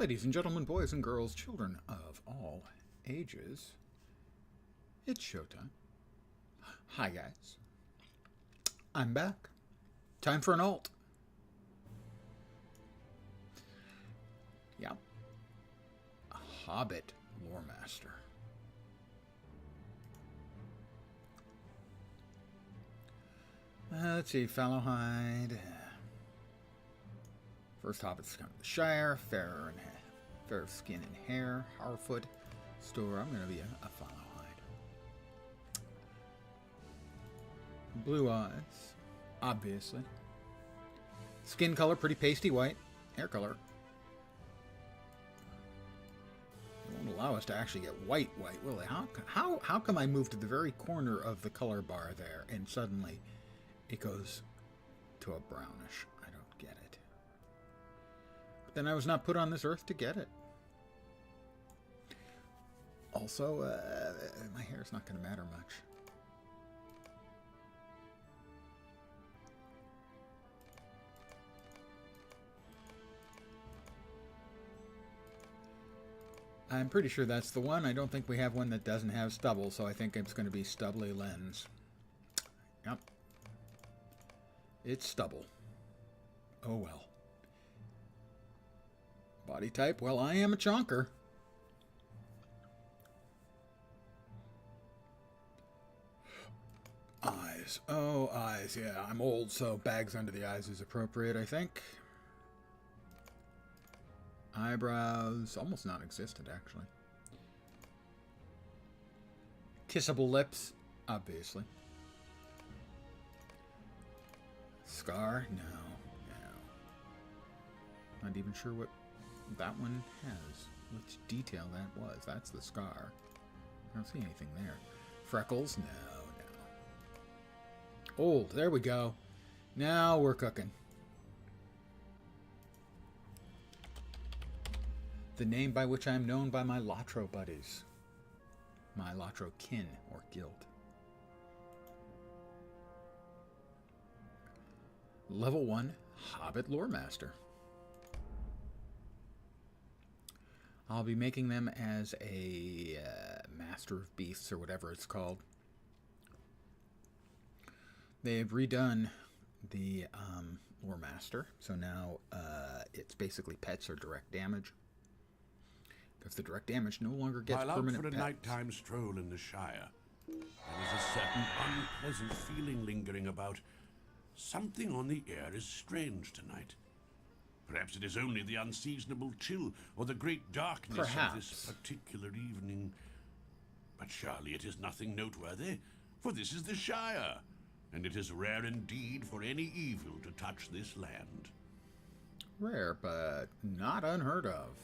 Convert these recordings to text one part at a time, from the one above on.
Ladies and gentlemen, boys and girls, children of all ages, it's showtime. Hi guys, I'm back. Time for an alt. Yeah. A Hobbit Lore Master. Let's see, Fallowhide. First Hobbit's come to the Shire, fair of skin and hair, Harfoot. Store, I'm going to be a Fallowhide. Blue eyes, obviously. Skin color, pretty pasty white. Hair color. They won't allow us to actually get white, will they? How come I moved to the very corner of the color bar there and suddenly it goes to a brownish? I don't get it. But then I was not put on this earth to get it. Also, my hair's not going to matter much. I'm pretty sure that's the one. I don't think we have one that doesn't have stubble, so I think it's going to be stubbly lens. Yep. It's stubble. Oh well. Body type, well, I am a chonker. Eyes. Oh, eyes, yeah. I'm old, so bags under the eyes is appropriate, I think. Eyebrows, almost non-existent, actually. Kissable lips, obviously. Scar? No. Not even sure what that one has. Which detail that was. That's the scar. I don't see anything there. Freckles? No. Old. There we go. Now we're cooking. The name by which I am known by my LotRO buddies. My LotRO kin or guild. Level 1 Hobbit Lore Master. I'll be making them as a Master of Beasts or whatever it's called. They've redone the Lore Master, so now it's basically pets or direct damage. Because the direct damage no longer gets permanent for a pets. nighttime stroll in the Shire, there is a certain unpleasant feeling lingering about. Something on the air is strange tonight. Perhaps it is only the unseasonable chill or the great darkness of this particular evening. But surely it is nothing noteworthy, for this is the Shire, and it is rare indeed for any evil to touch this land. Rare, but not unheard of.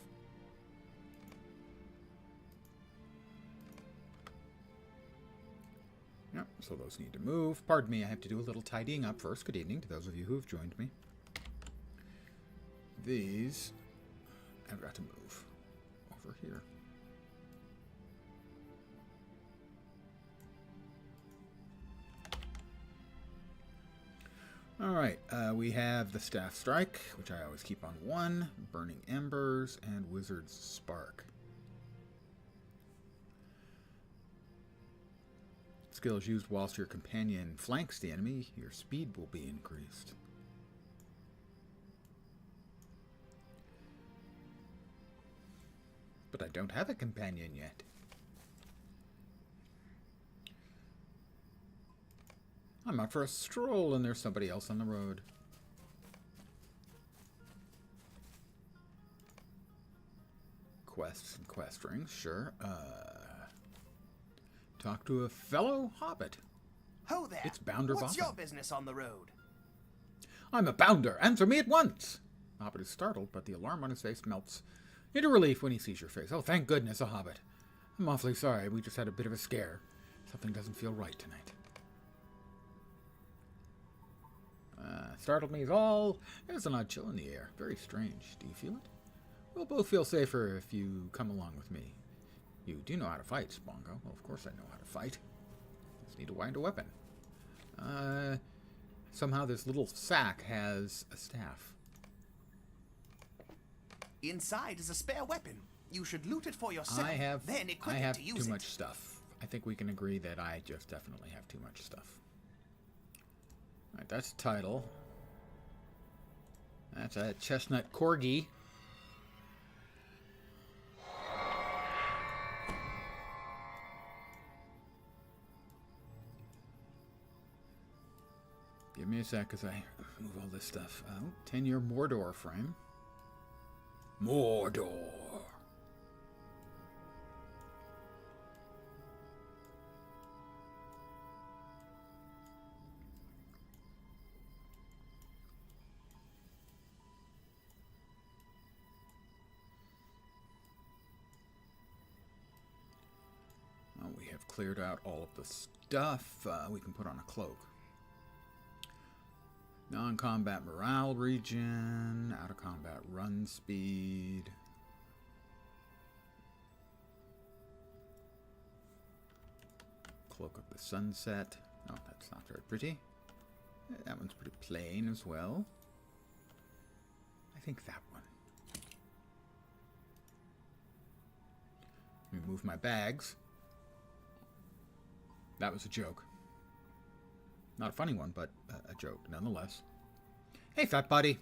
Yep, so those need to move. Pardon me, I have to do a little tidying up first. Good evening to those of you who have joined me. These, I've got to move over here. Alright, we have the Staff Strike, which I always keep on 1, Burning Embers, and Wizard's Spark. Skills used whilst your companion flanks the enemy, your speed will be increased. But I don't have a companion yet. I'm out for a stroll and there's somebody else on the road. Quests and quest rings, sure. Talk to a fellow hobbit. Ho there! It's Bounder What's Boffin. your business on the road? I'm a bounder. Answer me at once. The hobbit is startled, but the alarm on his face melts into relief when he sees your face. Oh, thank goodness, a hobbit. I'm awfully sorry. We just had a bit of a scare. Something doesn't feel right tonight. Startled me is all. There's an odd chill in the air. Very strange. Do you feel it? We'll both feel safer if you come along with me. You do know how to fight, Spongo. Well, of course I know how to fight. Just need to wind a weapon. Somehow this little sack has a staff. Inside is a spare weapon. You should loot it for yourself, then equip I it have to use too it. much stuff. I think we can agree that I just definitely have too much stuff. Alright, that's the title. That's a chestnut corgi. Give me a sec as I move all this stuff. Oh, 10-year Mordor frame. Mordor. Well, we have cleared out all of the stuff. We can put on a cloak. Non-combat morale regen, out-of-combat run speed. Cloak of the Sunset. Oh, that's not very pretty. That one's pretty plain as well. I think that one. Let me move my bags. That was a joke. Not a funny one, but a joke nonetheless. Hey, fat buddy.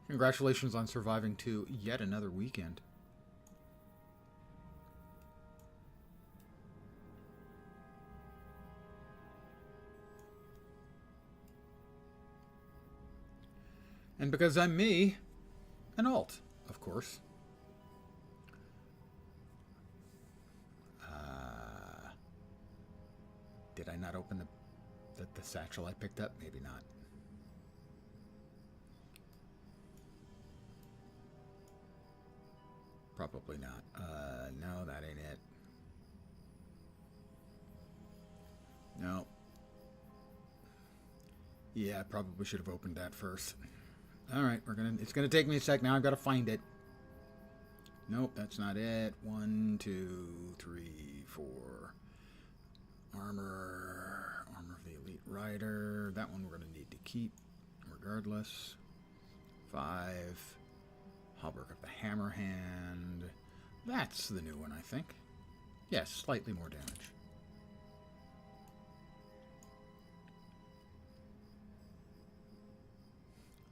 Congratulations on surviving to yet another weekend. And because I'm me, an alt, of course. Did I not open the satchel I picked up? Maybe not. Probably not. No, that ain't it. No. Yeah, I probably should have opened that first. Alright, it's gonna take me a sec now. I've got to find it. Nope, that's not it. 1, 2, 3, 4. Armor of the Elite Rider. That one we're going to need to keep regardless. 5. Hauberk of the Hammerhand. That's the new one, I think. Yes, slightly more damage.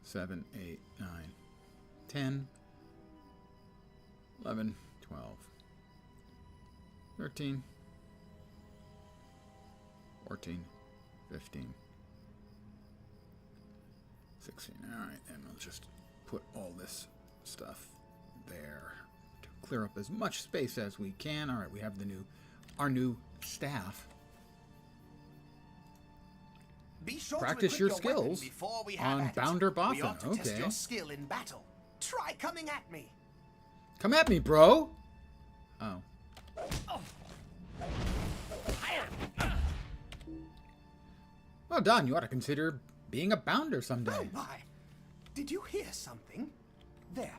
Seven, 8, 9, 10, 11, 12, 13, 14, 15, 16. All right, and we'll just put all this stuff there to clear up as much space as we can. All right, we have our new staff. Be sure Practice to your equip skills before we have on at it. Bounder Bothan. We ought to test Okay. your skill in battle. Try coming at me. Come at me, bro. Oh. Well done. You ought to consider being a bounder someday. Oh my! Did you hear something? There,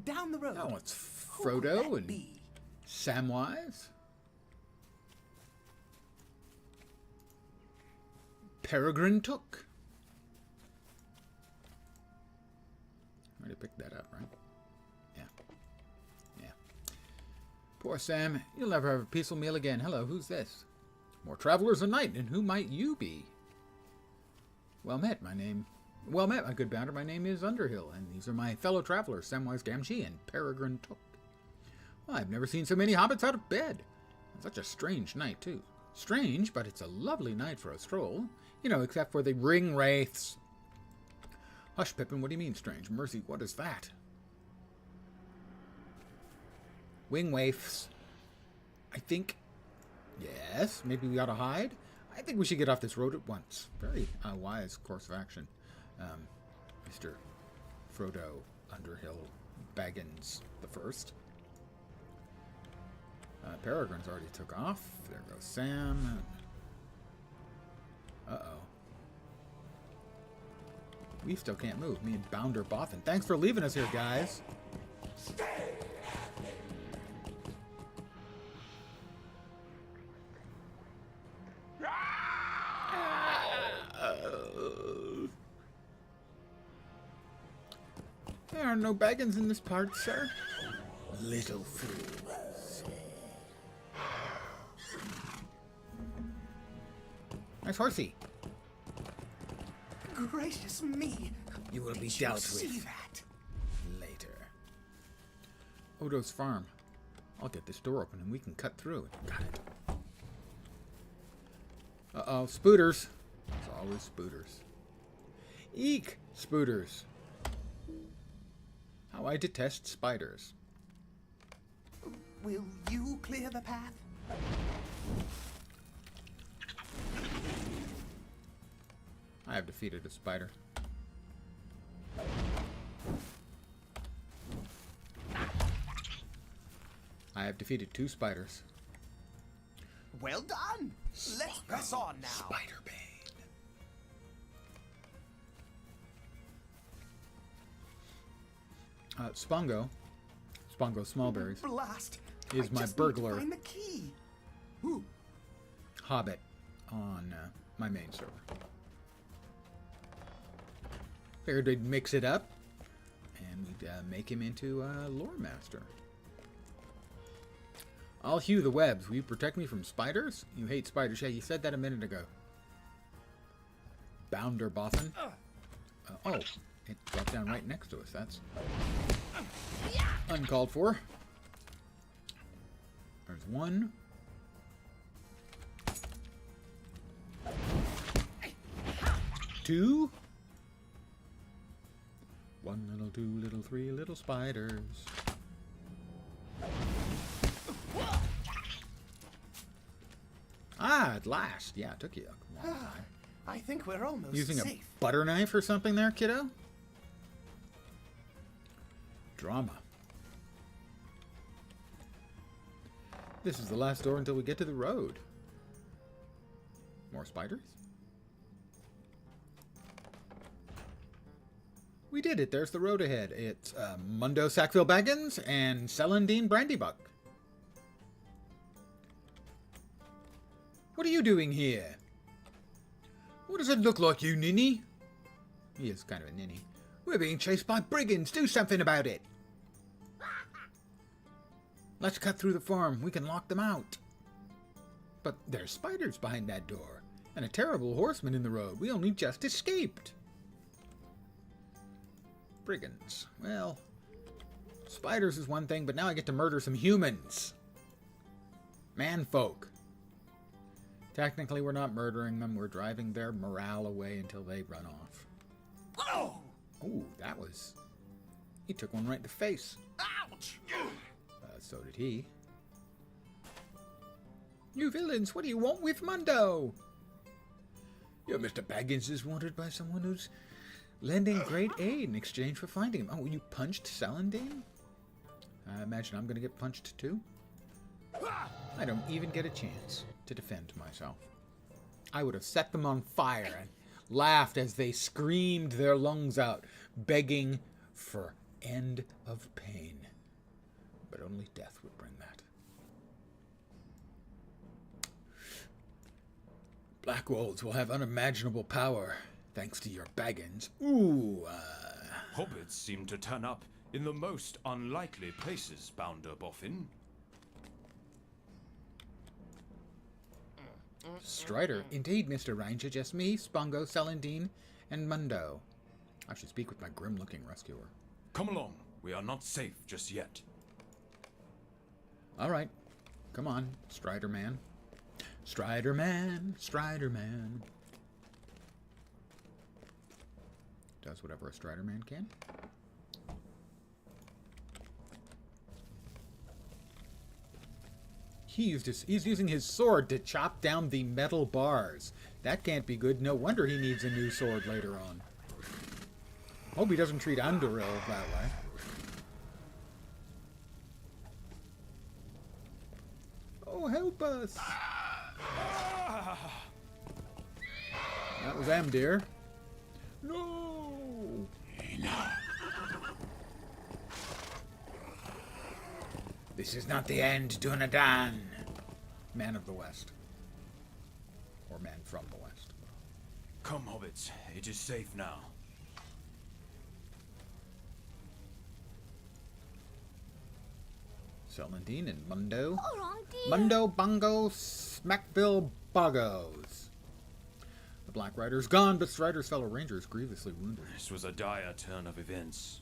down the road. Oh, it's Who could Frodo that and be? Samwise. Peregrine Took. I already picked that up, right? Yeah. Yeah. Poor Sam. You'll never have a peaceful meal again. Hello, who's this? More travelers a night, and who might you be? Well met, my good bounder. My name is Underhill, and these are my fellow travelers, Samwise Gamgee and Peregrine Took. Well, I've never seen so many hobbits out of bed. Such a strange night, too. Strange, but it's a lovely night for a stroll. You know, except for the ring wraiths. Hush, Pippin, what do you mean strange? Mercy, what is that? Wing waifs. I think... Yes, maybe we ought to hide? I think we should get off this road at once. Very wise course of action. Mr. Frodo Underhill Baggins the First. Peregrine's already took off. There goes Sam. Uh-oh. We still can't move. Me and Bounder Bothan. Thanks for leaving us here, guys. There are no Baggins in this part, sir. Little fools. Nice horsey. Gracious me. You will be Did you dealt see with that? later. Odo's farm. I'll get this door open and we can cut through it. Got it. Uh-oh, spooters. There's always spooters. Eek, spooters. How I detest spiders. Will you clear the path? I have defeated a spider. I have defeated 2 spiders. Well done. Let's press on now. Spider-Bane. Spongo Smallberries Blast. is I my just need to burglar find the key. Ooh. hobbit on my main server. Figured we'd mix it up and we'd make him into a lore master. I'll hew the webs. Will you protect me from spiders? You hate spiders. Yeah, you said that a minute ago. Bounder Bothan. Oh, it dropped down right next to us. That's uncalled for. There's one. Two. One little, 2 little, 3 little spiders. Ah, at last. Yeah, it took you a long time. I think we're almost Using safe. a butter knife or something there, kiddo? Drama. This is the last door until we get to the road. More spiders? We did it. There's the road ahead. It's Mundo Sackville Baggins and Celandine Brandybuck. What are you doing here? What does it look like, you ninny? He is kind of a ninny. We're being chased by brigands. Do something about it. Let's cut through the farm. We can lock them out. But there's spiders behind that door. And a terrible horseman in the road. We only just escaped. Brigands. Well, spiders is one thing, but now I get to murder some humans. Manfolk. Technically, we're not murdering them. We're driving their morale away until they run off. Oh! Ooh, that was... He took one right in the face. Ouch! So did he. You villains, what do you want with Mundo? Your Mr. Baggins is wanted by someone who's lending great aid in exchange for finding him. Oh, you punched Celandine? I imagine I'm going to get punched too. I don't even get a chance to defend myself. I would have set them on fire and laughed as they screamed their lungs out, begging for end of pain. But only death would bring that. Black Wolves will have unimaginable power, thanks to your Baggins. Ooh, Hobbits seem to turn up in the most unlikely places, Bounder Boffin. Strider. Indeed, Mr. Ranger. Just me, Spongo, Celandine, and Mundo. I should speak with my grim-looking rescuer. Come along. We are not safe just yet. All right. Come on, Strider Man. Strider Man, Strider Man. Does whatever a Strider Man can. He's using his sword to chop down the metal bars. That can't be good. No wonder he needs a new sword later on. Hope he doesn't treat Andoril that way. Oh, help us! That was them, dear. No! This is not the end, Dunadan. Man of the West. Or man from the West. Come, Hobbits. It is safe now. Celandine and Mundo. Oh, dear. Mundo Bongo Smackville Boggos. The Black Rider's gone, but Strider's fellow ranger is grievously wounded. This was a dire turn of events.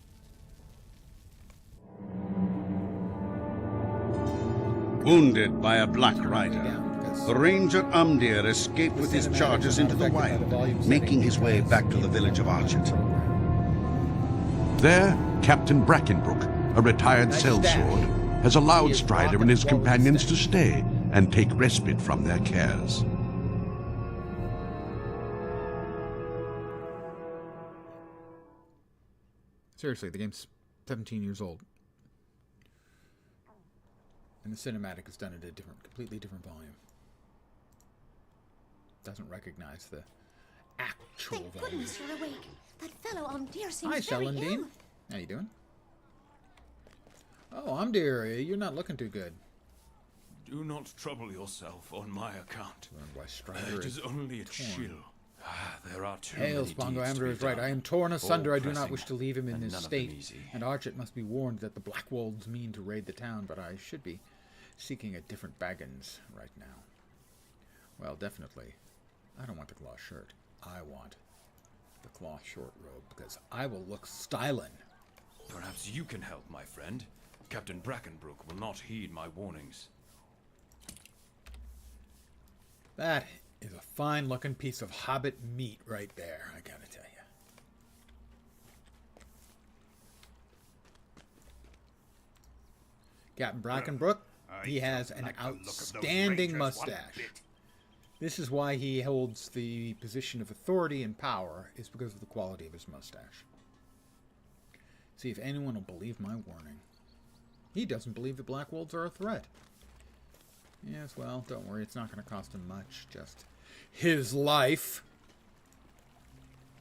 Wounded by a Black Rider, Down because the Ranger Umdir escaped with his charges into the wild, making his way back to the village of Archet. There, Captain Brackenbrook, a retired sellsword, has allowed Strider and his companions to stay and take respite from their cares. Seriously, the game's 17 years old. And the cinematic is done at a completely different volume. Doesn't recognize the actual Thank volume. goodness you're awake. That fellow Umdir seems Hi, very ill. Celandine. How you doing? Oh, Umdir, you're not looking too good. Do not trouble yourself on my account. Learned why Strider It is only a torn. chill. There are too Hails, many Bongo deeds to Amber be is right. done, I am torn asunder. all I do not pressing, wish to leave him in and this none of them state. easy. And Archet must be warned that the Blackwolds mean to raid the town, but I should be seeking a different baggins right now. Well, definitely. I don't want the cloth shirt. I want the cloth short robe, because I will look stylin'. Perhaps you can help, my friend. Captain Brackenbrook will not heed my warnings. That is a fine-looking piece of hobbit meat right there, I gotta tell you. Captain Brackenbrook, he has an outstanding mustache. This is why he holds the position of authority and power, is because of the quality of his mustache. See if anyone will believe my warning. He doesn't believe the Blackwolds are a threat. Yes, well, don't worry, it's not going to cost him much, just his life.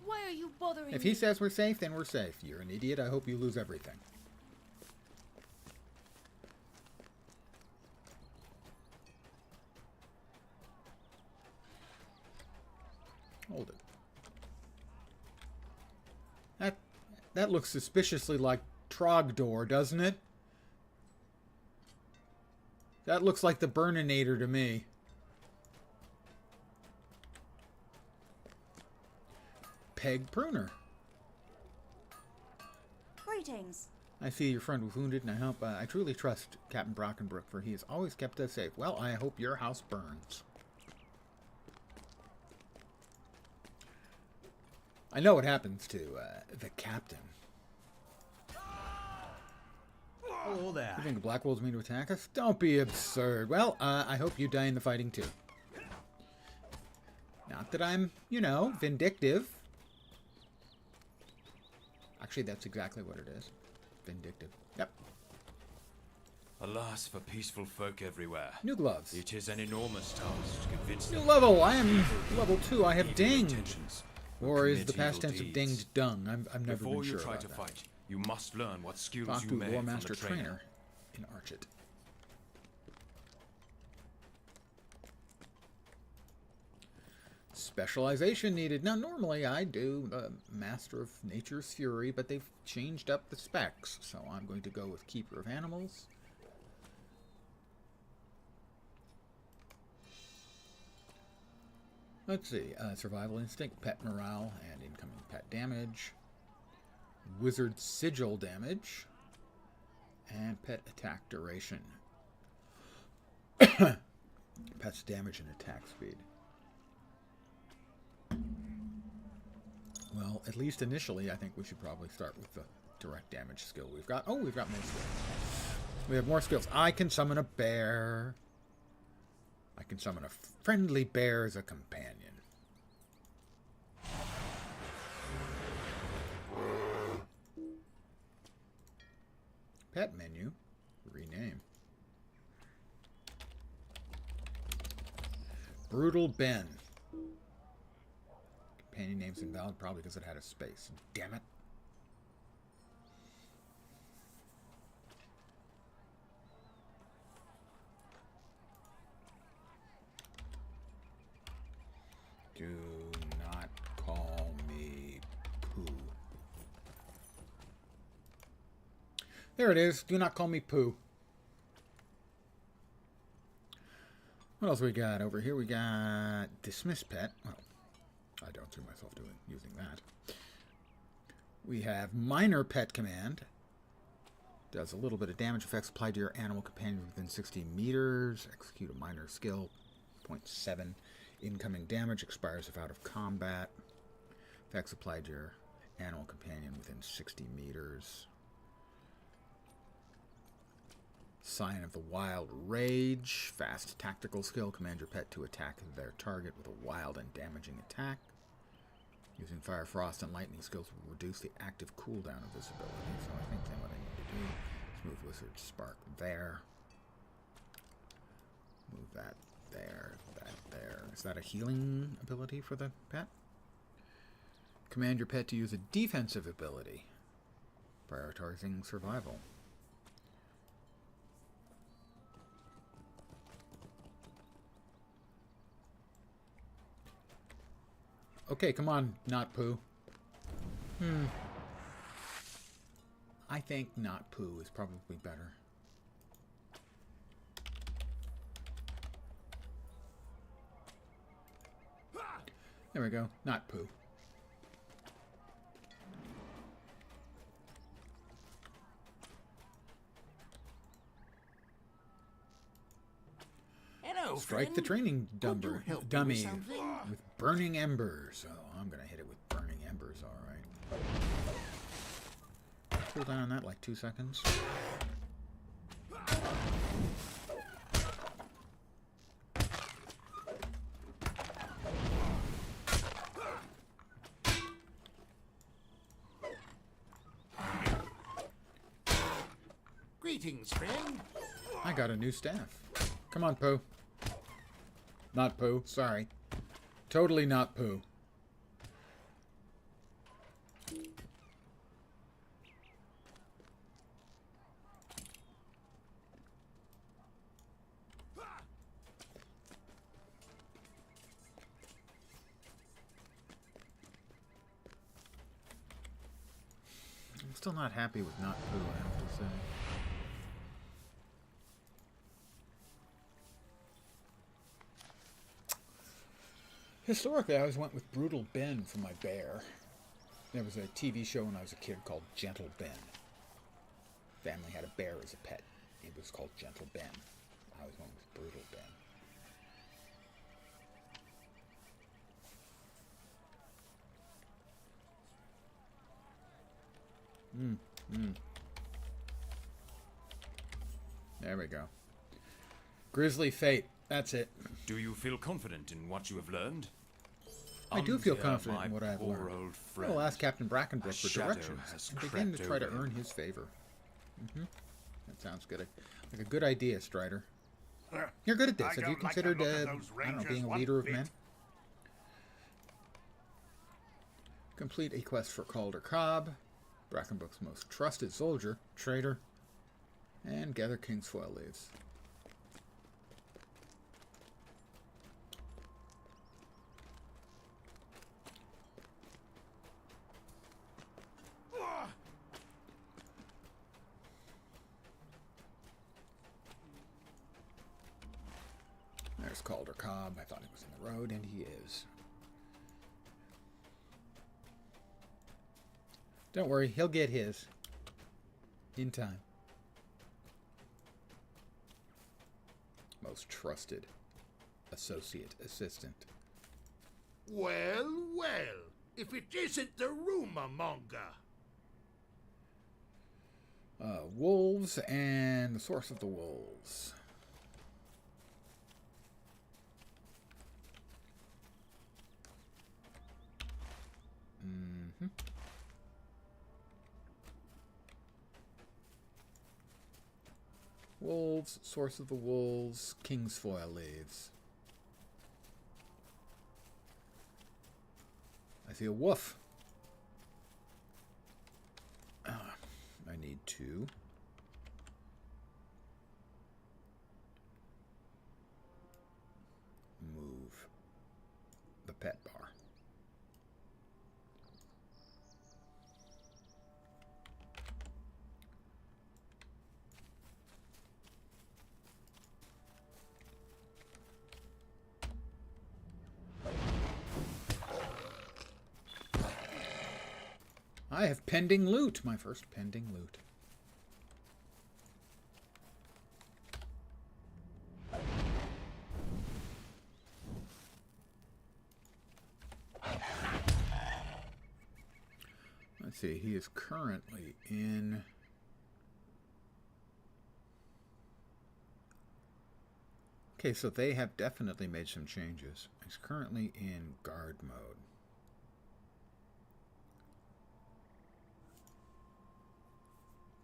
Why are you bothering If me? he says we're safe, then we're safe. You're an idiot, I hope you lose everything. Hold it. That looks suspiciously like Trogdor, doesn't it? That looks like the Burninator to me. Peg Pruner. Greetings. I see your friend was wounded, and I hope I truly trust Captain Brackenbrook, for he has always kept us safe. Well, I hope your house burns. I know what happens to the captain. Hello there. You think the Blackwolves mean to attack us? Don't be absurd. Well, I hope you die in the fighting too. Not that I'm, you know, vindictive. Actually, that's exactly what it is. Vindictive. Yep. Alas for peaceful folk everywhere. New gloves. It is an enormous task to convince New them level. I am level 2. I have evil dinged. intentions Or is commit the past evil tense of deeds. dinged dung? I've never Before been you sure try about to that. fight, you must learn what skills Talk you to may War from Master the trainer. Trainer in Archet. Specialization needed. Now, normally I do Master of Nature's Fury, but they've changed up the specs, so I'm going to go with Keeper of Animals. Let's see. Survival Instinct, Pet Morale, and Incoming Pet Damage. Wizard Sigil Damage. And Pet Attack Duration. Pet's Damage and Attack Speed. Well, at least initially, I think we should probably start with the direct damage skill we've got. Oh, we've got more skills. We have more skills. I can summon a bear. I can summon a friendly bear as a companion. Pet menu. Rename. Brutal Ben. Companion name's invalid, probably because it had a space. Damn it. Do not call me Pooh. There it is. Do not call me Pooh. What else we got over here? We got dismiss pet. Well, I don't see myself using that. We have minor pet command. Does a little bit of damage. Effects applied to your animal companion within 60 meters. Execute a minor skill. 0.7. Incoming damage expires if out of combat. Effects applied to your animal companion within 60 meters. Sign of the Wild Rage. Fast tactical skill. Command your pet to attack their target with a wild and damaging attack. Using Fire, Frost, and Lightning skills will reduce the active cooldown of this ability. So I think then what I need to do is move Wizard Spark there. Move that there, that there. Is that a healing ability for the pet? Command your pet to use a defensive ability. Prioritizing survival. Okay, come on, not poo. I think not poo is probably better. There we go, not poo. Hello, Strike the friend. training Could you help me dummy with something? with burning embers. Oh, I'm gonna hit it with burning embers, alright. Cool down on that like 2 seconds. Greetings, friend. I got a new staff. Come on, Pooh. Not Pooh, sorry. Totally not Pooh. I'm still not happy with not Pooh, I have to say. Historically, I always went with Brutal Ben for my bear. There was a TV show when I was a kid called Gentle Ben. Family had a bear as a pet. It was called Gentle Ben. I always went with Brutal Ben. There we go. Grizzly Fate. That's it. Do you feel confident in what you have learned? I do feel Undear, confident my in what I've poor learned. old friend. I'll ask Captain Brackenbrook A for shadow directions has and begin to crept try to over earn his favor. That sounds good. Like a good idea, Strider. You're good at this. Have you considered, I don't know, being a leader of men? Complete a quest for Calder Cobb, Brackenbrook's most trusted soldier, traitor, and gather Kingsfoil leaves. There's Calder Cobb. I thought he was in the road, and he is. Don't worry, he'll get his. In time. Most trusted associate assistant. Well, well, if it isn't the rumor monger. Wolves and the source of the wolves. Wolves, source of the wolves, Kingsfoil leaves. I see a wolf. I need to move the pet bar. I have pending loot. My first pending loot. Let's see, he is currently in... Okay, so they have definitely made some changes. He's currently in guard mode.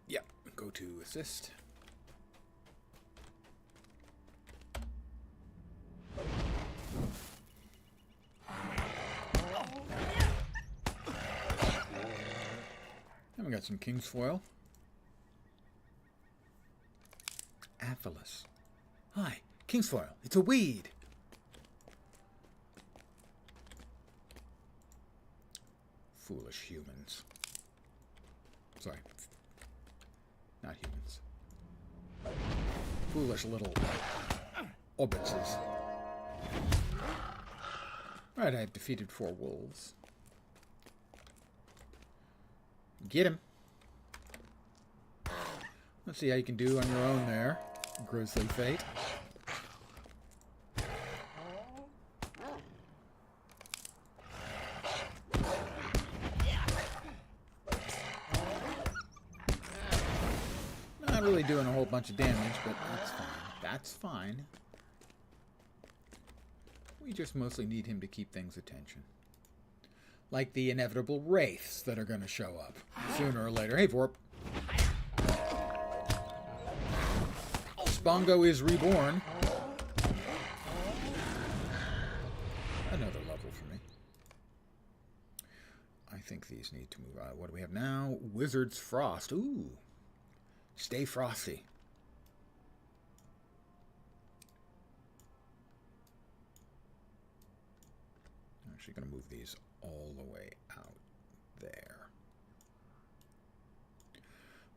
Yep, go to assist. And we got some king's foil. Aphelis. Hi, king's foil. It's a weed. Foolish humans. Sorry. Not humans. Foolish little orbitses. Right, I've defeated 4 wolves. Get him. Let's see how you can do on your own there, Grisly Fate. Not really doing a whole bunch of damage, but that's fine. That's fine. We just mostly need him to keep things attention. Like the inevitable wraiths that are going to show up sooner or later. Hey, Vorp. Spongo is reborn. Another level for me. I think these need to move out. What do we have now? Wizard's Frost. Ooh. Stay frosty. I'm actually going to move these all the way out there.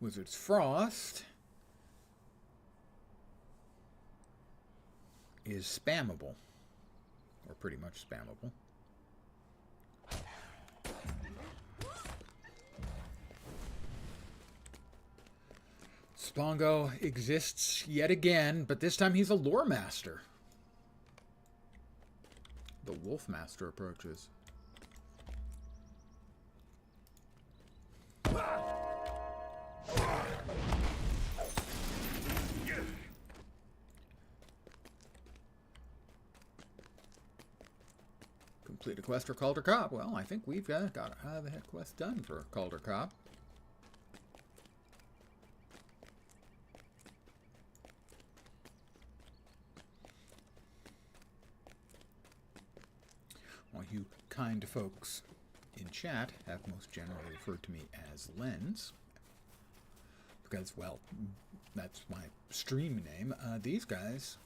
Wizard's Frost is spammable, or pretty much spammable. Spongo exists yet again, but this time he's a lore master. The Wolf Master approaches. Complete a quest for Calder Cobb. Well, I think we've got the head quest done for Calder Cobb. Well, you kind folks in chat have most generally referred to me as Lens. Because, well, that's my stream name. These guys,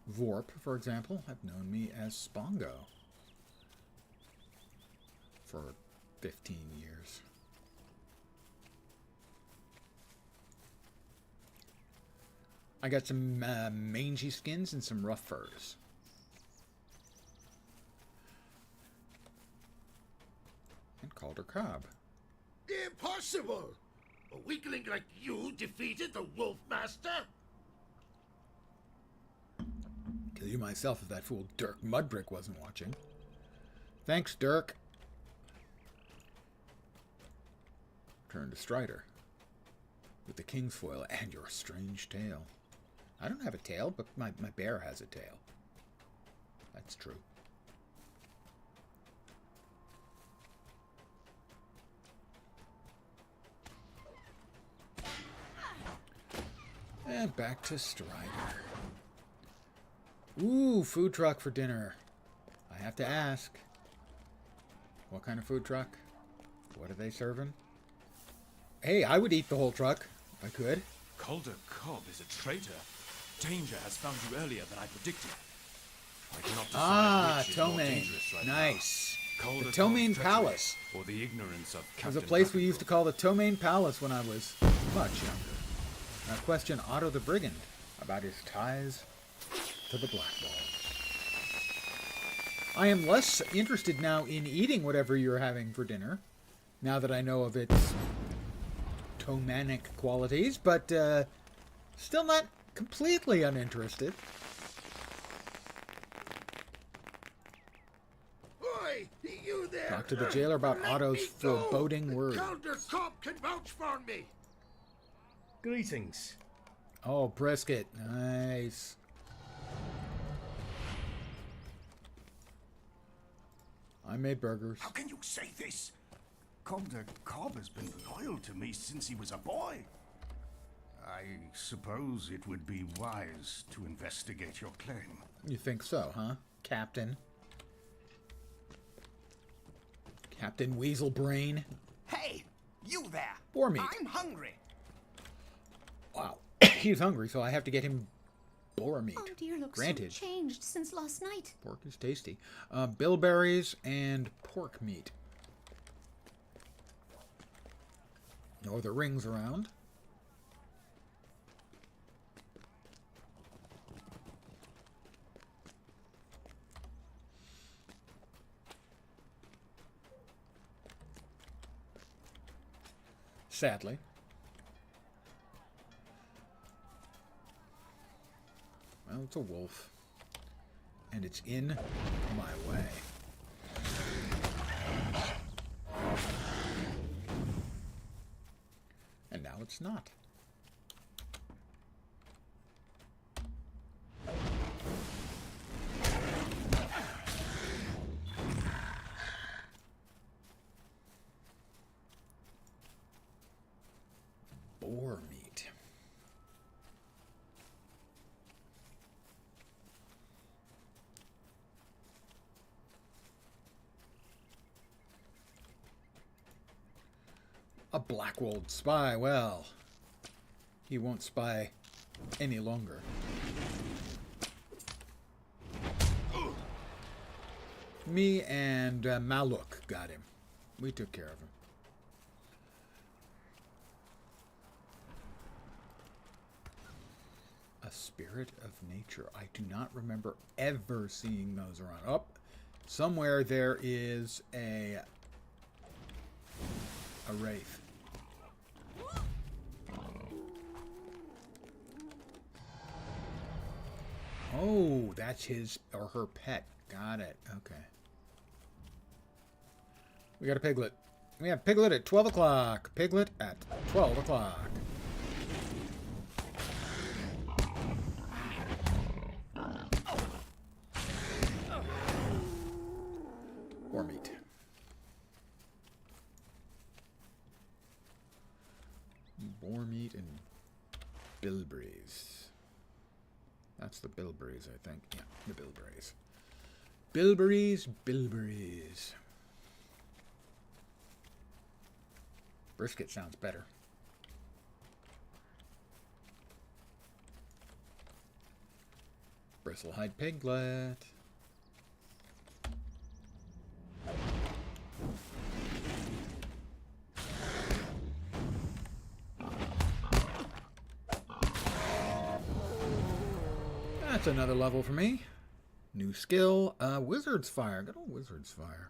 Vorp, for example, have known me as Spongo for 15 years. I got some mangy skins and some rough furs. And Calder Cobb. Impossible! A weakling like you defeated the Wolf Master? Kill you myself if that fool Dirk Mudbrick wasn't watching. Thanks, Dirk. Turn to Strider. With the King's Foil and your strange tail. I don't have a tail, but my bear has a tail. That's true. And back to Strider. Ooh, food truck for dinner. I have to ask. What kind of food truck? What are they serving? Hey, I would eat the whole truck if I could. Calder Cobb is a traitor. Danger has found you earlier than I predicted. I cannot decide which is more Tomaine. dangerous right Nice. now. Calder The Tomaine Cobb's Palace. treachery, or the ignorance of It was a Captain place we used to Hufflepuff. call the Tomaine Palace when I was much younger. I question Otto the Brigand about his ties to the Black Balls. I am less interested now in eating whatever you're having for dinner, now that I know of its tomanic qualities, but still not completely uninterested. Oi, you there! Talk to the jailer about Let Otto's me go. foreboding word. Calder Cop can vouch for me. Greetings. Oh, brisket. Nice. I made burgers. How can you say this? Calder Cobb has been loyal to me since he was a boy. I suppose it would be wise to investigate your claim. You think so, huh, Captain? Captain Weaselbrain? Hey, you there! Boar meat. I'm hungry. Wow. He's hungry, so I have to get him boar meat. Oh dear, looks Granted. so changed since last night. Pork is tasty. Bilberries and pork meat. No other rings around. Sadly. Well, it's a wolf. And it's in my way. And now it's not. Boar meat. A Blackwold spy. Well, he won't spy any longer. Me and Maluk got him. We took care of him. A spirit of nature. I do not remember ever seeing those around. Oh, somewhere there is a wraith. Oh, that's his or her pet. Got it. Okay. We got a piglet. We have Piglet at 12 o'clock. Piglet at 12 o'clock. Boar meat. Boar meat and bilberries. That's the bilberries, I think. Yeah, the bilberries. Bilberries, bilberries. Brisket sounds better. Bristlehide piglet. That's another level for me. New skill, Wizard's Fire. Good old Wizard's Fire.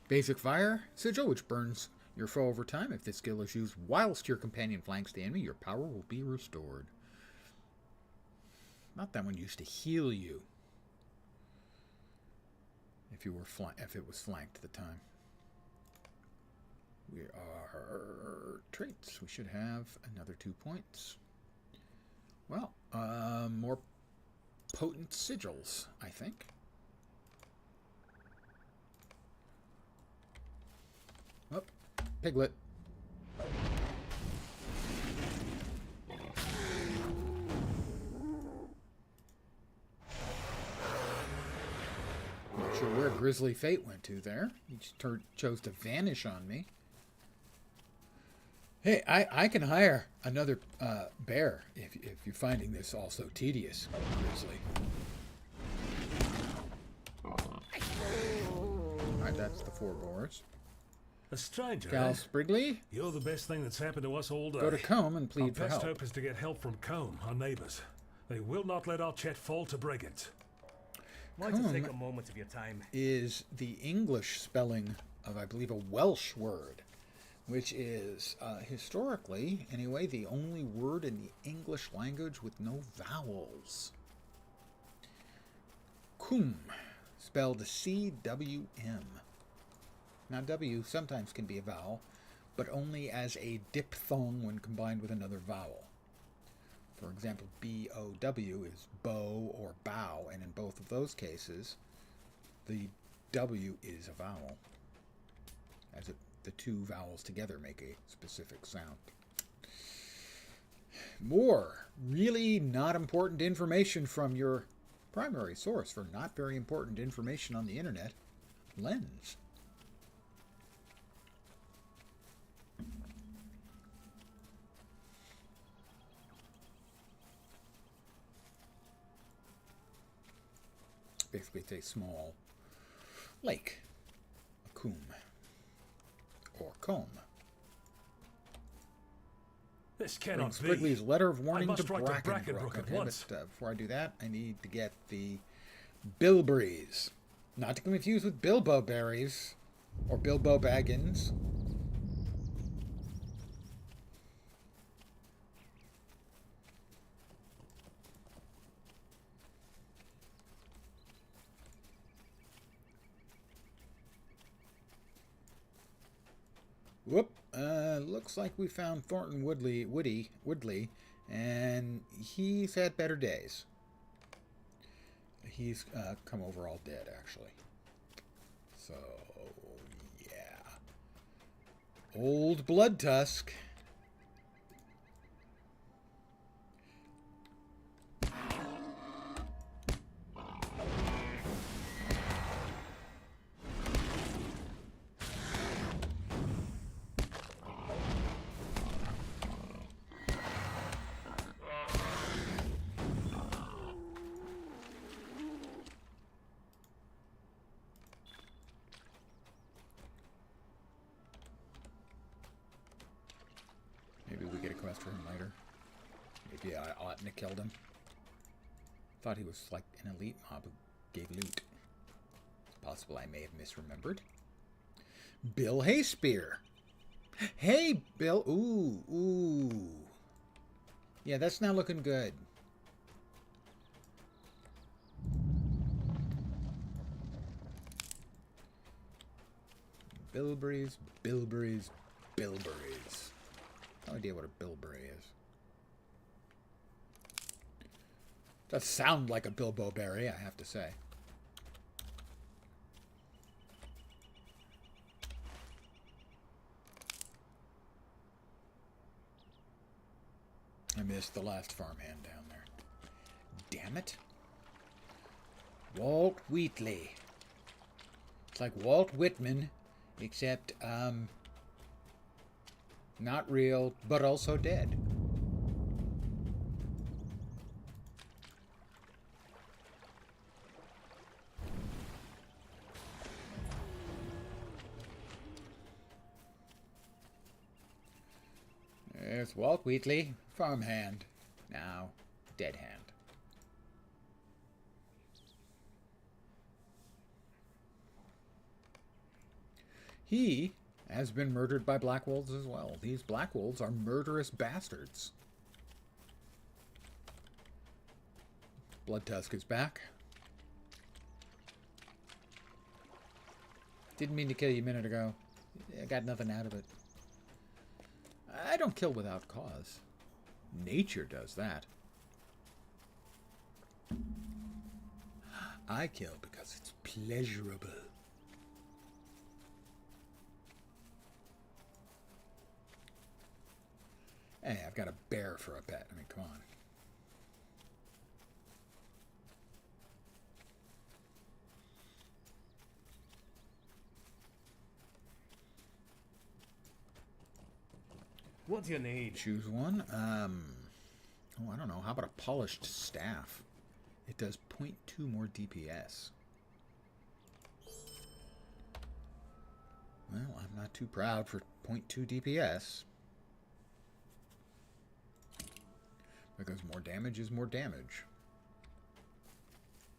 Basic Fire Sigil, which burns your foe over time. If this skill is used whilst your companion flanks the enemy, your power will be restored. Not that one used to heal you. If you were if it was flanked at the time. We are traits. We should have another 2 points. Well, more potent sigils, I think. Oh, piglet. Not sure where Grizzly Fate went to there. He just chose to vanish on me. Hey, I can hire another bear if you're finding this also tedious, Grizzly. Alright, that's the 4 boars. A stranger, Cal eh? Sprigley, You're the best thing that's happened to us all day. go to Combe and plead for Our best help. hope is to get help from Combe, our neighbours. They will not let our Chet fall to brigands. Might just take a moment of your time. Is the English spelling of, I believe, a Welsh word, which is, historically, anyway, the only word in the English language with no vowels. Cum, spelled C-W-M. Now, W sometimes can be a vowel, but only as a diphthong when combined with another vowel. For example, B-O-W is bow or bow, and in both of those cases, the W is a vowel, as the two vowels together make a specific sound. More really not important information from your primary source for not very important information on the internet, Lens. Basically, it's a small lake, a combe, or comb. This cannot be. Squiggly's letter of warning I must to write to Brackenbrook. at once. But before I do that, I need to get the bilberries. Not to be confused with Bilbo berries, or Bilbo Baggins. Whoop. Looks like we found Thornton Woodley, and he's had better days. He's come over all dead, actually. So, yeah. Old Blood Tusk. Maybe we get a quest for him later. Maybe I oughtn't to have killed him. Thought he was like an elite mob who gave loot. It's possible I may have misremembered. Bill Hayspear. Hey, Bill. Ooh. Yeah, that's not looking good. Bilberries. No idea what a bilberry is. Does sound like a Bilbo berry, I have to say. I missed the last farmhand down there. Damn it. Walt Wheatley. It's like Walt Whitman, except, not real, but also dead. There's Walt Wheatley, farmhand. Now, dead hand. He has been murdered by black wolves as well. These black wolves are murderous bastards. Blood Tusk is back. Didn't mean to kill you a minute ago. I got nothing out of it. I don't kill without cause. Nature does that. I kill because it's pleasurable. Hey, I've got a bear for a pet. I mean, come on. What do you need? Choose one. Oh, I don't know. How about a polished staff? It does 0.2 more DPS. Well, I'm not too proud for 0.2 DPS. Because more damage is more damage.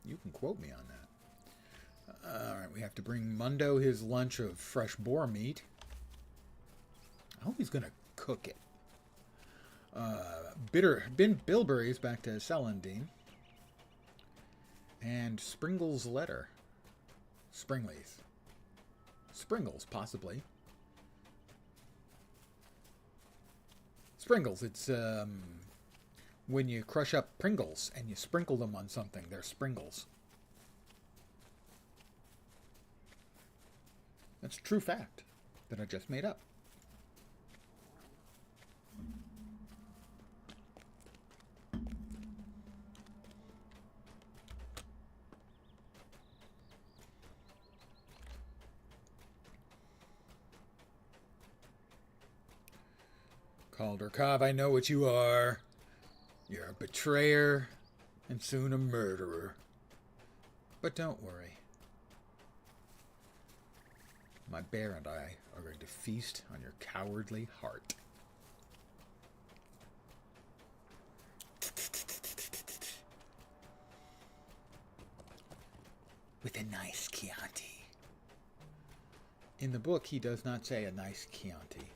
You can quote me on that. Alright, we have to bring Mundo his lunch of fresh boar meat. I hope he's going to cook it. Bilberry's back to Celandine. And Springle's letter. Springley's. Springles, possibly. Springles, it's when you crush up Pringles and you sprinkle them on something, they're Springles. That's a true fact that I just made up. Kaldurkov, I know what you are. You're a betrayer and soon a murderer. But don't worry. My bear and I are going to feast on your cowardly heart. With a nice Chianti. In the book, he does not say a nice Chianti.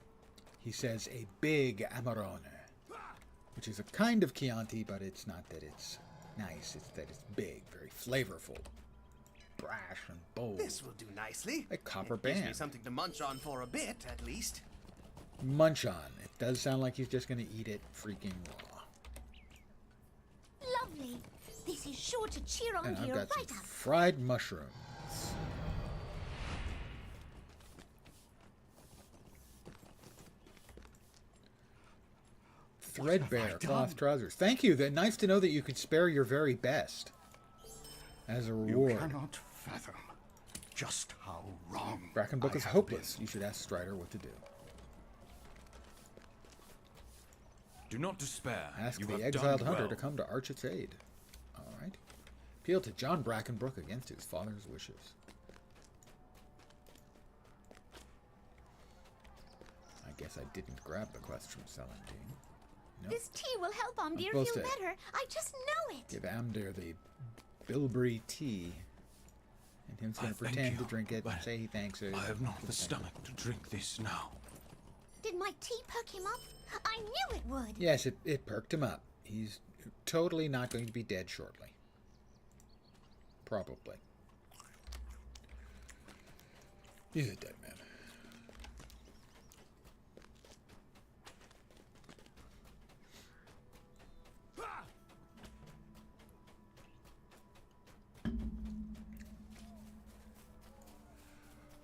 He says a big Amarone, which is a kind of Chianti, but it's not that it's nice. It's that it's big, very flavorful, brash and bold. This will do nicely. A copper It gives me band. something to munch on for a bit, at least. Munch on. It does sound like he's just going to eat it freaking raw. Lovely. This is sure to cheer on And I've dear got right some up. fried mushrooms. Threadbare cloth trousers. Thank you. Nice to know that you could spare your very best as a reward. You cannot fathom just how wrong Brackenbrook I is have hopeless. You should ask Strider what to do. Do not despair. Ask You the have exiled done hunter well. to come to Archett's aid. All right. Appeal to John Brackenbrook against his father's wishes. I guess I didn't grab the quest from Celandine. Nope. This tea will help Amdir supposed feel to better. I just know it. Give Amdir the bilberry tea. And him's going to thank pretend to you, drink it and but say he thanks her. I have not the stomach to drink this now. Did my tea perk him up? I knew it would. Yes, it perked him up. He's totally not going to be dead shortly. Probably. He's a dead man.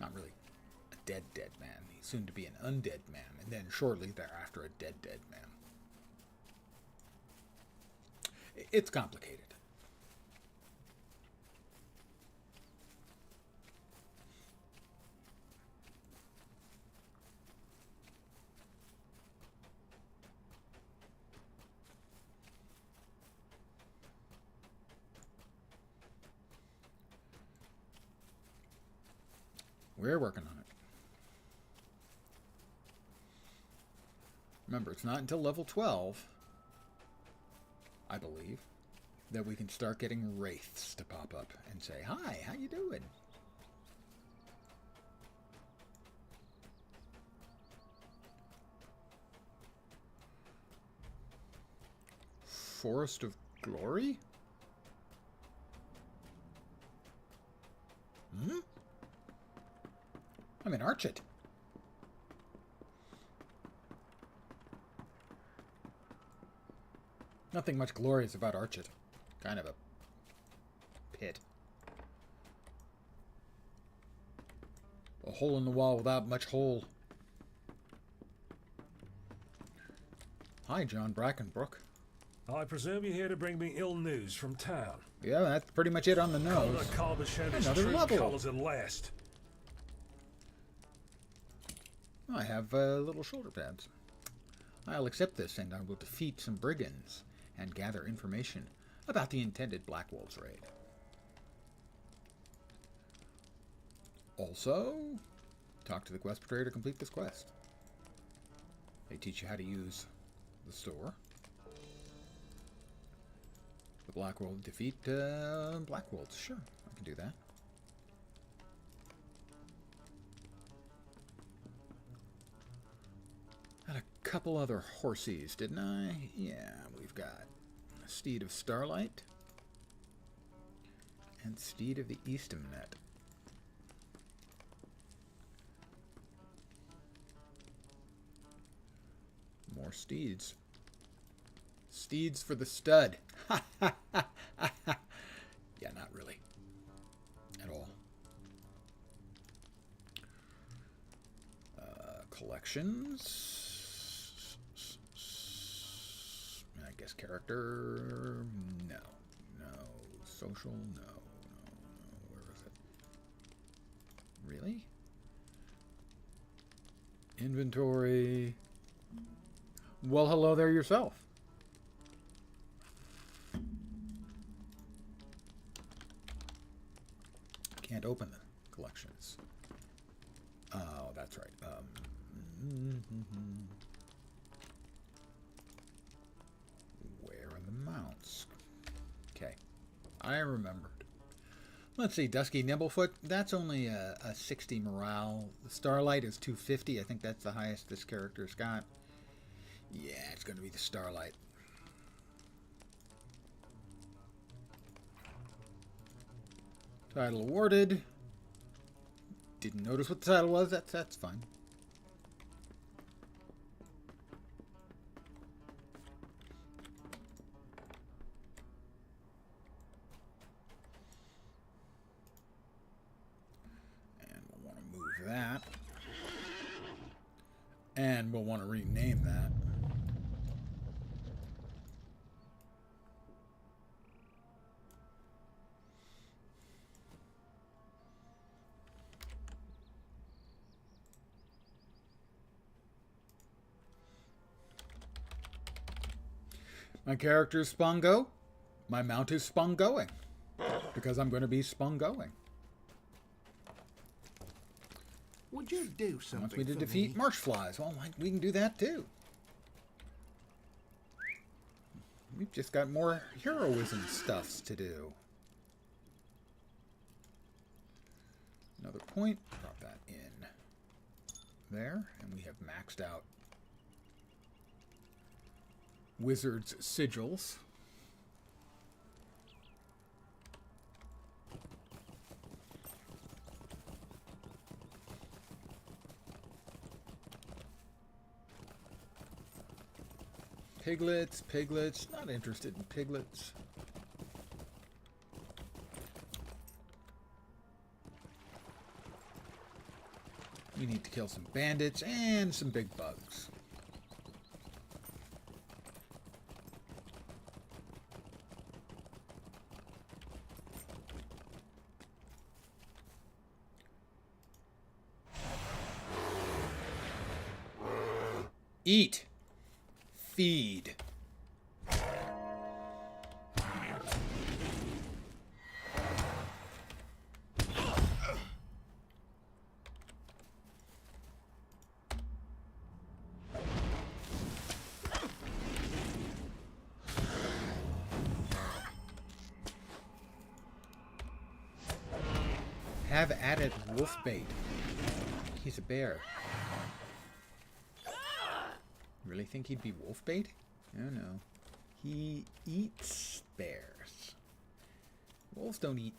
Not really a dead man. He's soon to be an undead man, and then shortly thereafter a dead man. It's complicated. We're working on it. Remember, it's not until level 12, I believe, that we can start getting wraiths to pop up and say, "Hi, how you doing?" Forest of Glory? I'm in Archit. Nothing much glorious about Archit. Kind of a pit. A hole in the wall without much hole. Hi, John Brackenbrook. I presume you're here to bring me ill news from town. Yeah, that's pretty much it on the nose. Calder showed his Another true level. colours at last. I have little shoulder pads. I'll accept this, and I will defeat some brigands and gather information about the intended Black Wolves raid. Also, talk to the quest betrayer to complete this quest. They teach you how to use the store. The Black Wolves defeat Black Wolves. Sure, I can do that. couple other horsies, didn't I? Yeah, we've got Steed of Starlight and Steed of the Eastamnet. More steeds. Steeds for the stud. Yeah, not really. At all. Collections. I guess character. No. No. Social. No. No. Where is it? Really? Inventory. Well, hello there yourself. Can't open the collections. Oh, that's right. Where are the mounts? Okay, I remembered. Let's see, Dusky Nimblefoot. That's only a 60 morale. The Starlight is 250. I think that's the highest this character's got. Yeah, it's going to be the Starlight. Title awarded. Didn't notice what the title was. That's fine. And we'll want to move that. And we'll want to rename that. My character is Spongo. My mount is Spongoing. Because I'm going to be Spongoing. Would you do something Wants me to for defeat me? marsh flies. Well, we can do that too. We've just got more heroism stuffs to do. Another point. Drop that in there. And we have maxed out Wizard's sigils. Piglets, not interested in piglets. We need to kill some bandits and some big bugs. Eat. Feed. Have added wolf bait. He's a bear. Really think he'd be wolf bait? Oh no. He eats bears. Wolves don't eat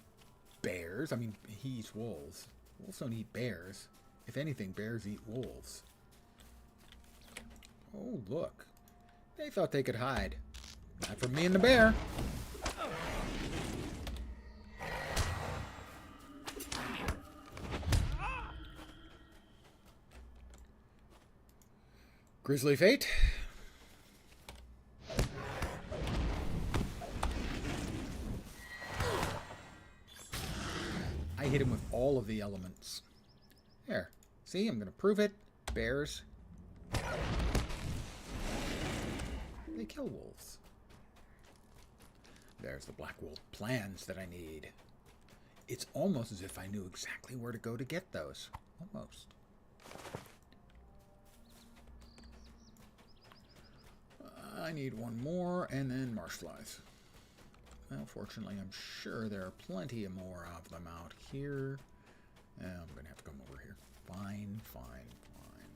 bears. I mean, he eats wolves. Wolves don't eat bears. If anything, bears eat wolves. Oh, look. They thought they could hide. Not from me and the bear. Grizzly Fate. I hit him with all of the elements. There. See, I'm going to prove it. Bears. They kill wolves. There's the Black Wolf plans that I need. It's almost as if I knew exactly where to go to get those. Almost. I need one more, and then marsh flies. Well, fortunately, I'm sure there are plenty of more of them out here. I'm going to have to come over here. Fine, fine, fine.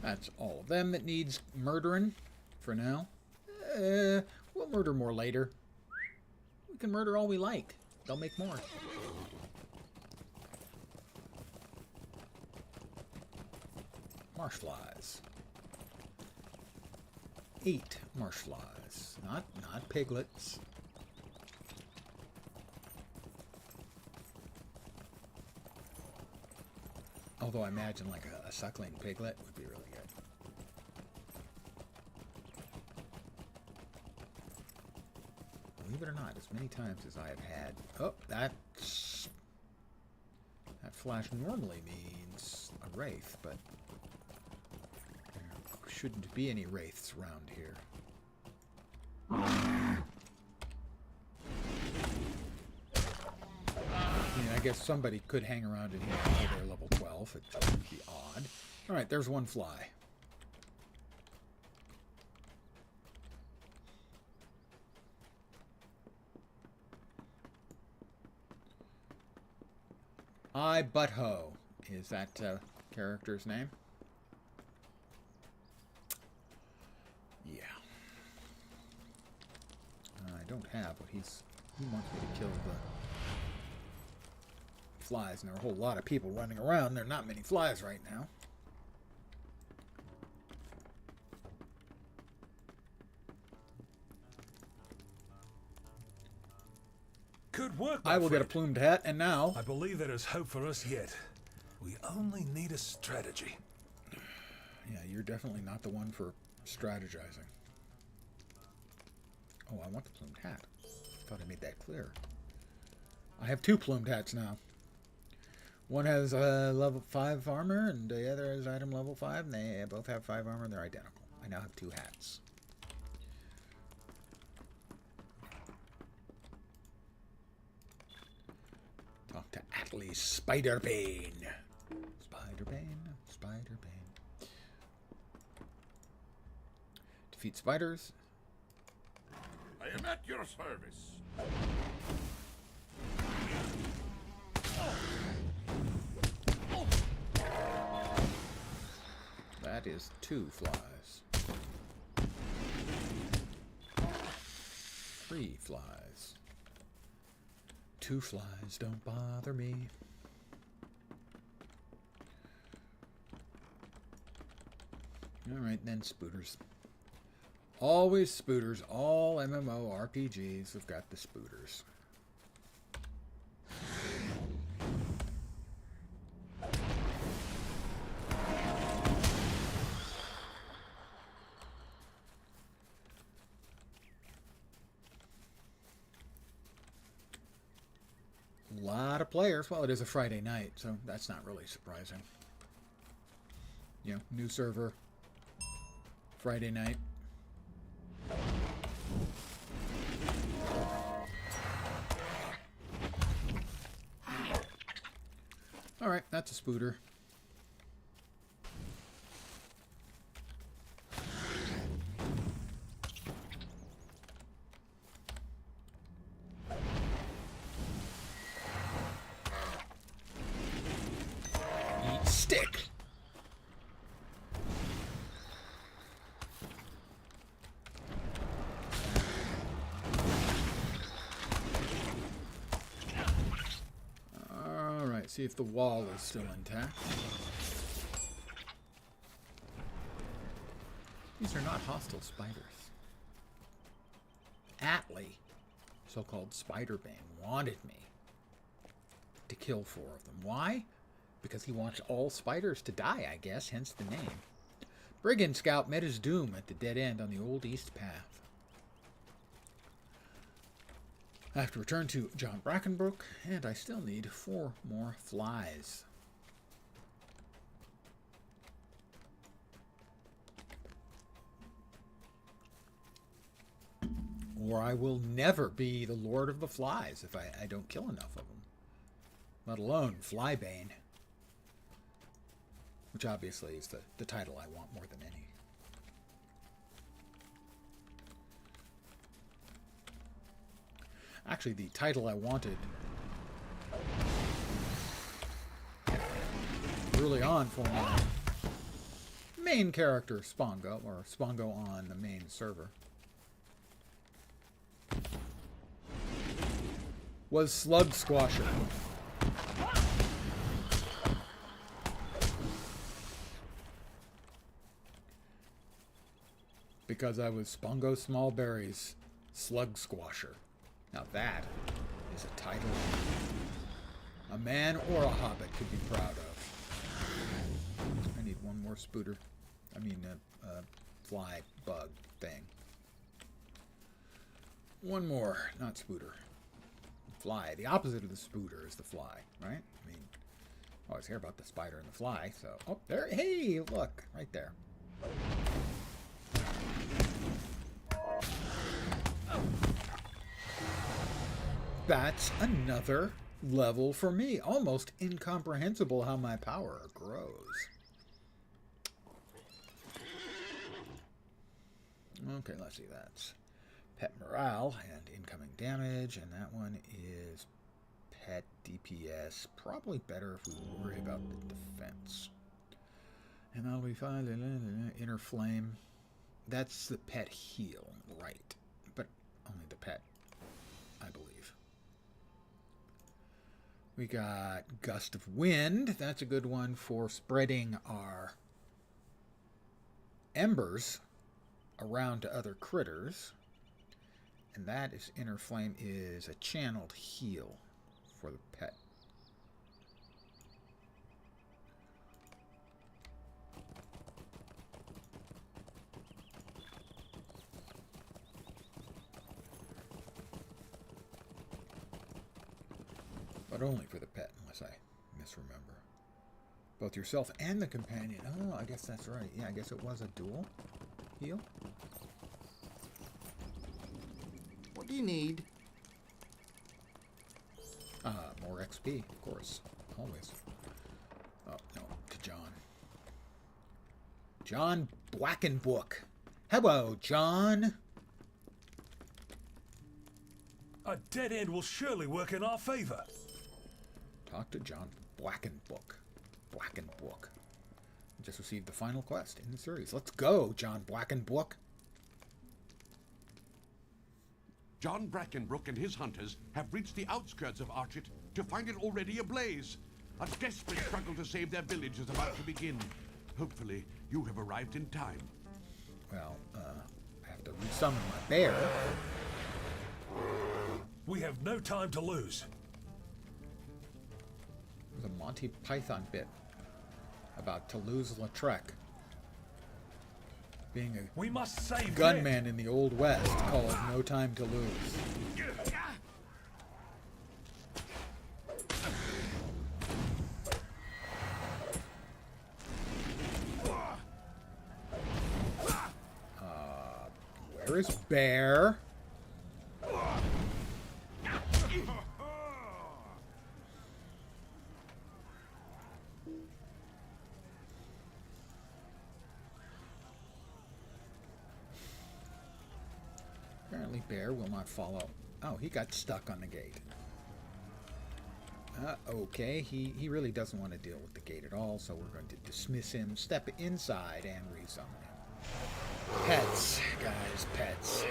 That's all of them that needs murdering for now. We'll murder more later. We can murder all we like. They'll make more. Marsh flies. 8 marsh flies. Not piglets. Although I imagine like a suckling piglet would be really good. Believe it or not, as many times as I have had... Oh, that flash normally means a wraith, but there shouldn't be any wraiths around here. I mean, I guess somebody could hang around in here until they're level 12. It would be odd. Alright, there's one fly. Butthole is that character's name. Yeah. I don't have what he wants me to kill the flies, and there are a whole lot of people running around. There are not many flies right now. Good work, I will get a plumed hat, and now... I believe there is hope for us yet. We only need a strategy. Yeah, you're definitely not the one for strategizing. Oh, I want the plumed hat. Thought I made that clear. I have 2 plumed hats now. One has level 5 armor, and the other is item level 5, and they both have 5 armor, and they're identical. I now have 2 hats. Talk to Atlee Spiderbane. Spiderbane, Spiderbane. Defeat spiders. I am at your service. That is 2 flies. 3 flies. 2 flies don't bother me. Alright then, spooters. Always spooters. All MMORPGs have got the spooters. A lot of players. Well, it is a Friday night, so that's not really surprising. You know, new server, Friday night. Alright, that's a spooter. Eat stick! See if the wall is still intact. These are not hostile spiders. Atlee, so-called Spiderbane, wanted me to kill 4 of them. Why? Because he wants all spiders to die, I guess, hence the name. Brigand Scout met his doom at the dead end on the old East Path. I have to return to John Brackenbrook, and I still need 4 more flies. Or I will never be the Lord of the Flies if I don't kill enough of them. Let alone Flybane. Which obviously is the title I want more than any. Actually, the title I wanted early on for me main character, Spongo, or Spongo on the main server, was Slug Squasher. Because I was Spongo Smallberry's Slug Squasher. Now that is a title a man or a hobbit could be proud of. I need one more spooter. I mean, fly bug thing. One more, not spooter. Fly. The opposite of the spooter is the fly, right? I mean, I always hear about the spider and the fly, so... Oh, there. Hey, look. Right there. That's another level for me. Almost incomprehensible how my power grows. Okay, let's see. That's pet morale and incoming damage, and that one is pet DPS. Probably better if we worry about the defense. And that'll be fine. Inner flame. That's the pet heal, right? But only the pet, I believe. We got Gust of Wind. That's a good one for spreading our embers around to other critters. And that is Inner Flame is a channeled heal for the pet. But only for the pet, unless I misremember. Both yourself and the companion. Oh, I guess that's right. Yeah, I guess it was a dual heal. What do you need? More XP, of course. Always. Oh, no, to John. John Blackenbook. Hello, John. A dead end will surely work in our favor. Talk to John Blackenbook. Blackenbook. Just received the final quest in the series. Let's go, John Blackenbook. John Brackenbrook and his hunters have reached the outskirts of Archet to find it already ablaze. A desperate struggle to save their village is about to begin. Hopefully, you have arrived in time. Well, I have to resummon my bear. We have no time to lose. There's a Monty Python bit about Toulouse-Lautrec being a we must save gunman in the Old West called No Time to Lose. Where is Bear? Apparently Bear will not follow. Oh, he got stuck on the gate. Okay, he really doesn't want to deal with the gate at all, so we're going to dismiss him, step inside, and resummon him. Pets, guys, pets.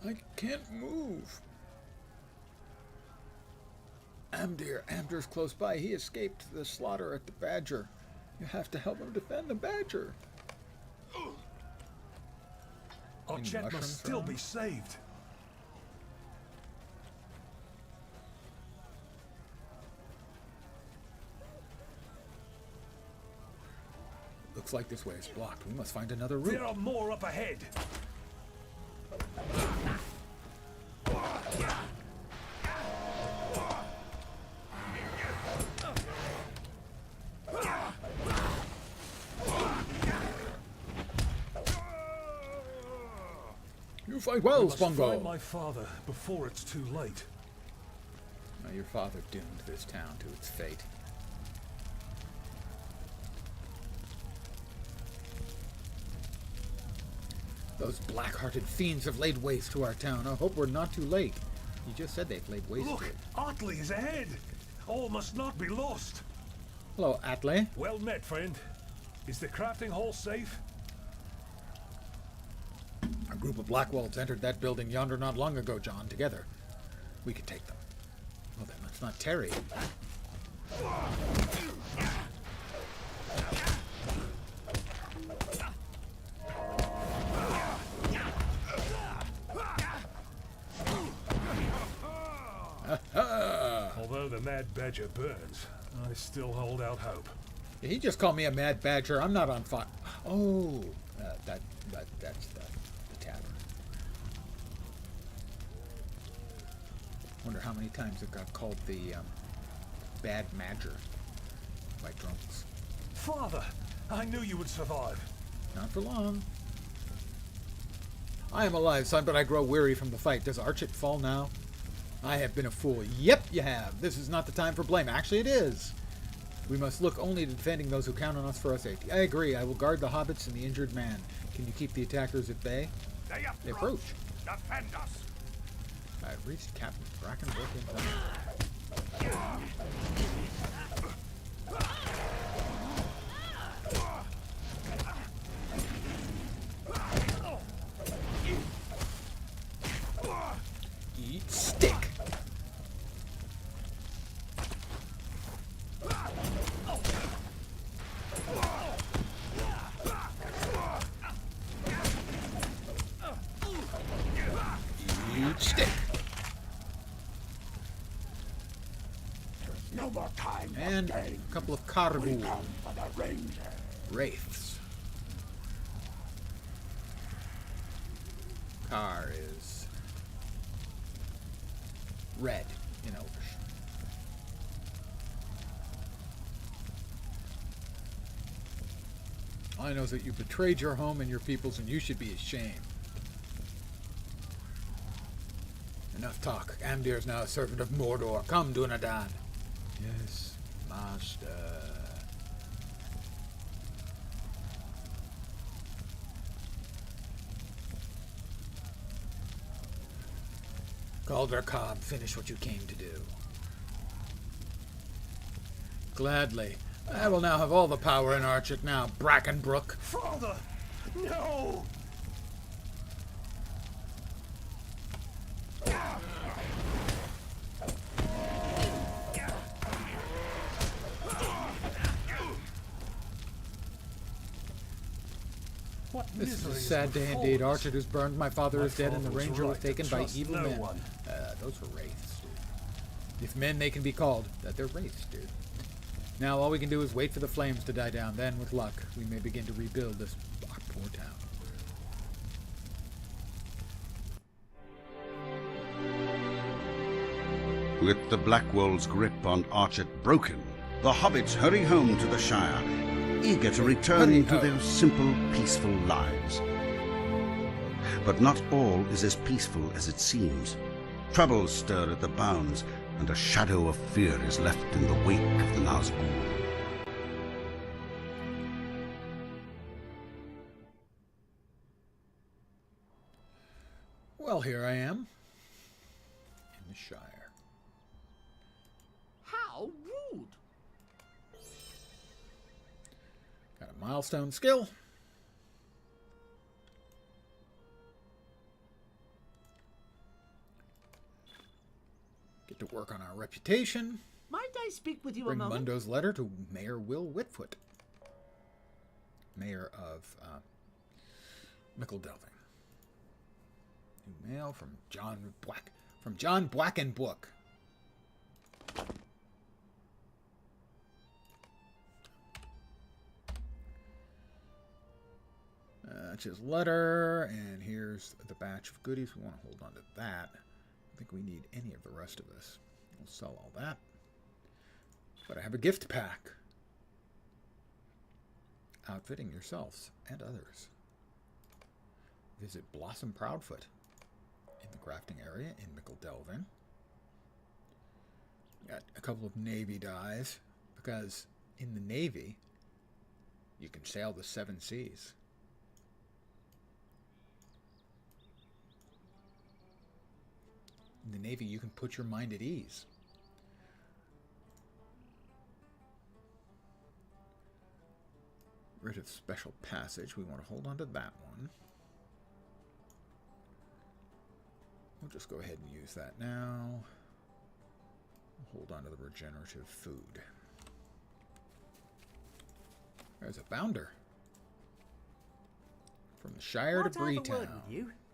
I can't move. Amdir's close by. He escaped the slaughter at the Badger. You have to help him defend the Badger. Archet must still be saved. Looks like this way is blocked. We must find another route. There are more up ahead. You fight well, we must Spongo. find my father before it's too late. Now, your father doomed this town to its fate. Those black-hearted fiends have laid waste to our town. I hope we're not too late. You just said they've laid waste Look, to it. Artley is ahead. All must not be lost. Hello, Atley. Well met, friend. Is the crafting hall safe? A group of Blackwolves entered that building yonder not long ago, John, together. We could take them. Well then, let's not tarry. Although the Mad Badger burns, I still hold out hope. He just called me a mad badger. I'm not on fire. Oh, that's the tavern. Wonder how many times it got called the bad madger by drunks. Father, I knew you would survive. Not for long. I am alive, son, but I grow weary from the fight. Does Archit fall now? I have been a fool. Yep, you have. This is not the time for blame. Actually, it is. We must look only to defending those who count on us for our safety. I agree. I will guard the hobbits and the injured man. Can you keep the attackers at bay? They approach. Defend us. I've reached Captain Brackenbrook in time. Eat stick. Eat stick. No more time. And a couple of caribou. Wraiths. Car is red in Elvish. All I know is that you betrayed your home and your peoples, and you should be ashamed. Enough talk. Amdir is now a servant of Mordor. Come, Dunadan. Yes, master. Calder Cobb, finish what you came to do. Gladly. I will now have all the power in Archit now, Brackenbrook. Father! No! This is a sad day indeed. Archit is burned, my father is dead, and the ranger was taken by evil men. Those were wraiths, dude. If men they can be called, that they're wraiths, dude. Now all we can do is wait for the flames to die down. Then, with luck, we may begin to rebuild this our poor town. With the Blackwolves' grip on Archit broken, the hobbits hurry home to the Shire, eager to return to their simple, peaceful lives. But not all is as peaceful as it seems. Troubles stir at the bounds, and a shadow of fear is left in the wake of the Nazgûl. Well, here I am. In the Shire. How rude. Got a milestone skill. Get to work on our reputation. Might I speak with you Bring a moment? Mundo's letter to Mayor Will Whitfoot, Mayor of Mickle Delving. New mail from John Blackenbook. That's his letter, and here's the batch of goodies. We want to hold on to that. I don't think we need any of the rest of this. We'll sell all that. But I have a gift pack. Outfitting yourselves and others. Visit Blossom Proudfoot in the crafting area in Mickle Delvin. Got a couple of Navy dyes, because in the Navy, you can sail the 7 seas. In the Navy, you can put your mind at ease. rid of special passage. We want to hold on to that one. We'll just go ahead and use that now. Hold on to the regenerative food. There's a bounder. From the Shire to Breetown.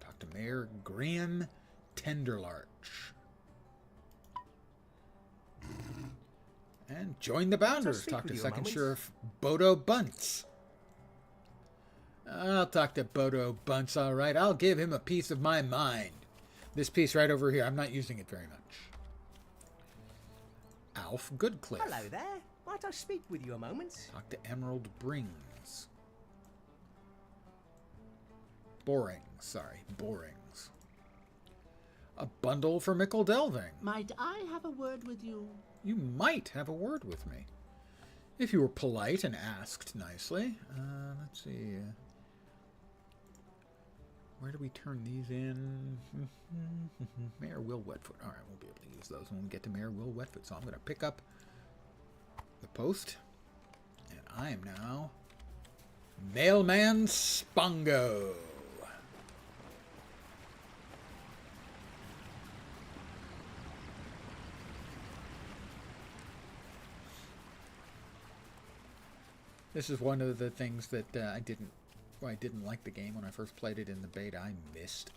Talk to Mayor Graham Tenderlarch. And join the Bounders. Talk to Second Sheriff Bodo Bunce. I'll talk to Bodo Bunce, all right. I'll give him a piece of my mind. This piece right over here. I'm not using it very much. Alf Goodcliff. Hello there. Might I speak with you a moment? Talk to Emerald Brings. Borings. A bundle for Mickle Delving. Might I have a word with you? You might have a word with me. If you were polite and asked nicely. Let's see. Where do we turn these in? Mayor Will Wetfoot. Alright, we'll be able to use those when we get to Mayor Will Wetfoot. So I'm going to pick up the post. And I am now Mailman Spongo. This is one of the things that I didn't like the game when I first played it in the beta. I missed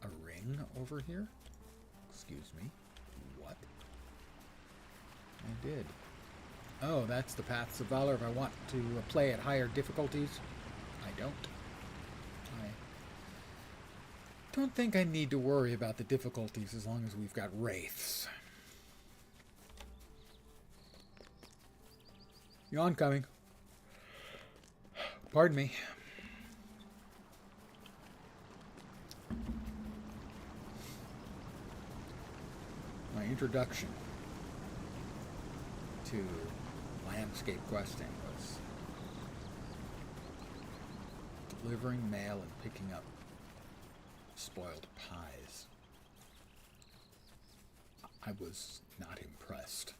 a ring over here. Excuse me. What? I did. Oh, that's the Paths of Valor. If I want to play at higher difficulties, I don't. I don't think I need to worry about the difficulties as long as we've got wraiths. You oncoming? Pardon me. My introduction to landscape questing was delivering mail and picking up spoiled pies. I was not impressed.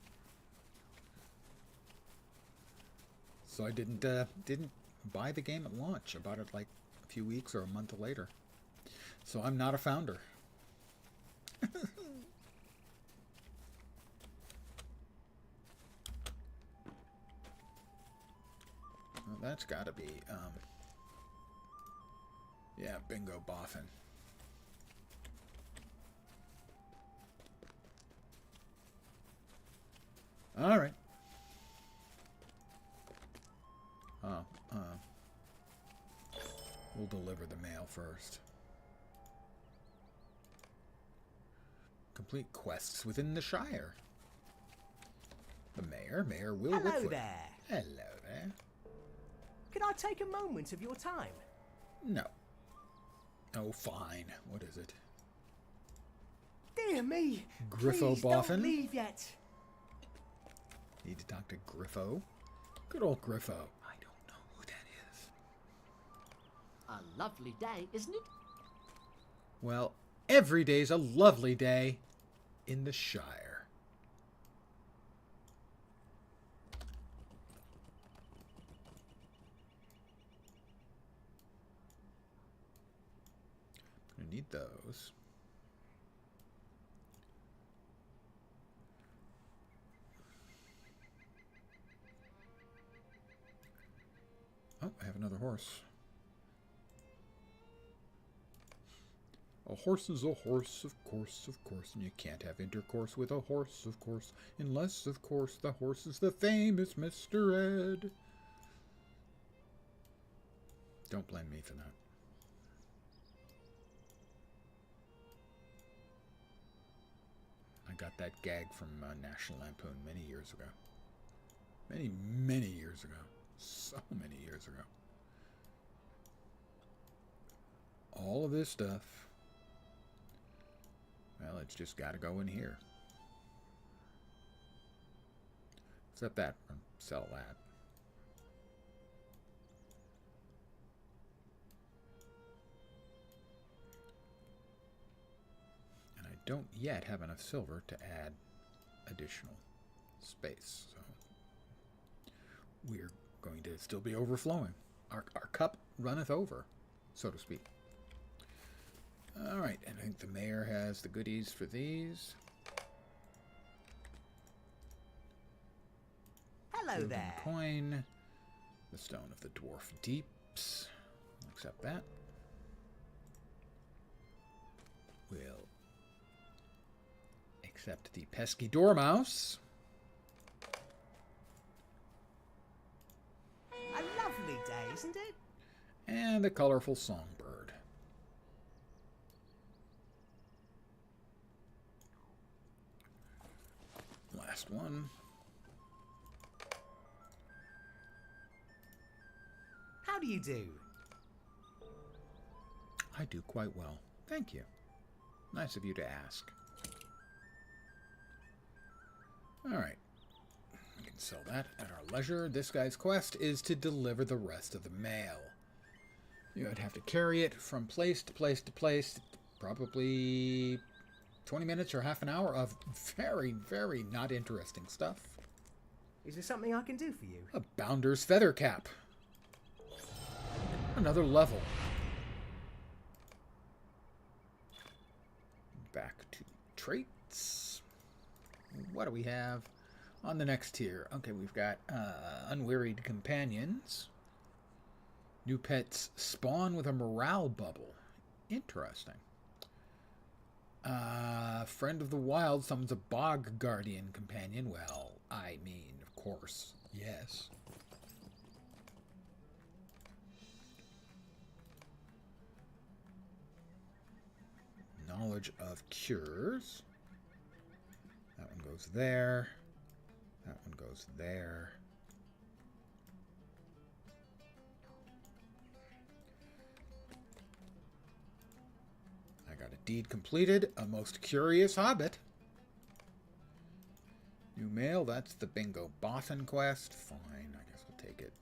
So I didn't buy the game at launch. I bought it like a few weeks or a month later. So I'm not a founder. Well, that's got to be, yeah, Bingo Boffin. All right. We'll deliver the mail first. Complete quests within the Shire. The Mayor, Mayor Will Whitfoot. Hello there. Hello there. Can I take a moment of your time? No. Oh, fine. What is it? Dear me. Griffo Please Boffin? don't leave yet. Need to talk to Griffo. Good old Griffo. I don't know who that is. A lovely day, isn't it? Well, every day's a lovely day in the Shire. Gonna need those. Oh, I have another horse. A horse is a horse, of course, and you can't have intercourse with a horse, of course, unless, of course, the horse is the famous Mr. Ed. Don't blame me for that. I got that gag from National Lampoon many years ago. Many, many years ago. So many years ago. All of this stuff. Well, it's just got to go in here. Except that. Sell that. And I don't yet have enough silver to add additional space. So we're going to still be overflowing. Our cup runneth over, so to speak. All right, and I think the mayor has the goodies for these. Hello Golden there. coin, the stone of the dwarf deeps. I'll accept that. We'll accept the pesky dormouse. A lovely day, isn't it? And the colorful songbird. Last one. How do you do? I do quite well. Thank you. Nice of you to ask. Alright. We can sell that at our leisure. This guy's quest is to deliver the rest of the mail. You would have to carry it from place to place to place. Probably 20 minutes or half an hour of very, very not interesting stuff. Is there something I can do for you? A bounder's feather cap. Another level. Back to traits. What do we have on the next tier? Okay, we've got unwearied companions. New pets spawn with a morale bubble. Interesting. Friend of the wild summons a bog guardian companion. Well, I mean, of course, yes. Knowledge of cures. That one goes there. That one goes there. I got a deed completed. A most curious hobbit. New mail. That's the bingo boffin quest. Fine. I guess I'll take it.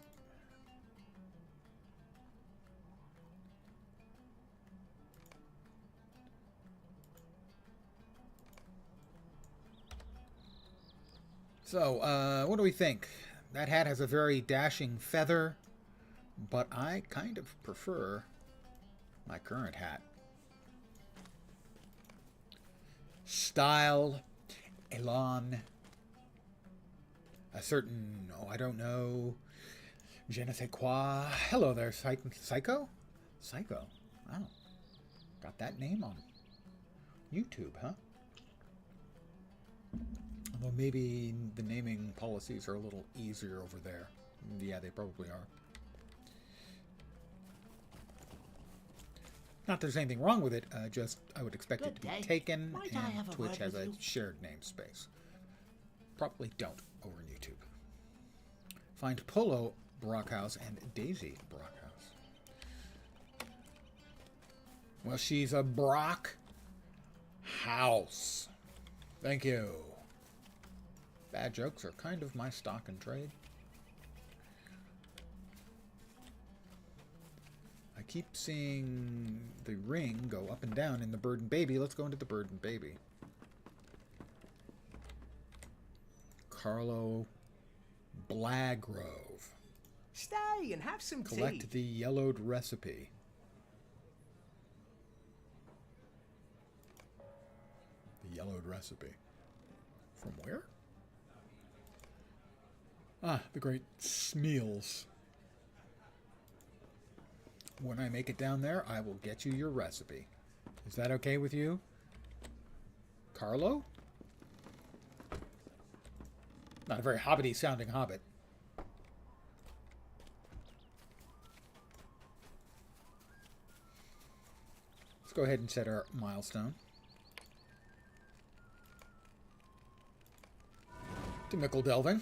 So, what do we think? That hat has a very dashing feather, but I kind of prefer my current hat. Style, elan, a certain, oh, I don't know, je ne sais quoi. Hello there, Psycho? Psycho? Wow. Got that name on YouTube, huh? Well, maybe the naming policies are a little easier over there. Yeah, they probably are. Not that there's anything wrong with it, just I would expect it to be taken, and Twitch has a shared namespace. Probably don't over on YouTube. Find Polo Brockhouse and Daisy Brockhouse. Well, she's a Brock House. Thank you. Bad jokes are kind of my stock and trade. I keep seeing the ring go up and down in the bird and baby. Let's go into the bird and baby. Carlo Blagrove. Stay and have some tea. Collect the yellowed recipe. The yellowed recipe. From where? Ah, the great Smeals. When I make it down there, I will get you your recipe. Is that okay with you? Carlo? Not a very hobbity sounding hobbit. Let's go ahead and set our milestone. To Mickle Delving.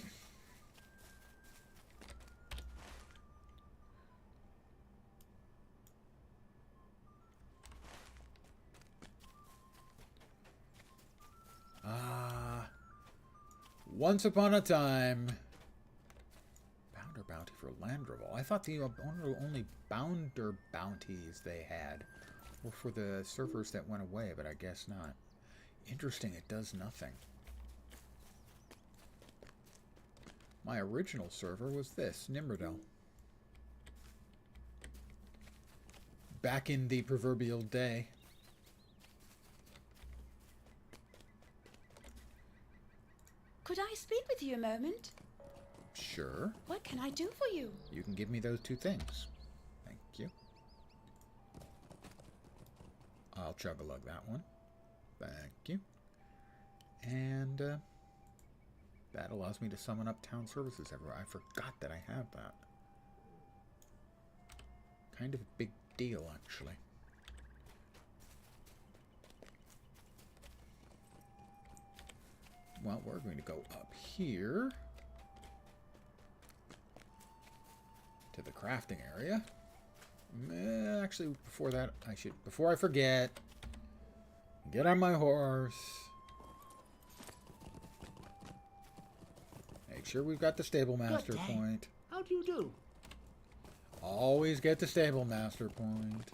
Once upon a time. Bounder bounty for Landreval. I thought the only bounder bounties they had were for the surfers that went away, but I guess not. Interesting, it does nothing. My original server was this, Nimrodel. Back in the proverbial day. Could I speak with you a moment? Sure. What can I do for you? You can give me those two things. Thank you. I'll chug-a-lug that one. Thank you. And that allows me to summon up town services everywhere. I forgot that I have that. Kind of a big deal, actually. Well, we're going to go up here to the crafting area. Actually, before that, before I forget, get on my horse. Make sure we've got the stable master point. How do you do? Always get the stable master point.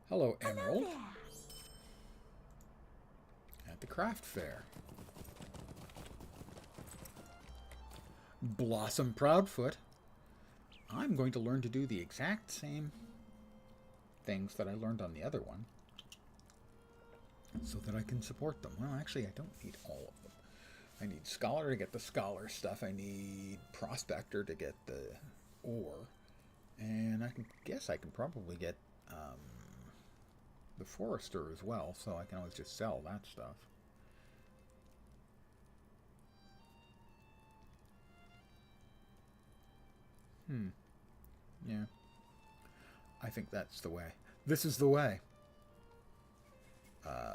Hello, Emerald. Hello At the craft fair. Blossom Proudfoot. I'm going to learn to do the exact same things that I learned on the other one, so that I can support them. Well, actually, I don't need all of them. I need Scholar to get the Scholar stuff. I need Prospector to get the ore. And I guess I can probably get the Forester as well, so I can always just sell that stuff. Yeah. I think that's the way. This is the way.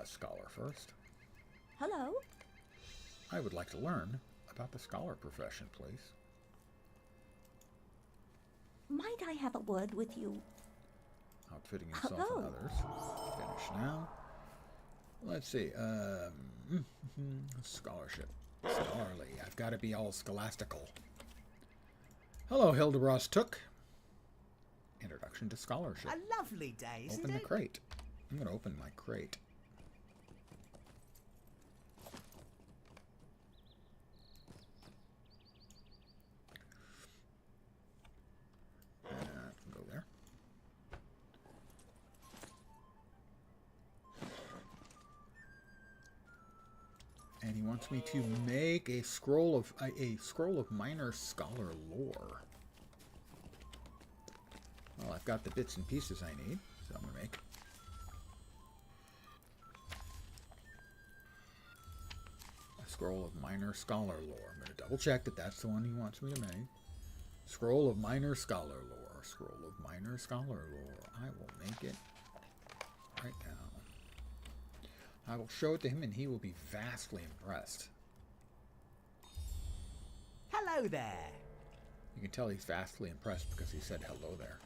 Scholar first. Hello. I would like to learn about the scholar profession, please. Might I have a word with you? Outfitting yourself Hello. and others. Finish now. Let's see. Scholarship. Scholarly. I've got to be all scholastical. Hello, Hildebras Took. Introduction to scholarship. A lovely day, isn't Open the it? crate. I'm going to open my crate. Go there. And he wants me to make a scroll of minor scholar lore. Well, I've got the bits and pieces I need, so I'm gonna make a scroll of minor scholar lore. I'm gonna double check that that's the one he wants me to make. Scroll of minor scholar lore. Scroll of minor scholar lore. I will make it right now. I will show it to him and he will be vastly impressed. Hello there. You can tell he's vastly impressed because he said hello there.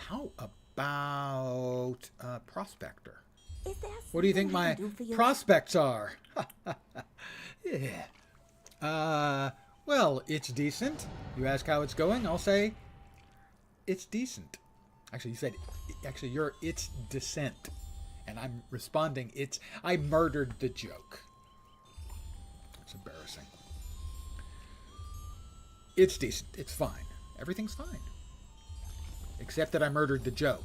How about Prospector? Is there What do you think something I my can do for you? prospects are? Yeah. Well, it's decent. You ask how it's going, I'll say it's decent. Actually, you said, it's descent. And I'm responding, I murdered the joke. It's embarrassing. It's decent. It's fine. Everything's fine. Except that I murdered the joke.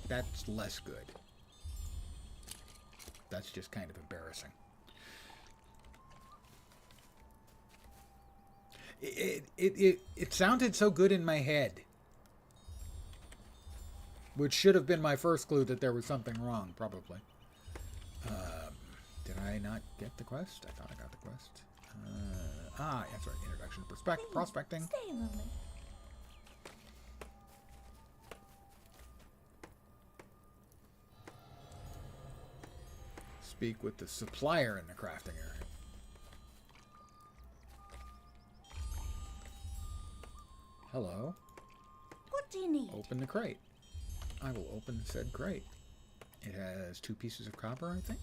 That's less good. That's just kind of embarrassing. It sounded so good in my head. Which should have been my first clue that there was something wrong, probably. Did I not get the quest? I thought I got the quest. That's right. Introduction to prospecting. Stay a moment. Speak with the supplier in the crafting area. Hello. What do you need? Open the crate. I will open said crate. It has 2 pieces of copper, I think.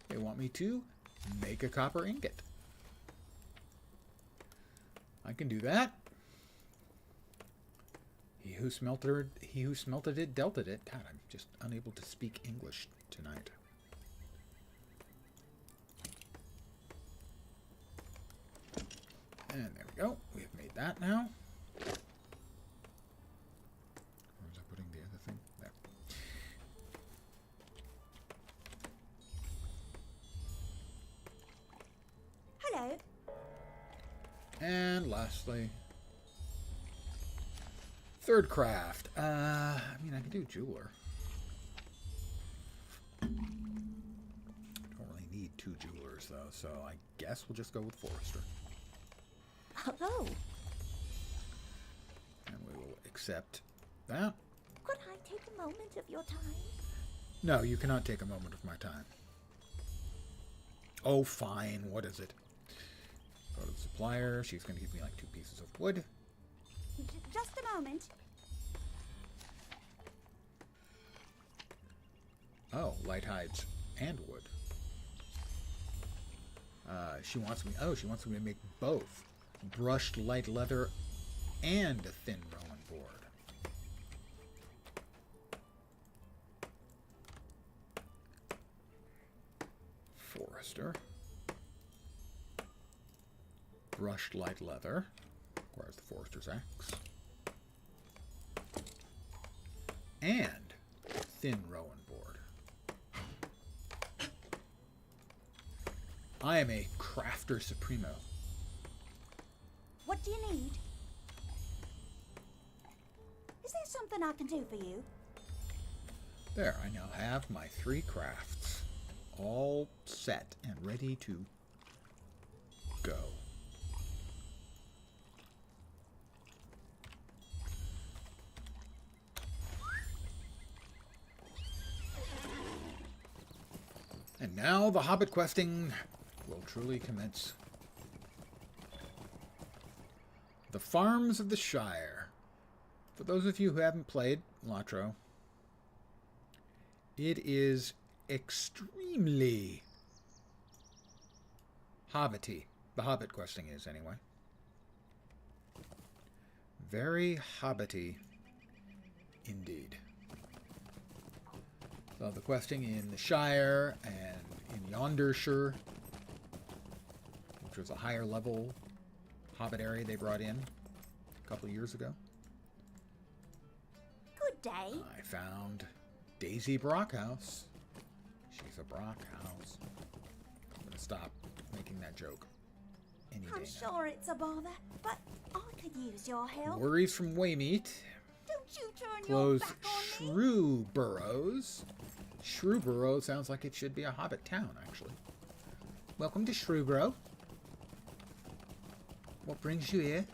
They want me to make a copper ingot. I can do that. He who smelted it, dealt it. God, I'm just unable to speak English tonight. And there we go. We have made that now. Where was I putting the other thing? There. Hello. And lastly, third craft. I mean, I can do jeweler. Don't really need two jewelers, though, so I guess we'll just go with forester. Hello. And we will accept that. Could I take a moment of your time? No, you cannot take a moment of my time. Oh, fine. What is it? Go to the supplier. She's going to give me like 2 pieces of wood. Just a moment. Oh, light hides and wood. She wants me. Oh, she wants me to make both brushed light leather and a thin rowan board. Forester. Brushed light leather. Requires the forester's axe. And thin rowan board. I am a crafter supremo. What do you need? Is there something I can do for you? There, I now have my 3 crafts all set and ready to go. And now the Hobbit questing will truly commence. The Farms of the Shire. For those of you who haven't played LotRO, it is extremely hobbity. The Hobbit questing is, anyway. Very hobbity indeed. So the questing in the Shire and in Yondershire, which was a higher level Hobbit area they brought in a couple of years ago. Good day. I found Daisy Brockhouse. She's a Brockhouse. I'm going to stop making that joke any I'm day now. sure it's a bother, but I could use your help. Worries from Waymeat. Don't you turn Close your back on me. Shrewburrows. Shrewburrow sounds like it should be a Hobbit town, actually. Welcome to Shrewburrow. What brings you here?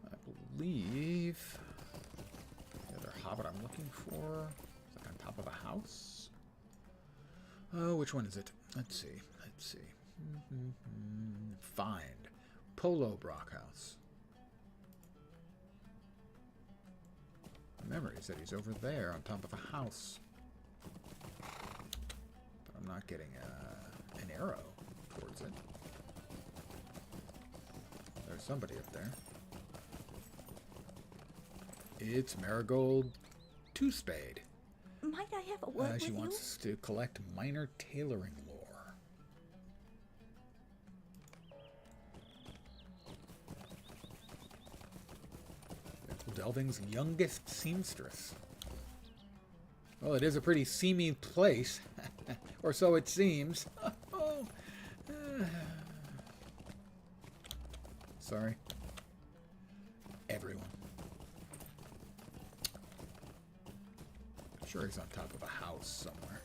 I believe the other Hobbit I'm looking for is like on top of a house. Oh, which one is it? Let's see. Let's see. Find Polo Brockhouse. Memory said he's over there on top of a house. But I'm not getting an arrow towards it. There's somebody up there. It's Marigold Two-Spade. Might I have a word with She you? wants to collect minor tailoring lore. Delving's youngest seamstress. Well, it is a pretty seamy place, or so it seems. Sorry. Everyone. I'm sure he's on top of a house somewhere.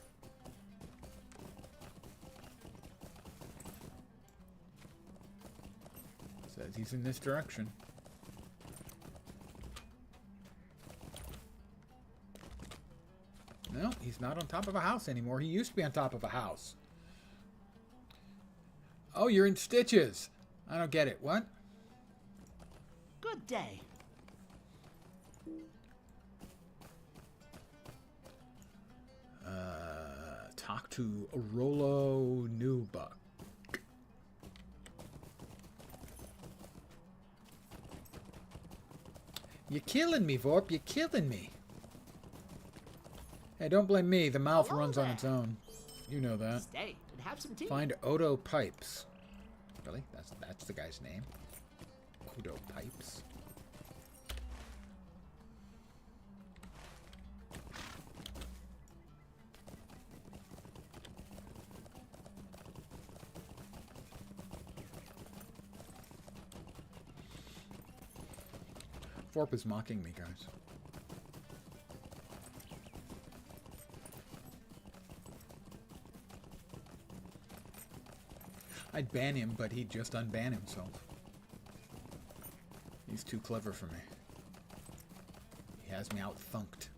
Says he's in this direction. No, he's not on top of a house anymore. He used to be on top of a house. Oh, you're in stitches. I don't get it. What? Good day. Talk to Rollo Newbuck. You're killing me, Vorp. You're killing me. Hey, don't blame me. The mouth runs on its own. You know that. Stay and have some tea. Find Odo Pipes. Really? That's the guy's name? Odo Pipes. Vorp is mocking me, guys. I'd ban him, but he'd just unban himself. He's too clever for me. He has me out-thunked.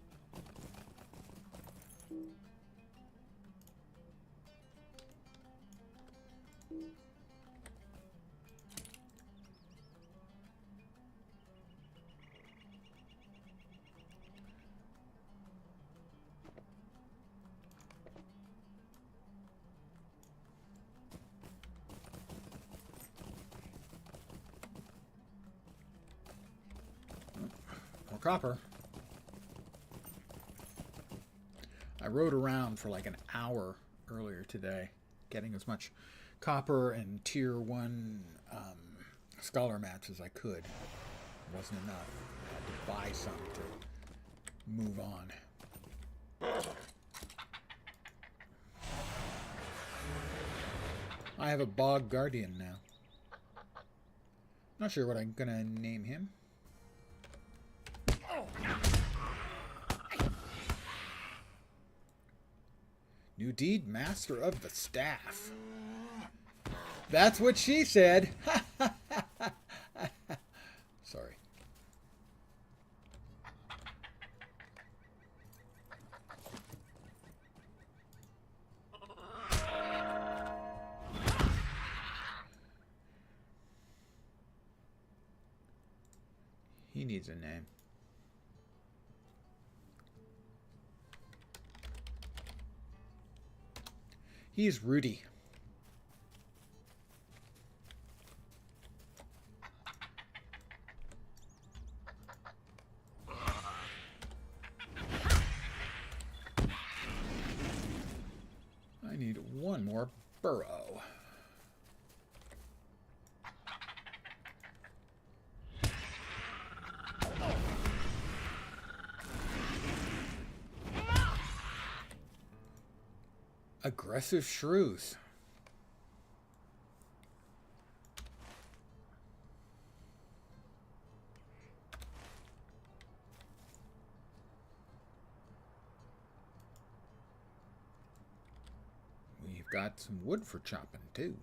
Copper. I rode around for like an hour earlier today, getting as much copper and tier 1 scholar mats as I could. It wasn't enough. I had to buy some to move on. I have a Bog Guardian now. Not sure what I'm gonna name him. New deed, Master of the Staff. That's what she said. Sorry. He needs a name. He's Rudy. I need one more burrow. Aggressive shrews. We've got some wood for chopping too.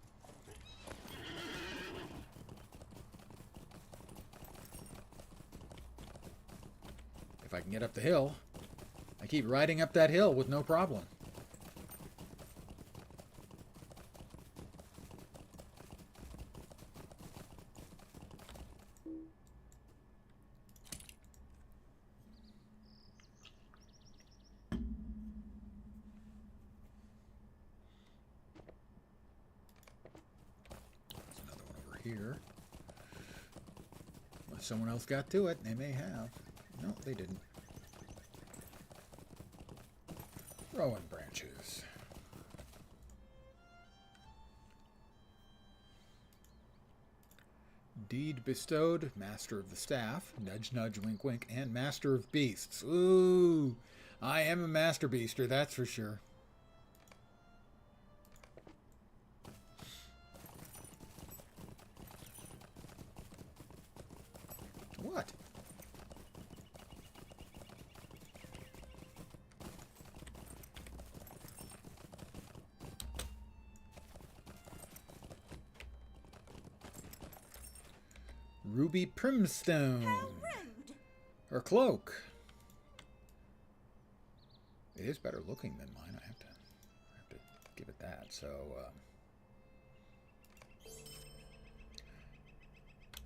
If I can get up the hill, I keep riding up that hill with no problem. Here. Unless someone else got to it, they may have. No, they didn't. Rowan branches. Deed bestowed, Master of the Staff, nudge nudge, wink wink, and Master of Beasts. Ooh, I am a Master Beaster, that's for sure. What? Ruby Primstone. How rude. Her cloak. It is better looking than mine. I have to give it that. So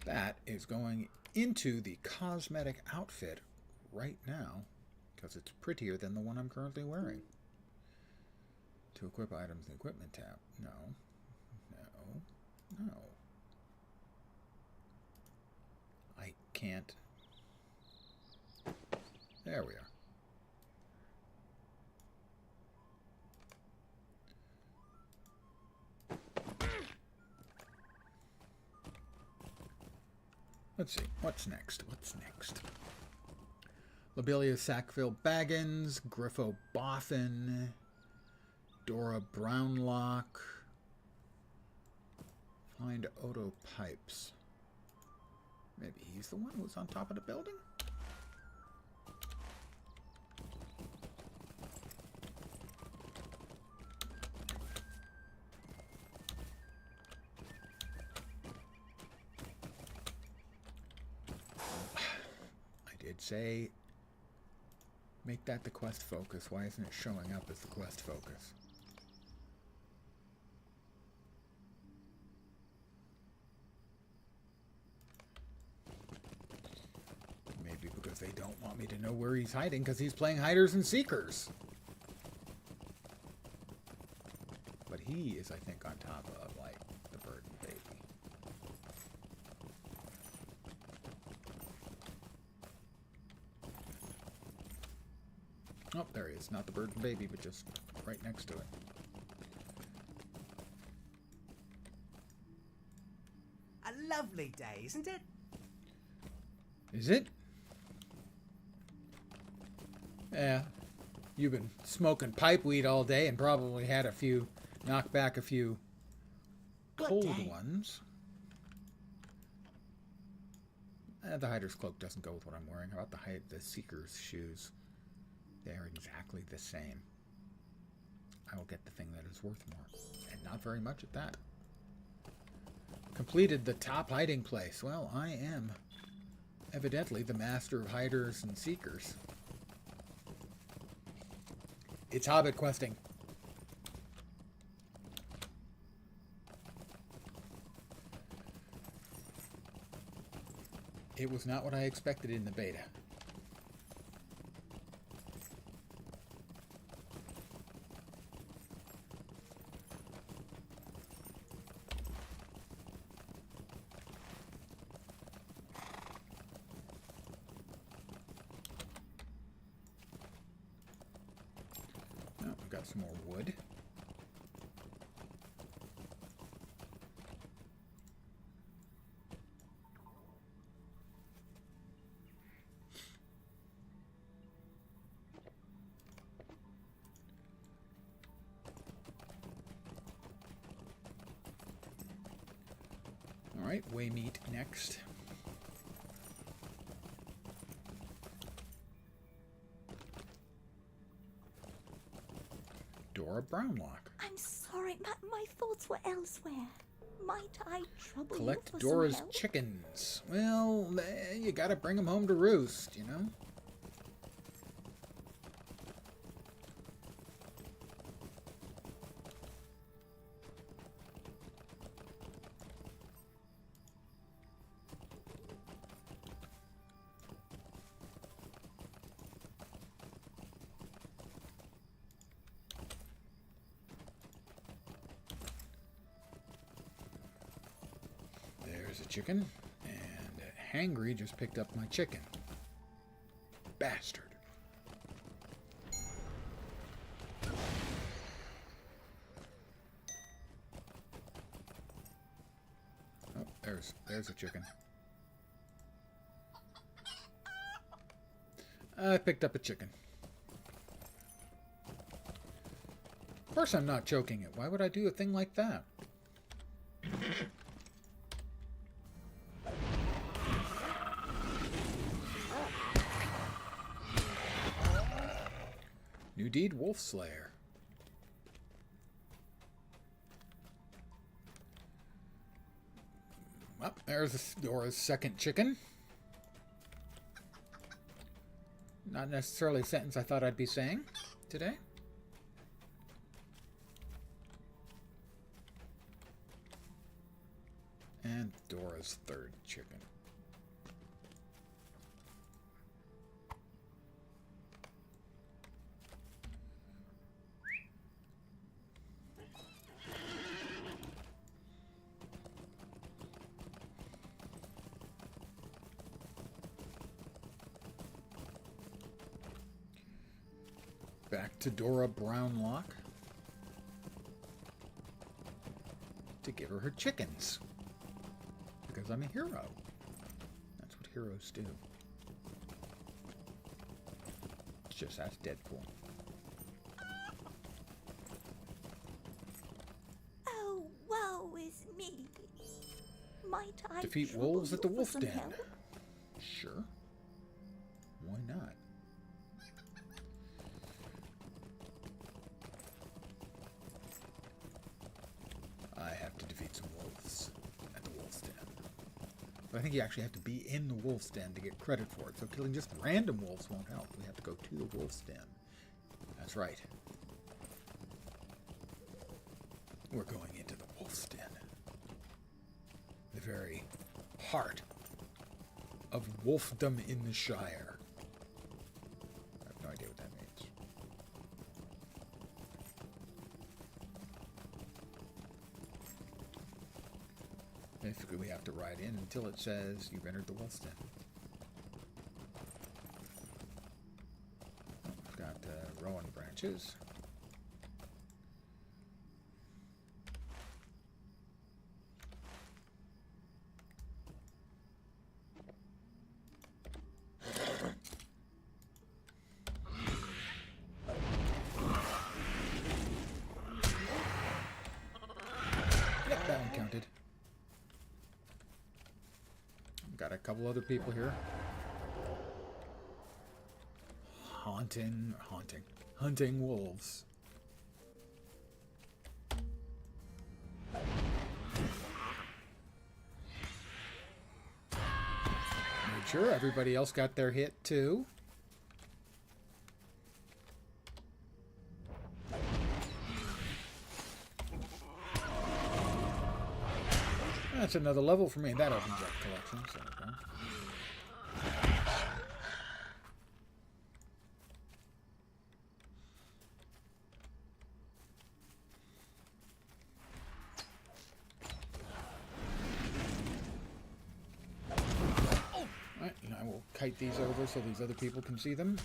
that is going into the cosmetic outfit right now because it's prettier than the one I'm currently wearing. To equip items in the equipment tab. No. No. No. I can't There we are. Let's see. What's next? What's next? Lobelia Sackville Baggins, Griffo Boffin, Dora Brownlock. Find Odo Pipes. Maybe he's the one who's on top of the building? I did say make that the quest focus. Why isn't it showing up as the quest focus? Maybe because they don't want me to know where he's hiding because he's playing hiders and seekers. But he is, I think, on top of, like, the bird and baby. Oh, there he is. Not the bird and baby, but just right next to it. A lovely day, isn't it? Is it? Yeah. You've been smoking pipe weed all day and probably had a few, knocked back a few cold ones. The hider's cloak doesn't go with what I'm wearing. How about the seeker's shoes? They're exactly the same. I will get the thing that is worth more. And not very much at that. Completed the top hiding place. Well, I am evidently the master of hiders and seekers. It's hobbit questing. It was not what I expected in the beta. Some more wood. All right, way meat next. Dora Brownlock. I'm sorry, my thoughts were elsewhere. Might I trouble Collect you for Dora's some help? chickens. Well, you gotta bring them home to roost, you know? Chicken, and Hangry just picked up my chicken. Bastard. Oh, there's a chicken. I picked up a chicken. Of course I'm not choking it. Why would I do a thing like that? New deed, Wolf Slayer. Well, there's Dora's second chicken. Not necessarily a sentence I thought I'd be saying today. And Dora's third chicken. Back to Dora Brownlock to give her chickens. Because I'm a hero. That's what heroes do. It's just that's Deadpool. Oh, woe is me. Might I Defeat trouble wolves at the you for wolf some den. help? Sure. Why not? I have to defeat some wolves at the wolf's den. But I think you actually have to be in the wolf's den to get credit for it. So killing just random wolves won't help. We have to go to the wolf's den. That's right. We're going into the wolf's den. The very heart of wolfdom in the Shire. I have no idea what that means. Basically, we have to ride in until it says you've entered the wolf's den. Oh, we've got rowan branches. Yep, that one counted. Got a couple other people here. Hunting wolves. Make sure everybody else got their hit too. That's another level for me. That opens up collections. So, okay. Alright, and I will kite these over so these other people can see them.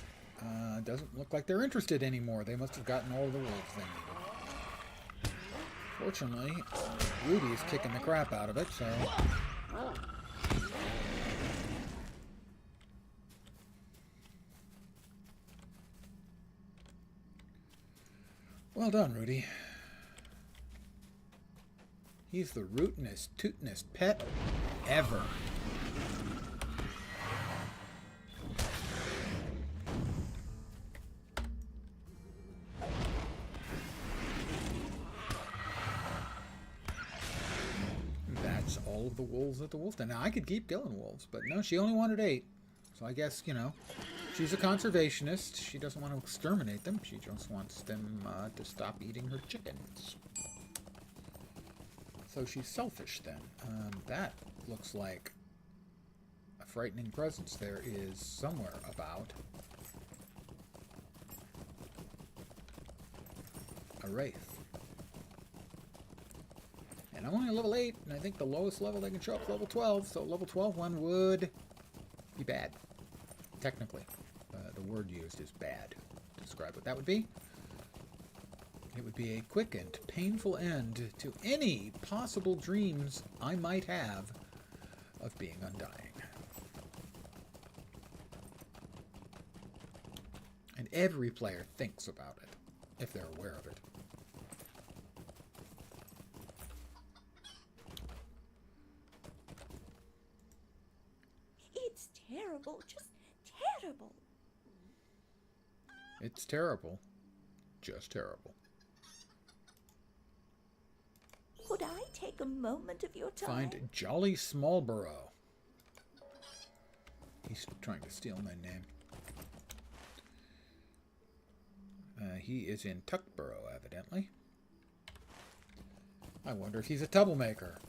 Doesn't look like they're interested anymore. They must have gotten all the wolves they needed. Fortunately, Rudy's kicking the crap out of it, so... Well done, Rudy. He's the rootinest, tootinest pet ever. All of the wolves at the wolf den. Now, I could keep killing wolves, but no, she only wanted 8. So I guess, you know, she's a conservationist. She doesn't want to exterminate them. She just wants them to stop eating her chickens. So she's selfish then. That looks like a frightening presence there is somewhere about. A wraith. And I'm only level 8, and I think the lowest level they can show up is level 12, so level 12 one would be bad. Technically. The word used is bad to describe what that would be. It would be a quick and painful end to any possible dreams I might have of being undying. And every player thinks about it, if they're aware of it. Terrible, just terrible. It's terrible. Just terrible. Could I take a moment of your time? Find Jolly Smallborough. He's trying to steal my name. He is in Tuckborough, evidently. I wonder if he's a troublemaker.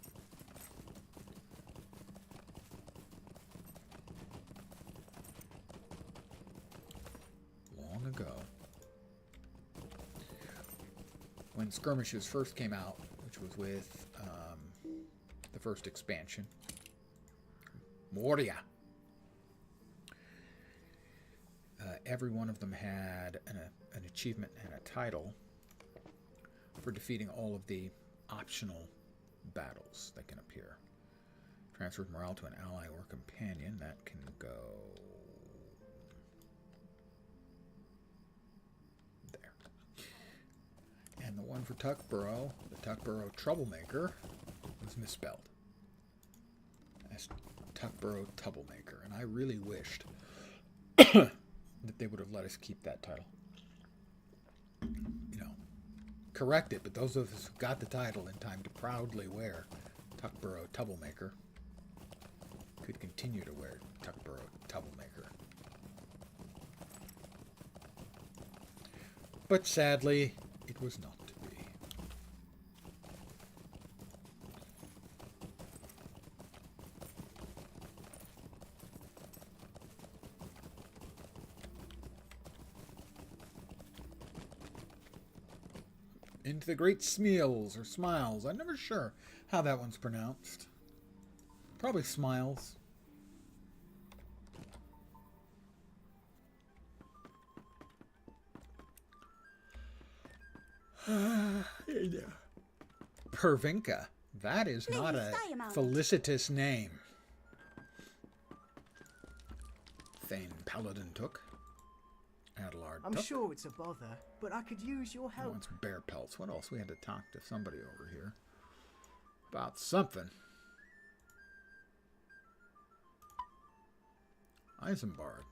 Ago, when skirmishes first came out, which was with the first expansion, Moria, every one of them had an achievement and a title for defeating all of the optional battles that can appear. Transfers morale to an ally or companion. That can go there. And the one for Tuckborough, the Tuckborough Troublemaker, was misspelled as Tuckborough Troublemaker, and I really wished that they would have let us keep that title. You know, correct it, but those of us who got the title in time to proudly wear Tuckborough Troublemaker could continue to wear Tuckborough Troublemaker. But sadly, it was not to be. Into the Great Smeals, or Smiles. I'm never sure how that one's pronounced. Probably Smiles. Pervinka. That is not a felicitous name. Thane Paladin took. Adelard I'm took. sure it's a bother, but I could use your help. Wants bear pelts. What else? We had to talk to somebody over here about something. Isambard.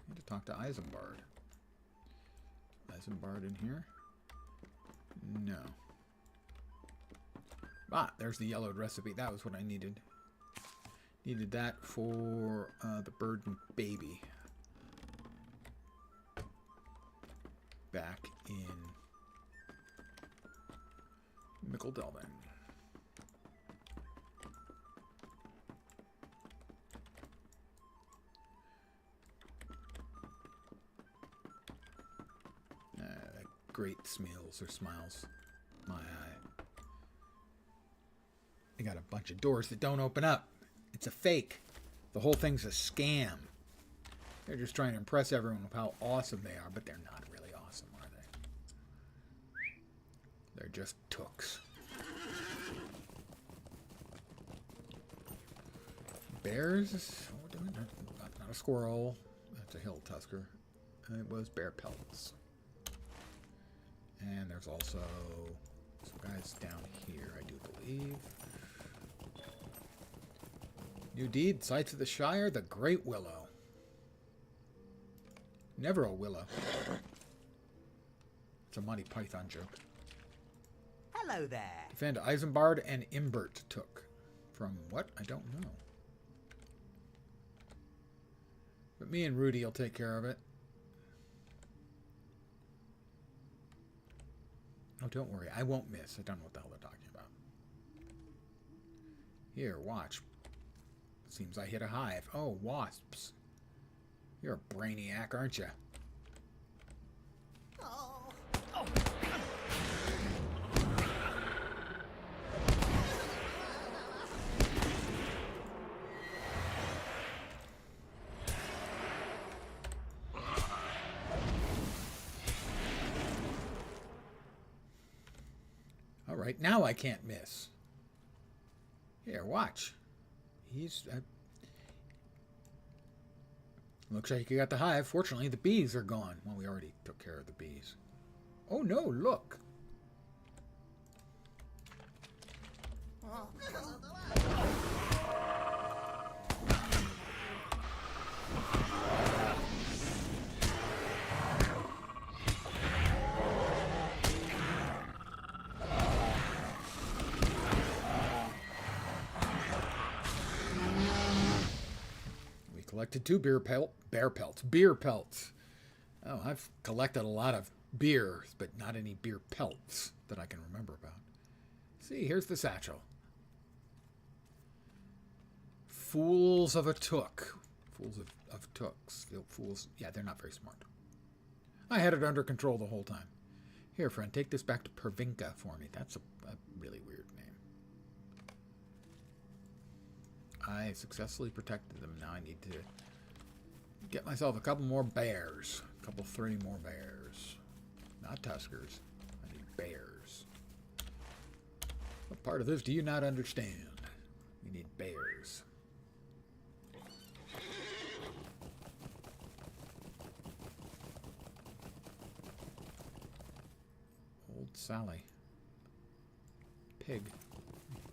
Need to talk to Isambard. Isambard in here? No. Ah, there's the yellowed recipe. That was what I needed. Needed that for the bird and baby. Back in Mickeldelven. Great Smeals or Smiles. My eye. They got a bunch of doors that don't open up. It's a fake. The whole thing's a scam. They're just trying to impress everyone with how awesome they are, but they're not really awesome, are they? They're just tooks. Bears? What are we doing? Not a squirrel. That's a hill tusker. It was bear pelts. And there's also some guys down here, I do believe. New deed, Sights of the Shire, the Great Willow. Never a willow. It's a Monty Python joke. Hello there. Defend Isambard and Imbert took. From what? I don't know. But me and Rudy will take care of it. Oh, don't worry. I won't miss. I don't know what the hell they're talking about. Here, watch. Seems I hit a hive. Oh, wasps. You're a brainiac, aren't you? Oh. All right, now I can't miss. Here, watch. He's... looks like you got the hive. Fortunately, the bees are gone. Well, we already took care of the bees. Oh, no, look. Collected 2 beer pelts. Oh, I've collected a lot of beer, but not any beer pelts that I can remember about. See, here's the satchel. Fools of a took. Fools of tooks. Fools. Yeah, they're not very smart. I had it under control the whole time. Here, friend, take this back to Pervinka for me. That's a really weird name. I successfully protected them. Now I need to Get myself a couple more bears. A couple, 3 more bears. Not tuskers. I need bears. What part of this do you not understand? We need bears. Old Sally. Pig.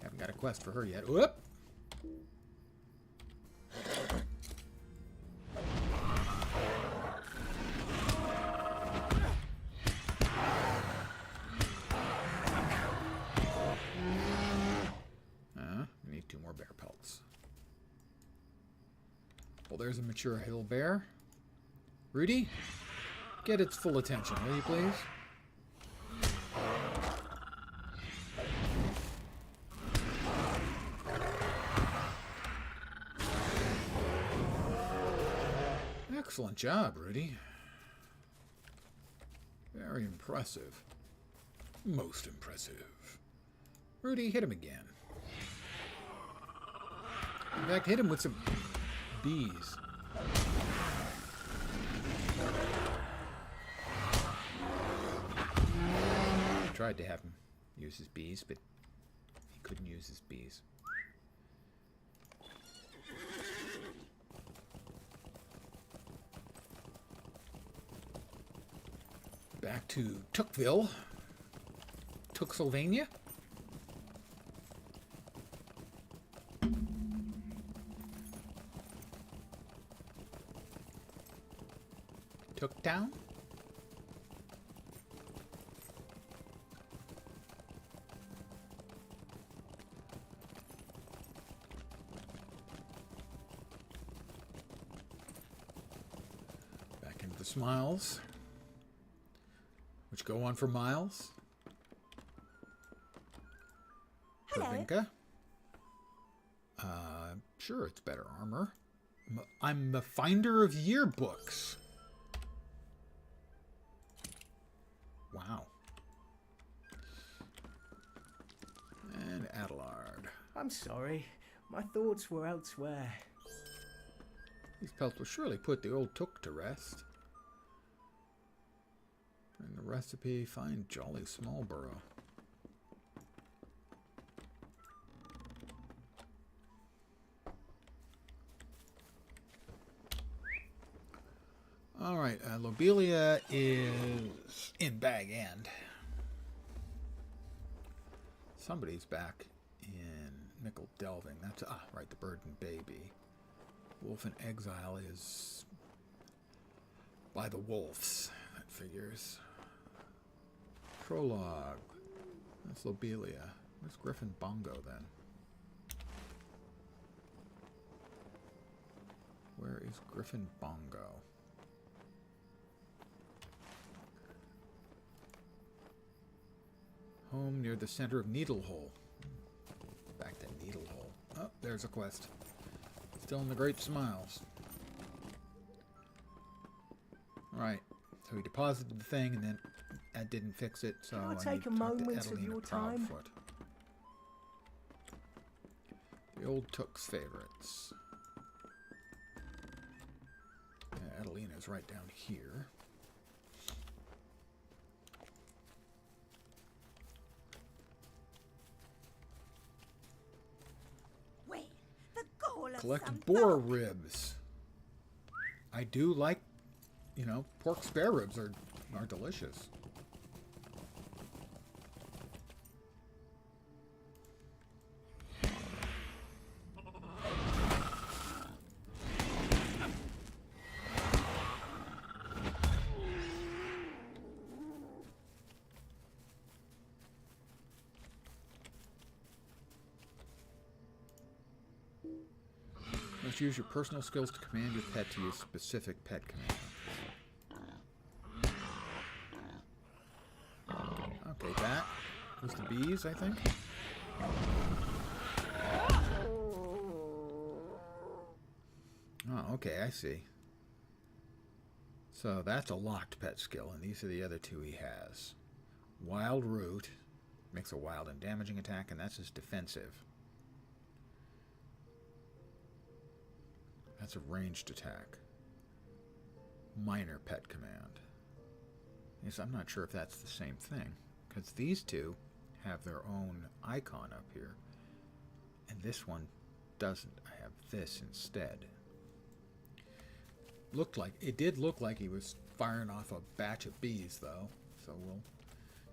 Haven't got a quest for her yet. Whoop! We need 2 more bear pelts. Well, there's a mature hill bear. Rudy, get its full attention, will you please? Excellent job, Rudy. Very impressive. Most impressive. Rudy, hit him again. In fact, hit him with some bees. I tried to have him use his bees, but he couldn't use his bees. Back to Tookville. Tooksylvania. Tooktown? Back into the smiles, which go on for miles. Hello. Ravinka. Sure, it's better armor. I'm the finder of yearbooks. Wow. And Adelard. I'm sorry. My thoughts were elsewhere. These pelts will surely put the old Took to rest. Bring the recipe, find Jolly Smallborough. Alright, Lobelia is in Bag End. Somebody's back in Nickel Delving. That's, right, the Bird and Baby. Wolf in Exile is by the Wolves. That figures. Prologue. That's Lobelia. Where's Griffin Bongo then? Where is Griffin Bongo? Home near the center of Needlehole. Back to Needlehole. Oh, there's a quest. Still in the Great Smiles. Alright. So he deposited the thing and then that didn't fix it, so Can I need take to a talk to moment of Adelina your time? Proudfoot. The old Took's favorites. Yeah, Adelina's right down here. Wait, the goal of Collect some boar folk. ribs. I do like, you know, pork spare ribs are delicious. Must use your personal skills to command your pet to use specific pet command. Okay, that was the bees, I think. Oh, okay, I see. So that's a locked pet skill, and these are the other 2 he has. Wild Root makes a wild and damaging attack, and that's his defensive. That's a ranged attack. minor pet command. Yes, I'm not sure if that's the same thing, because these two have their own icon up here, and this one doesn't. I have this instead. It did look like he was firing off a batch of bees, though, so we'll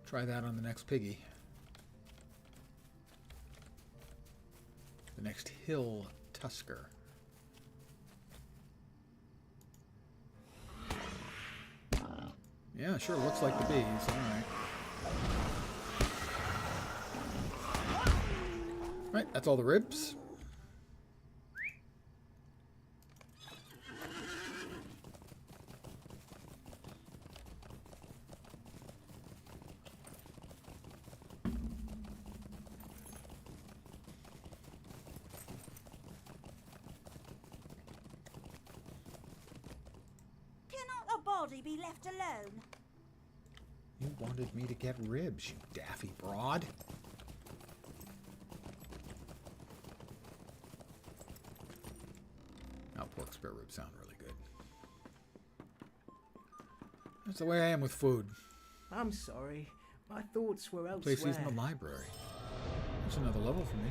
try that on the next piggy. The next hill tusker. Yeah, sure looks like the bees. Alright. Right, that's all the ribs. Cannot a body be left alone? You wanted me to get ribs, you daffy broad. Now pork spare ribs sound really good. That's the way I am with food. I'm sorry. My thoughts were elsewhere. Place these in the library. That's another level for me.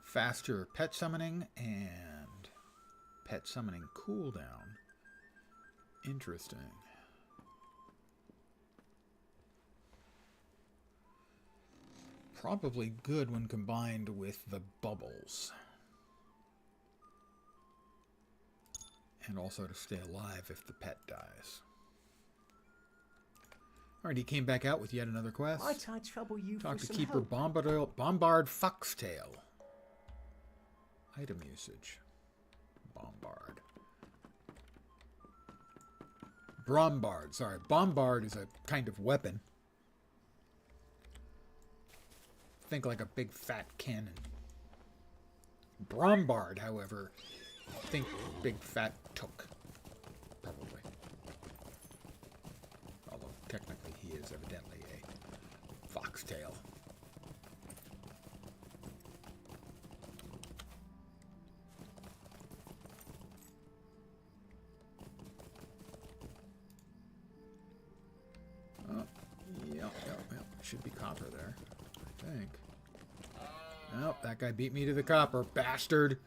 Faster pet summoning and pet summoning cooldown. Interesting. Probably good when combined with the bubbles. And also to stay alive if the pet dies. Alright, he came back out with yet another quest. Might I trouble you Talk for to some Keeper help? Bombard Foxtail. Item usage. Bombard. Brombard, sorry. Bombard is a kind of weapon. Think like a big fat cannon. Brombard, however, think big fat took. Probably. Although technically he is evidently a foxtail. Should be copper there, I think. Nope, that guy beat me to the copper, bastard.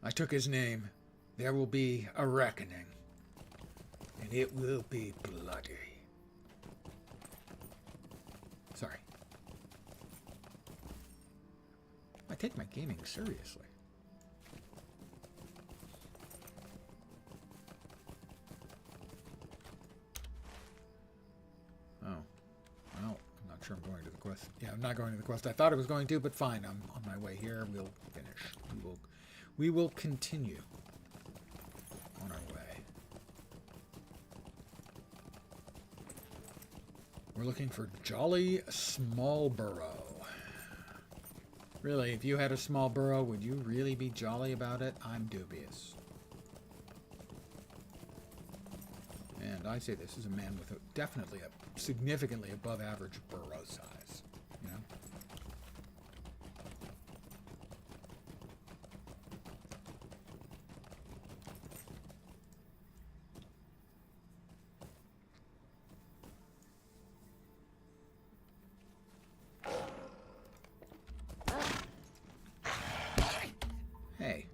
I took his name. There will be a reckoning. And it will be bloody. Sorry. I take my gaming seriously. Sure, I'm going to the quest. Yeah, I'm not going to the quest. I thought I was going to, but fine. I'm on my way here. We'll finish. We will continue on our way. We're looking for Jolly Smallburrow. Really, if you had a small burrow, would you really be jolly about it? I'm dubious. And I say this is a man with definitely a significantly above average burrow size. You know? Hey.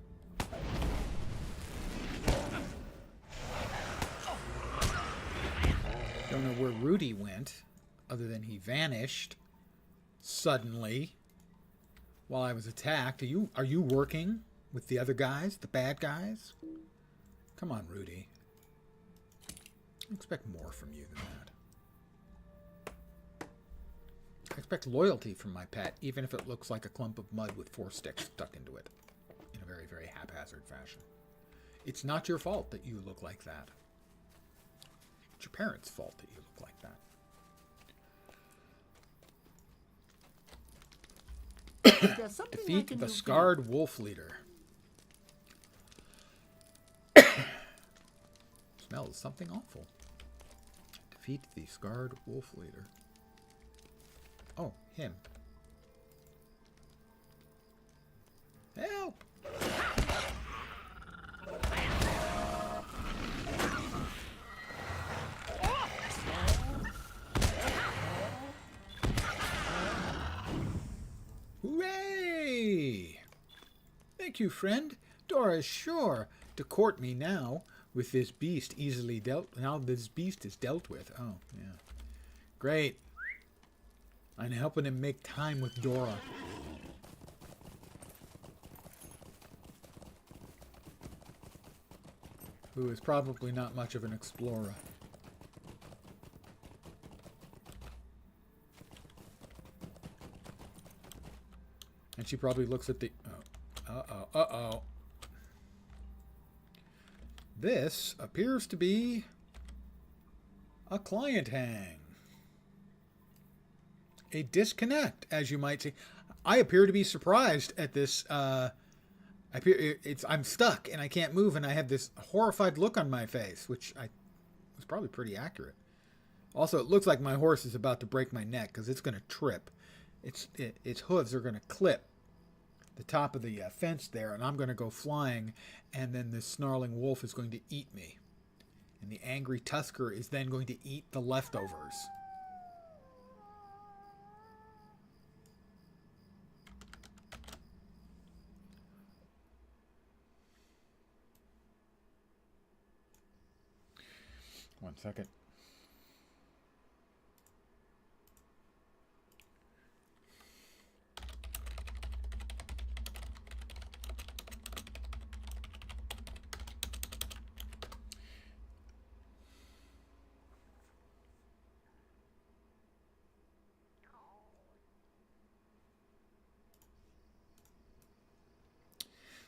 Don't know where Rudy went, other than he vanished suddenly while I was attacked. Are you working with the other guys, the bad guys? Come on, Rudy. I expect more from you than that. I expect loyalty from my pet, even if it looks like a clump of mud with 4 sticks stuck into it in a very, very haphazard fashion. It's not your fault that you look like that. It's your parents' fault that you look like that. Defeat the scarred wolf leader. Smells something awful. Defeat the scarred wolf leader. Oh, him. Help! Hooray! Thank you, friend. Dora is sure to court me now with this beast easily dealt. Now this beast is dealt with. Oh, yeah. Great. I'm helping him make time with Dora. Who is probably not much of an explorer. And she probably looks at the... Oh. Uh-oh. Uh-oh. This appears to be a client hang. A disconnect, as you might say. I appear to be surprised at this. I'm stuck and I can't move, and I have this horrified look on my face, which was probably pretty accurate. Also, it looks like my horse is about to break my neck because it's going to trip. Its hooves are going to clip the top of the fence there, and I'm going to go flying, and then this snarling wolf is going to eat me. And the angry tusker is then going to eat the leftovers. One second.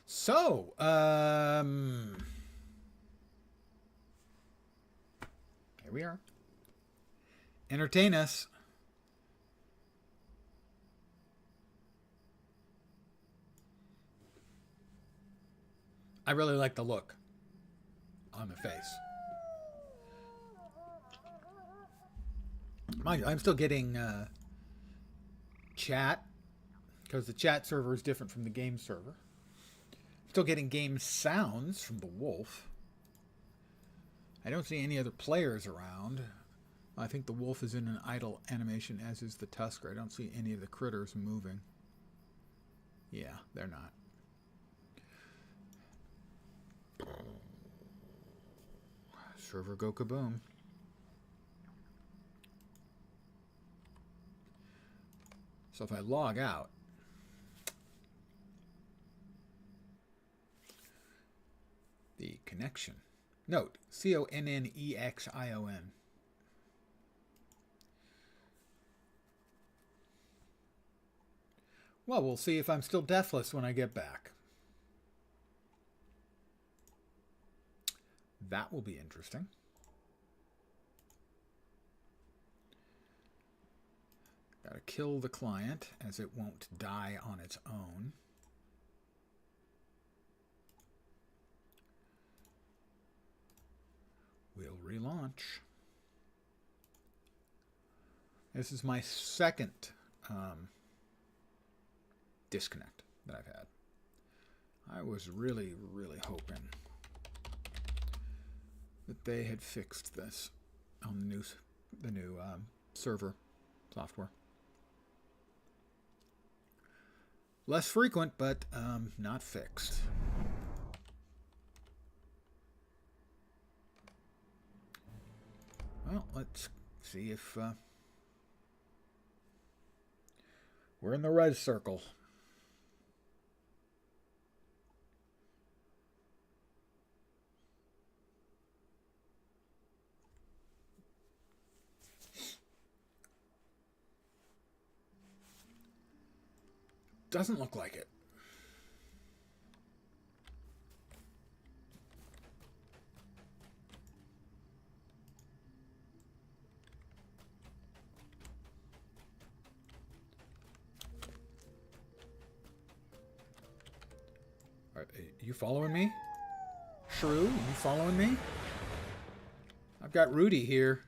So, here we are. Entertain us. I really like the look on the face. Mind you, I'm still getting chat, because the chat server is different from the game server. Still getting game sounds from the wolf. I don't see any other players around. I think the wolf is in an idle animation, as is the tusker. I don't see any of the critters moving. Yeah, they're not. Server go kaboom. So if I log out, the connection. Note, CONNEXION. Well, we'll see if I'm still deathless when I get back. That will be interesting. Gotta kill the client, as it won't die on its own. We'll relaunch. This is my second disconnect that I've had. I was really, really hoping that they had fixed this on the new server software. Less frequent, but not fixed. Well, let's see if we're in the red circle. Doesn't look like it. Are you following me? Shrew, you following me? I've got Rudy here.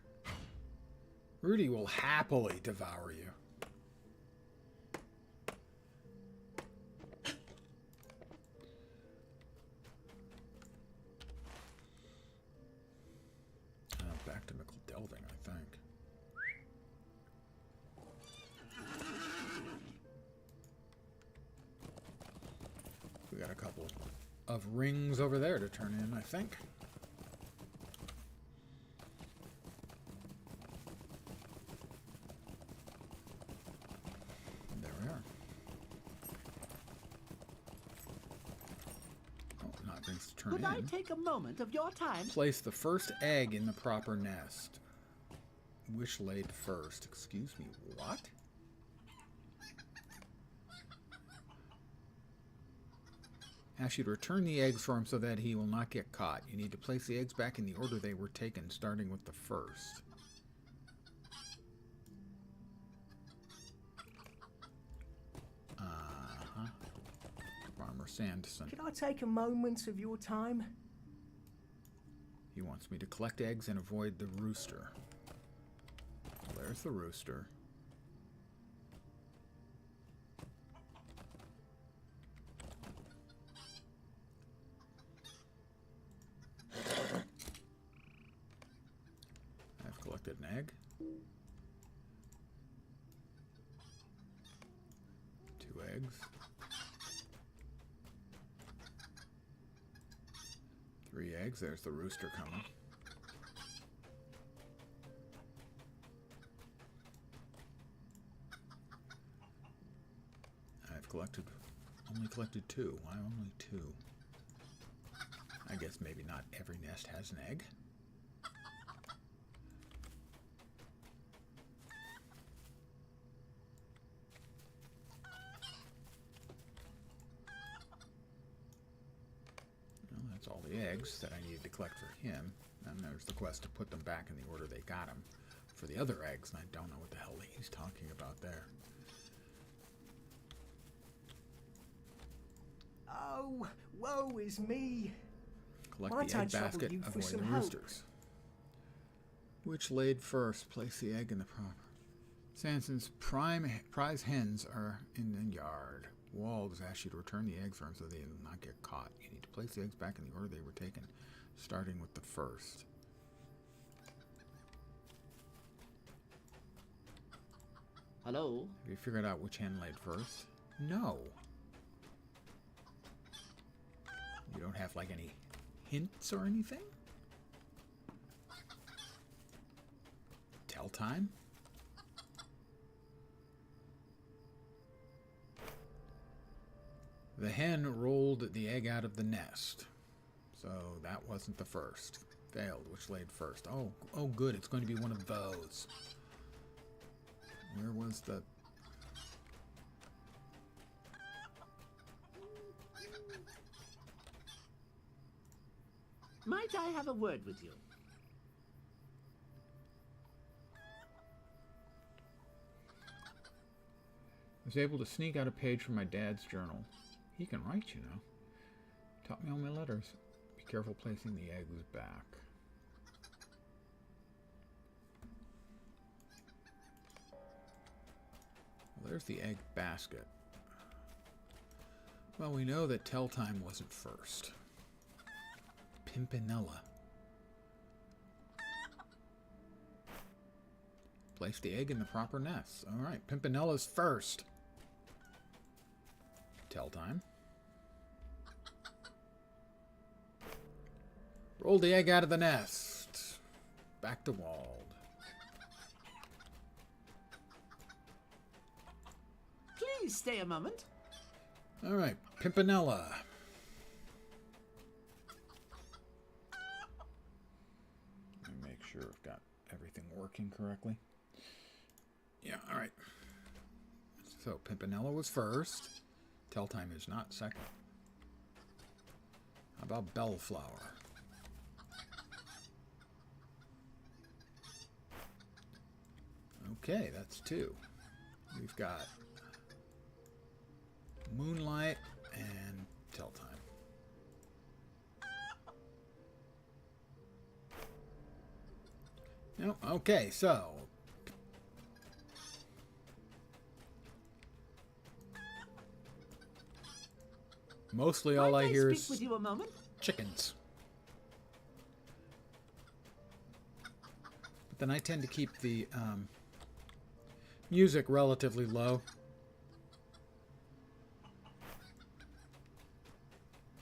Rudy will happily devour you. Back to Mickle Delving, I think. We got a couple of rings over there to turn in, I think. And there we are. Oh, not rings to turn in. Could I take a moment of your time? Place the first egg in the proper nest. Which laid first? Excuse me, what? Ask you to return the eggs for him so that he will not get caught. You need to place the eggs back in the order they were taken, starting with the first. Uh-huh. Farmer Sanderson. Can I take a moment of your time? He wants me to collect eggs and avoid the rooster. There's the rooster. I've collected an egg. 2 eggs. 3 eggs. There's the rooster coming. Only collected 2. Why only 2? I guess maybe not every nest has an egg. Well, that's all the eggs that I needed to collect for him. And there's the quest to put them back in the order they got them for the other eggs, and I don't know what the hell he's talking about there. Oh, woe is me. Collect Might the I egg trouble basket, you for avoid some the help? roosters. Which laid first? Place the egg in the proper. Sanson's prize hens are in the yard. Walls ask you to return the eggs for him so they will not get caught. You need to place the eggs back in the order they were taken, starting with the first. Hello? Have you figured out which hen laid first? No. You don't have, like, any hints or anything? Tell time? The hen rolled the egg out of the nest. So that wasn't the first. Failed, which laid first. Oh, good. It's going to be one of those. Where was the... Might I have a word with you? I was able to sneak out a page from my dad's journal. He can write, you know. Taught me all my letters. Be careful placing the eggs back. Well, there's the egg basket. Well, we know that tell time wasn't first. Pimpinella. Place the egg in the proper nest. All right, Pimpinella's first. Tell time. Roll the egg out of the nest. Back to Wald. Please stay a moment. All right, Pimpinella. Let me make sure I've got everything working correctly. Yeah, all right. So Pimpinella was first. Tell time is not second. How about Bellflower? Okay, that's 2. We've got Moonlight and Tell time. No, okay, so Mostly all I hear is speak with you a moment? chickens. But then I tend to keep the music relatively low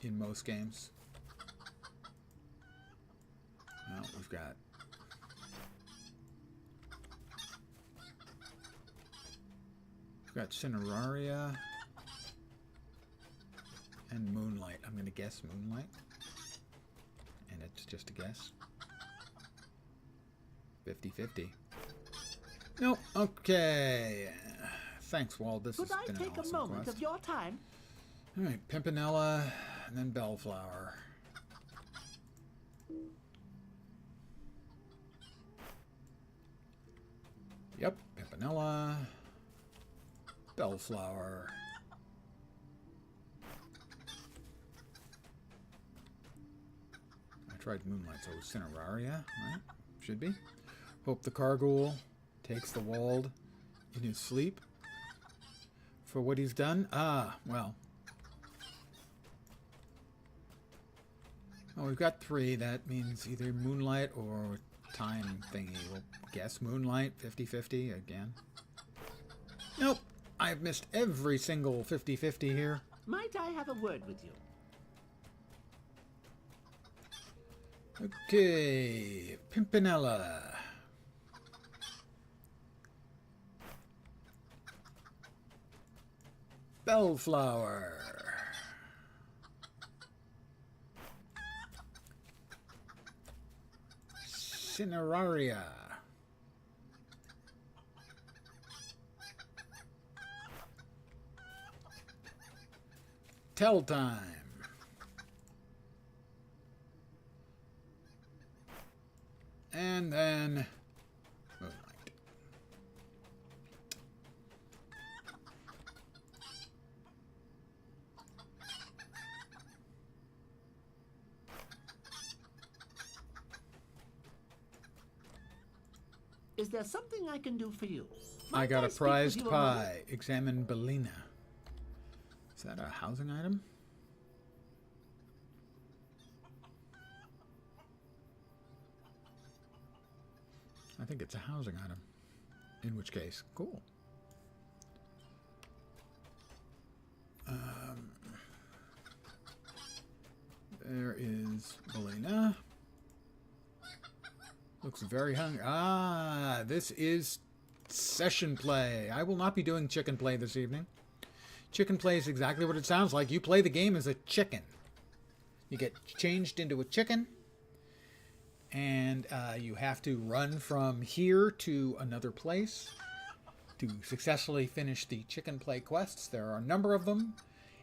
in most games. Well, we've got Cineraria and Moonlight. I'm going to guess Moonlight. And it's just a guess. 50-50. Nope. Okay. Thanks, Wald. This has been an awesome quest. Could I take a moment of your time? All right. Pimpinella and then Bellflower. Yep. Pimpinella. Bellflower. I tried Moonlight, so it was Cineraria, right? Should be. Hope the Carghoul takes the Wald in his sleep for what he's done. Ah, well. Oh, we've got 3. That means either Moonlight or time thingy. We'll guess Moonlight, 50-50 again. Nope. I've missed every single 50-50 here. Might I have a word with you? Okay, Pimpinella. Bellflower. Cineraria. Tell time. And then Moonlight. Is there something I can do for you? I got a prized pie. Examine Bellina. Is that a housing item? I think it's a housing item. In which case, cool. There is Bellina. Looks very hungry. Ah, this is session play. I will not be doing chicken play this evening. Chicken play is exactly what it sounds like. You play the game as a chicken. You get changed into a chicken. And you have to run from here to another place to successfully finish the chicken play quests. There are a number of them.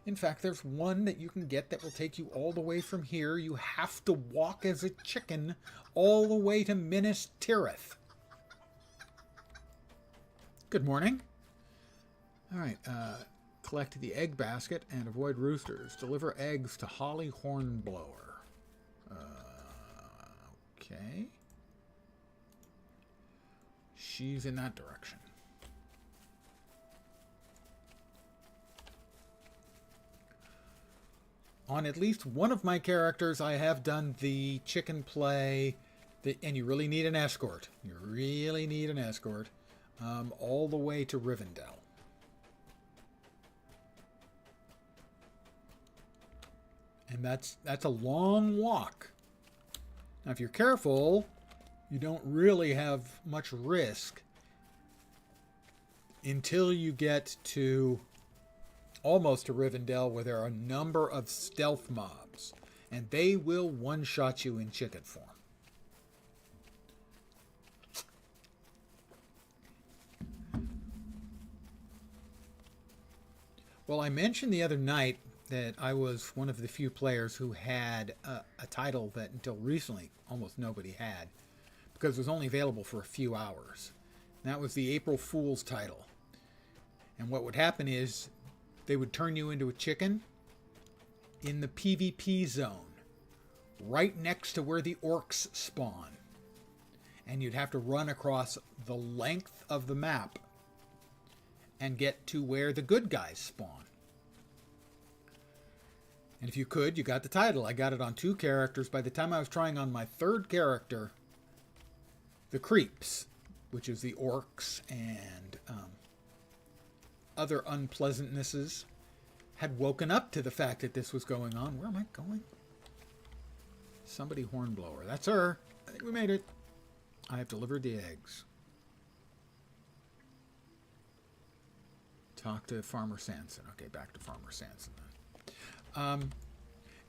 In fact, there's one that you can get that will take you all the way from here. You have to walk as a chicken all the way to Minas Tirith. Good morning. All right. Collect the egg basket and avoid roosters. Deliver eggs to Holly Hornblower. Okay. She's in that direction. On at least one of my characters, I have done the chicken play, and you really need an escort. You really need an escort, all the way to Rivendell. And that's a long walk. Now, if you're careful, you don't really have much risk until you get to almost to Rivendell, where there are a number of stealth mobs, and they will one-shot you in chicken form. Well, I mentioned the other night that I was one of the few players who had a title that until recently almost nobody had, because it was only available for a few hours. And that was the April Fool's title. And what would happen is they would turn you into a chicken in the PvP zone, right next to where the orcs spawn. And you'd have to run across the length of the map and get to where the good guys spawn. And if you could, you got the title. I got it on 2 characters. By the time I was trying on my 3rd character, the creeps, which is the orcs and other unpleasantnesses, had woken up to the fact that this was going on. Where am I going? Somebody hornblower. That's her. I think we made it. I have delivered the eggs. Talk to Farmer Sanson. Okay, back to Farmer Sanson then.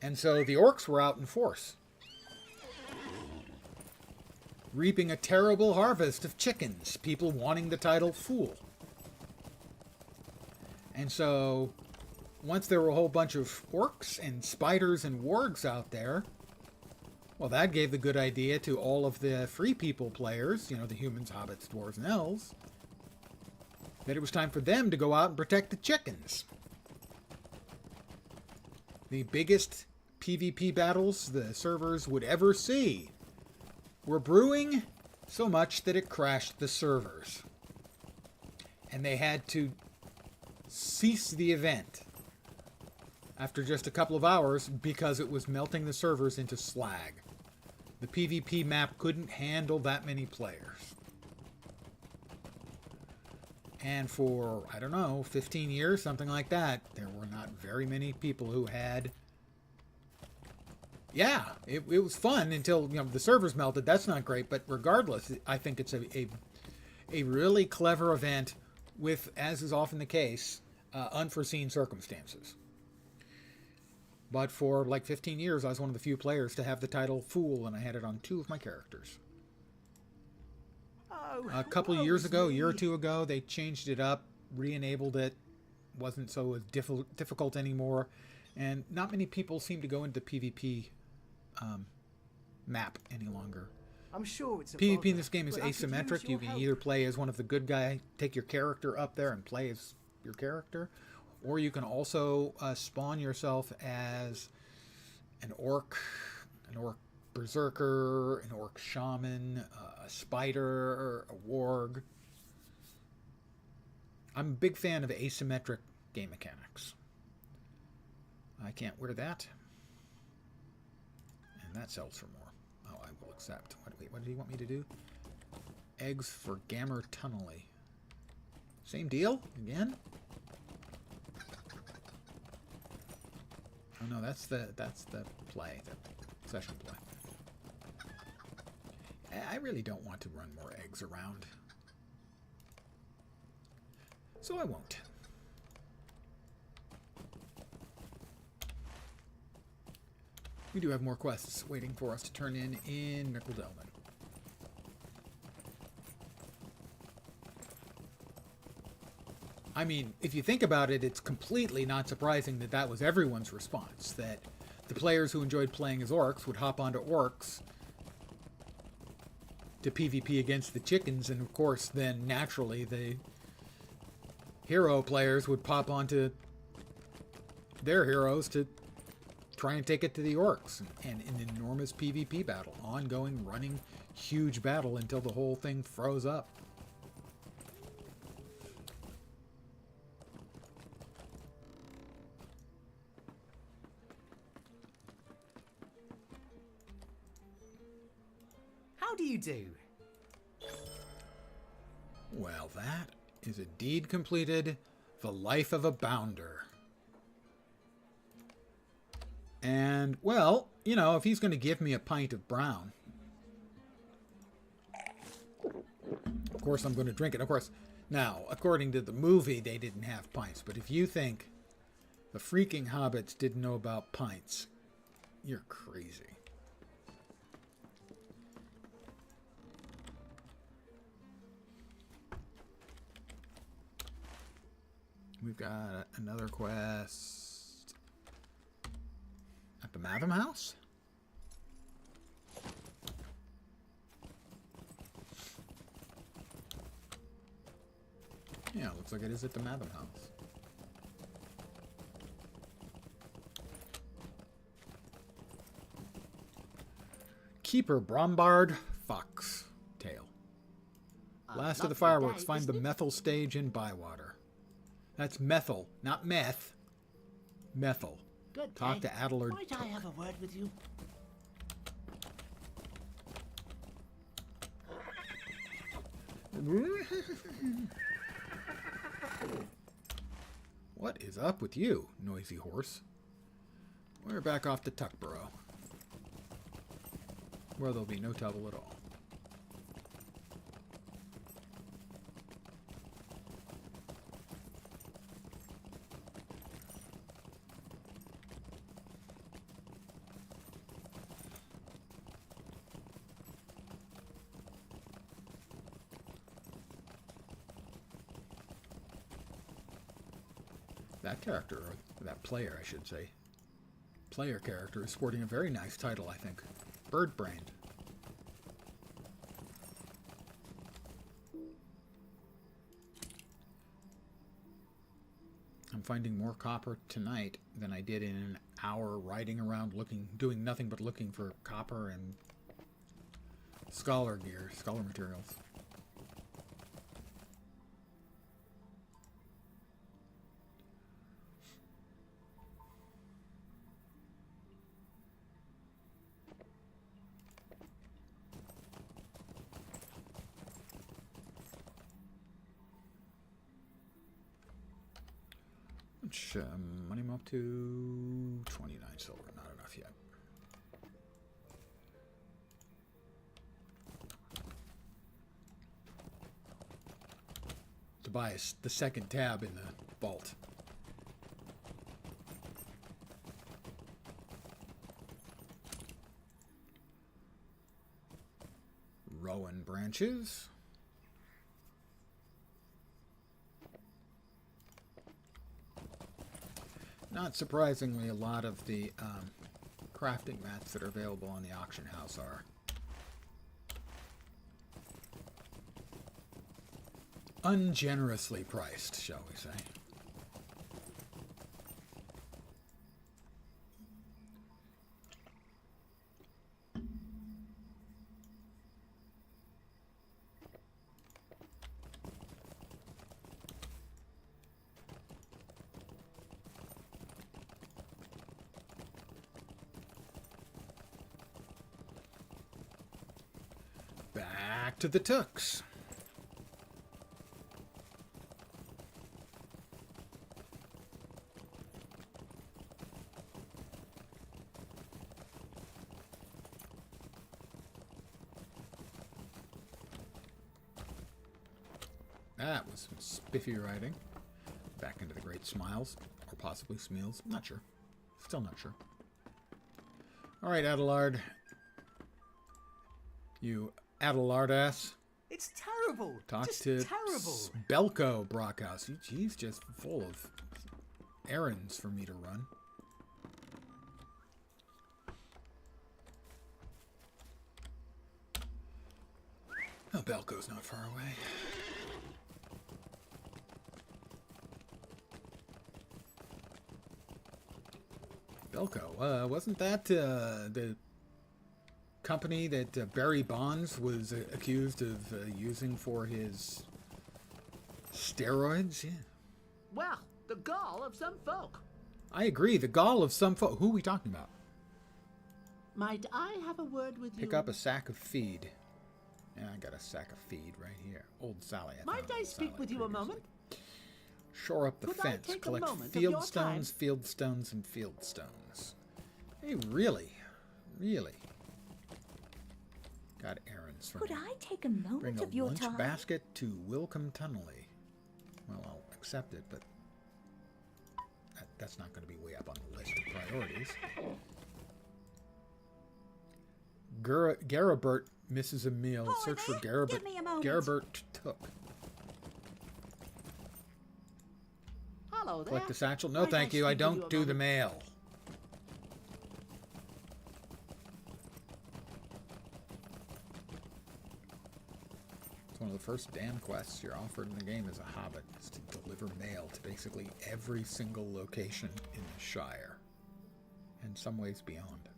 And so the orcs were out in force, reaping a terrible harvest of chickens, people wanting the title Fool. And so once there were a whole bunch of orcs and spiders and wargs out there, well, that gave the good idea to all of the free people players, you know, the humans, hobbits, dwarves, and elves, that it was time for them to go out and protect the chickens. The biggest PvP battles the servers would ever see were brewing, so much that it crashed the servers. And they had to cease the event after just a couple of hours because it was melting the servers into slag. The PvP map couldn't handle that many players. And for, I don't know, 15 years, something like that, there were not very many people who had... Yeah, it was fun until, you know, the servers melted. That's not great, but regardless, I think it's a really clever event with, as is often the case, unforeseen circumstances. But for like 15 years, I was one of the few players to have the title Fool, and I had it on 2 of my characters. A couple of years ago, a year or 2 ago, they changed it up, re-enabled it, wasn't so difficult anymore, and not many people seem to go into the PvP map any longer. I'm sure it's a PvP bother, in this game is but I could asymmetric. use You your can help. either play as one of the good guy, take your character up there and play as your character, or you can also spawn yourself as an orc berserker, an orc shaman, a spider, a warg. I'm a big fan of asymmetric game mechanics. I can't wear that. And that sells for more. Oh, I will accept. What did he want me to do? Eggs for Gammer Tunnelly. Same deal? Again? Oh no, that's the play, the session play. I really don't want to run more eggs around. So I won't. We do have more quests waiting for us to turn in Mickeldelman. I mean, if you think about it, it's completely not surprising that that was everyone's response, that the players who enjoyed playing as orcs would hop onto orcs to PvP against the chickens, and of course then naturally the hero players would pop onto their heroes to try and take it to the orcs, and an enormous PvP battle, ongoing, running, huge battle until the whole thing froze up. How do you do? Well, that is a deed completed, the life of a bounder. And, well, you know, if he's going to give me a pint of brown, of course I'm going to drink it. Of course, now, according to the movie, they didn't have pints. But if you think the freaking hobbits didn't know about pints, you're crazy. We've got another quest at the Matham House. Yeah, looks like it is at the Matham House. Keeper Brombard Fox Tail. Last of the fireworks. Find the methyl stage in Bywater. That's methyl, not meth. Methyl. Good Talk day. to Adelard Might I Took. have a word with you? What is up with you, noisy horse? We're back off to Tuckborough, where there'll be no trouble at all. That character, or that player, I should say, player character is sporting a very nice title, I think. Birdbrained. I'm finding more copper tonight than I did in an hour riding around doing nothing but looking for copper and scholar gear, scholar materials. Which money I'm up to 29 silver, not enough yet. To buy the second tab in the vault. Rowan branches. Not surprisingly, a lot of the crafting mats that are available on the auction house are ungenerously priced, shall we say. Back to the Tooks. That was some spiffy riding. Back into the Great Smiles, or possibly Smeals. Not sure. Still not sure. All right, Adelard. You Adelard ass. It's terrible. Talk just to terrible. Belko Brockhouse. He's just full of errands for me to run. Oh, Belko's not far away. Belko, wasn't that the company that Barry Bonds was accused of using for his steroids? Yeah. Well, the gall of some folk. I agree. The gall of some folk. Who are we talking about? Might I have a word with you? Pick up a sack of feed. Yeah, I got a sack of feed right here. Old Sally. Might I speak with you a moment? Shore up the Could I fence. take a Collect moment of your field stones, field stones, and field stones. Hey, really? Really? Got errands for Could me. I take a moment Bring a of your lunch time? basket to Wilcombe Tunnelly. Well, I'll accept it, but that's not going to be way up on the list of priorities. Garibert misses a meal. Boy, Search for there. Give me a moment. Garibert Took. Hello there. Collect the satchel. No, Might thank you. I speak with don't a do the moment? mail. It's one of the first damn quests you're offered in the game as a hobbit, is to deliver mail to basically every single location in the Shire, and some ways beyond.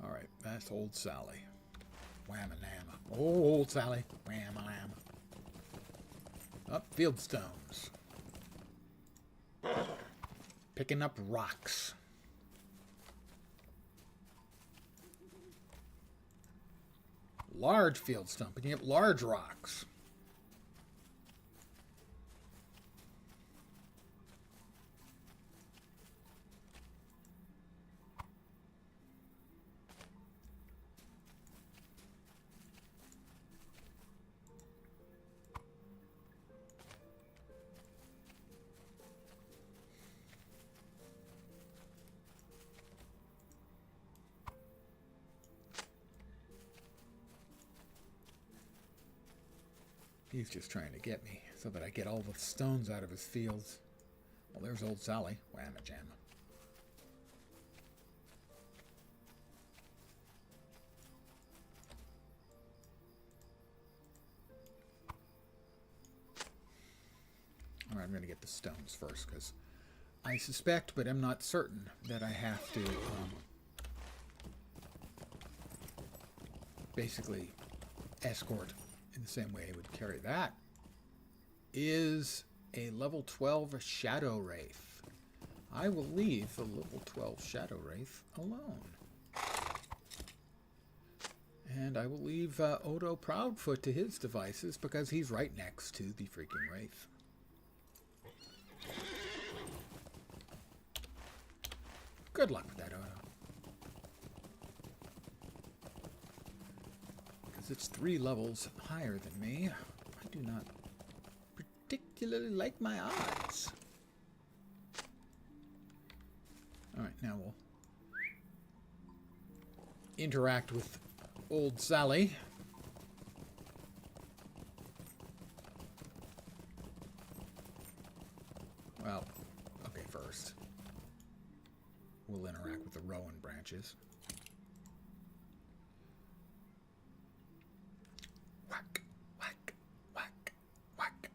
All right, that's Old Sally. Wham-a-lamma. Oh, Old Sally. Wham-a-lamma. Up, field stones. Picking up rocks. Large fieldstone, picking up large rocks. He's just trying to get me so that I get all the stones out of his fields. Well, there's old Sally. Whamma jamma. Alright, I'm going to get the stones first, because I suspect, but I'm not certain, that I have to basically escort in the same way I would carry that. Is a level 12 Shadow Wraith. I will leave the level 12 Shadow Wraith alone. And I will leave Odo Proudfoot to his devices, because he's right next to the freaking Wraith. Good luck with that, Odo. Because it's 3 levels higher than me. I do not particularly like my odds. Alright, now we'll interact with old Sally. Well, okay, first we'll interact with the rowan branches. Whack, whack, whack, whack.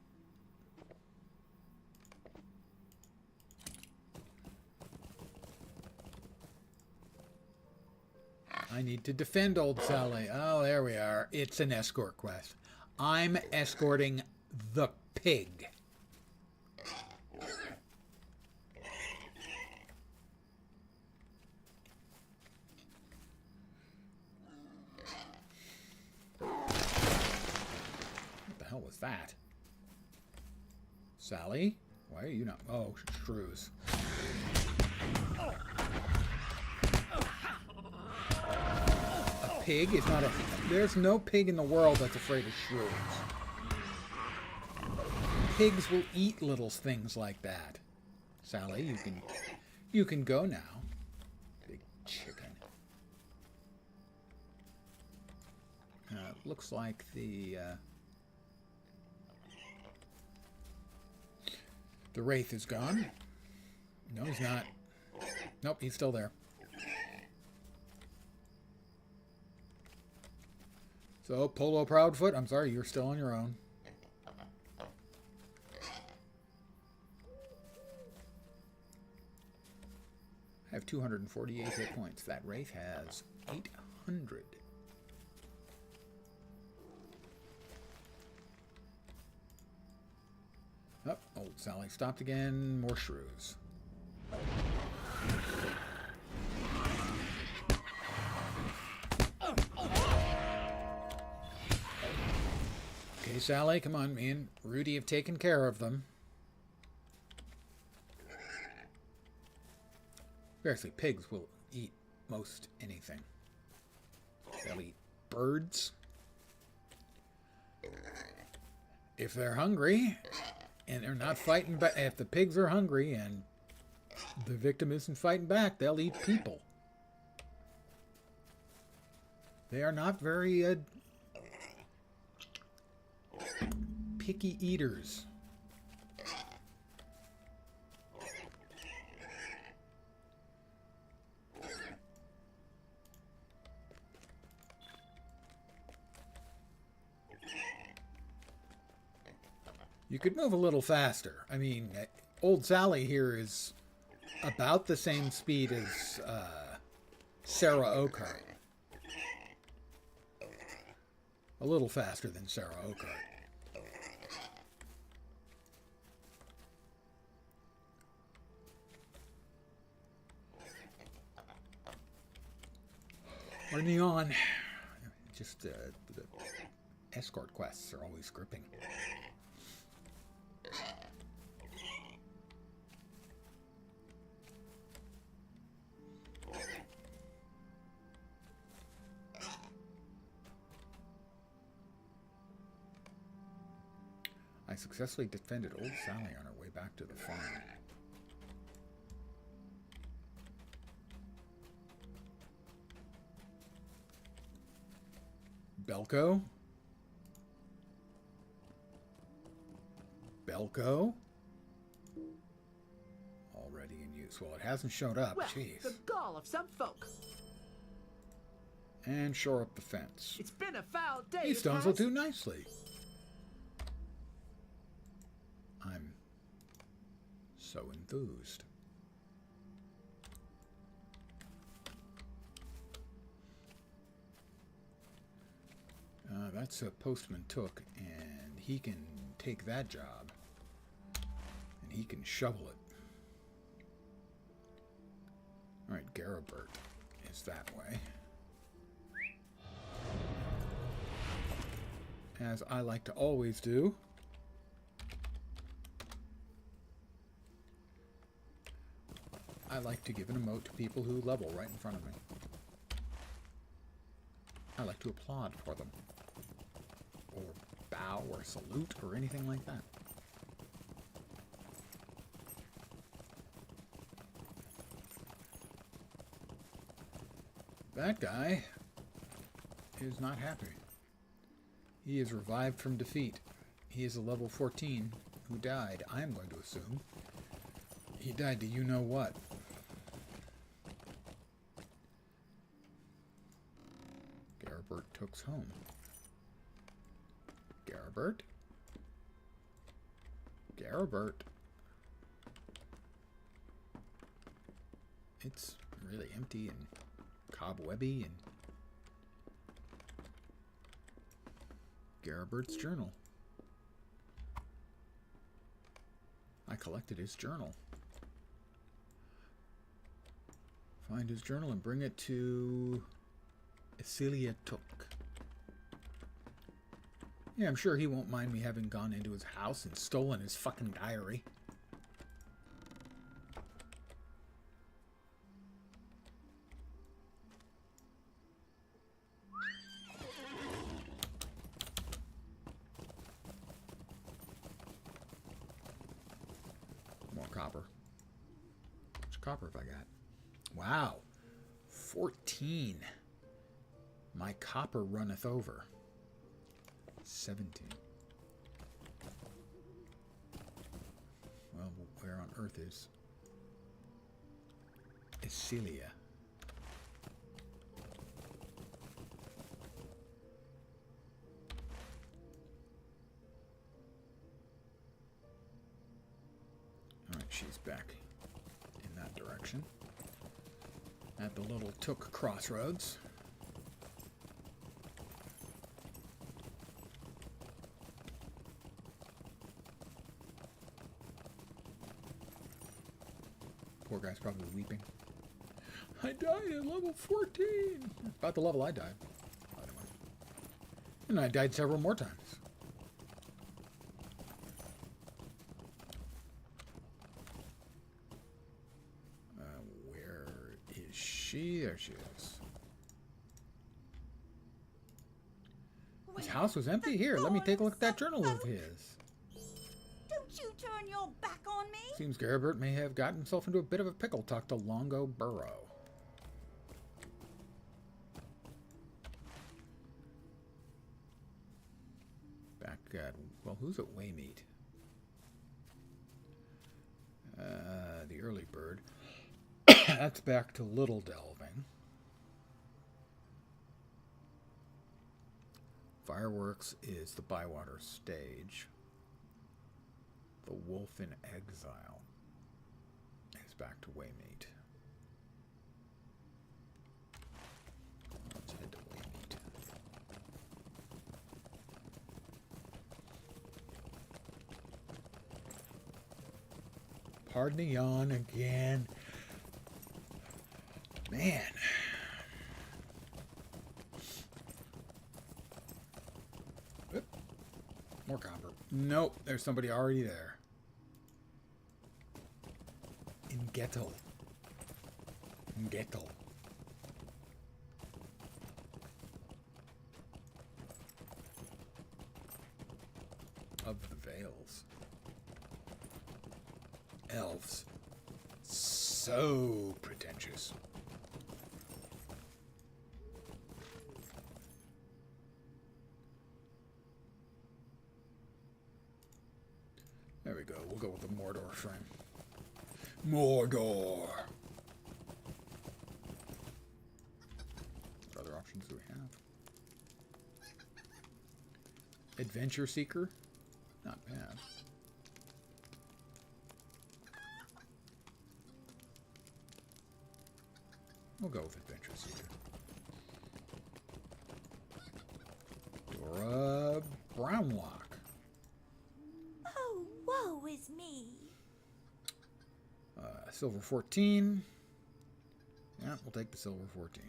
I need to defend old Sally. Oh, there we are. It's an escort quest. I'm escorting the pig. What the hell was that? Sally? Why are you not? Oh, shrews. A pig is not a... There's no pig in the world that's afraid of shrews. Pigs will eat little things like that. Sally, you can go now. Big chicken. Looks like the Wraith is gone. No, he's not. Nope, he's still there. So, Polo Proudfoot, I'm sorry, you're still on your own. I have 248 hit points. That Wraith has 800. Oh, old Sally stopped again. More shrews. Okay, Sally, come on. Me and Rudy have taken care of them. Seriously, pigs will eat most anything. They'll eat birds. If they're hungry, and they're not fighting back, if the pigs are hungry and the victim isn't fighting back, they'll eat people. They are not very picky eaters. You could move a little faster. I mean, old Sally here is about the same speed as Sarah Oakhart. A little faster than Sarah Oakhart. Pardon the yawn. Just the escort quests are always gripping. I successfully defended old Sally on her way back to the farm. Belko? Belko? Already in use. Well, it hasn't showed up. Well, Jeez. the gall of some folk. And shore up the fence. It's been a foul day. These stones will do nicely. I'm so enthused. That's a Postman Took, and he can take that job, and he can shovel it. Alright, Garibert is that way. As I like to always do. I like to give an emote to people who level right in front of me. I like to applaud for them. Or bow or salute or anything like that. That guy is not happy. He is revived from defeat. He is a level 14 who died, I am going to assume. He died to you-know-what. Garibert Took's home. Garibert? Garibert. It's really empty and cobwebby and... Garibert's journal. I collected his journal. Find his journal and bring it to Celia Took. Yeah, I'm sure he won't mind me having gone into his house and stolen his fucking diary. More copper. How much copper have I got? Wow. 14. My copper runneth over. 17. Well, where on earth is Celia? Alright, she's back in that direction. At the little Took crossroads. Poor guy's probably weeping. I died at level 14. About the level I died, by the way. And I died several more times. Where is she? There she is. His house was empty. Here, let me take a look at that journal of his. Don't you turn your back on me? Seems Garibert may have gotten himself into a bit of a pickle. Talk to Longo Burrow. Back at, well, who's at Waymeet? The early bird. That's back to Little Delving. Fireworks is the Bywater stage. The Wolf in Exile is back to Waymeet. Let's head to Waymeet. Pardon the yawn again. Man. Nope, there's somebody already there. In Gettle. In Gettle. Of the Vales. Elves. So pretentious. There we go. We'll go with the Mordor frame. Mordor! What other options do we have? Adventure Seeker? Not bad. We'll go with Adventure Seeker. Dora Brownlock. Oh, woe is me. Silver 14. Yeah, we'll take the silver 14.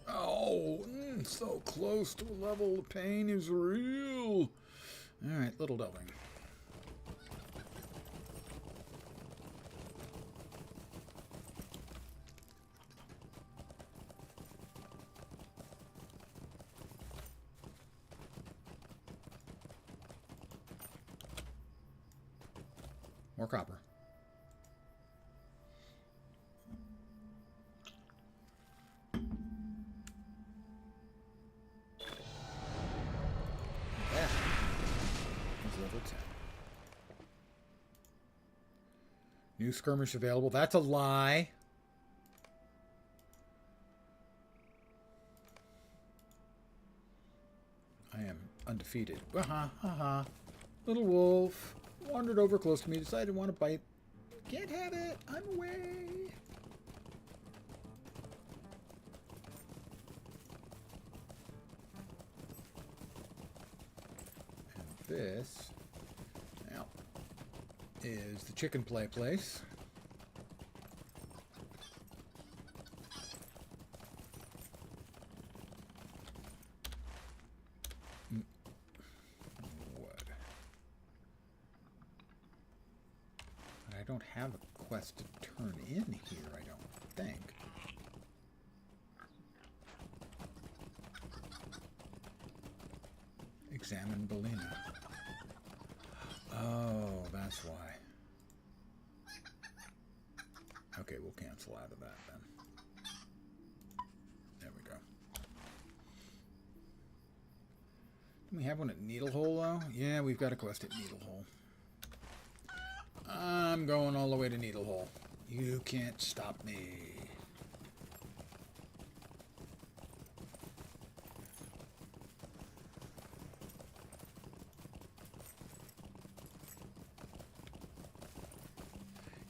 Oh, so close to a level. The pain is real. All right, little delving. More copper. That is level 10. New skirmish available. That's a lie. I am undefeated. Little wolf wandered over close to me, decided to want to bite. Can't have it. I'm away. And this now is the chicken play place. I don't have a quest to turn in here, I don't think. Examine Belina. Oh, that's why. Okay, we'll cancel out of that then. There we go. Do we have one at Needlehole, though? Yeah, we've got a quest at Needlehole. I'm going all the way to Needlehole. You can't stop me.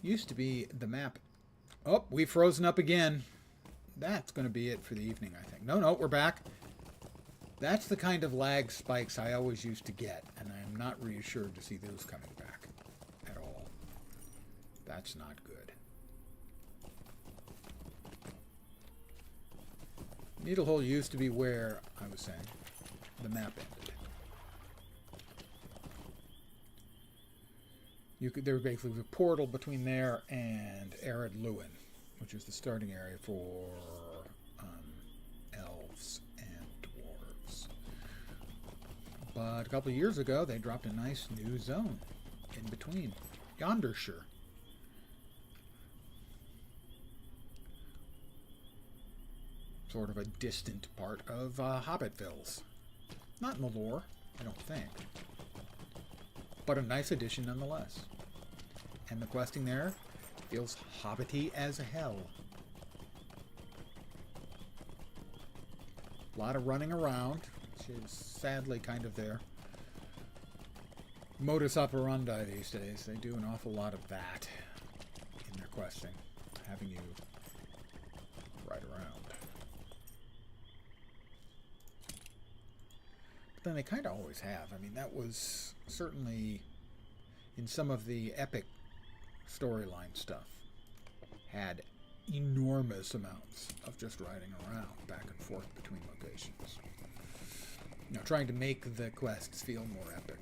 Used to be the map. Oh, we've frozen up again. That's going to be it for the evening, I think. No, we're back. That's the kind of lag spikes I always used to get, and I'm not reassured to see those coming back at all. That's not good. Needlehole used to be where, I was saying, the map ended. There was basically a portal between there and Arid Lewin, which is the starting area for elves and dwarves. But a couple of years ago, they dropped a nice new zone in between. Yondershire. Sort of a distant part of Hobbitville's. Not in the lore, I don't think. But a nice addition nonetheless. And the questing there feels hobbity as hell. A lot of running around, which is sadly kind of their modus operandi these days. They do an awful lot of that in their questing, having you ride around. But then they kind of always have. I mean, that was certainly in some of the epic storyline stuff, had enormous amounts of just riding around back and forth between locations. You know, trying to make the quests feel more epic.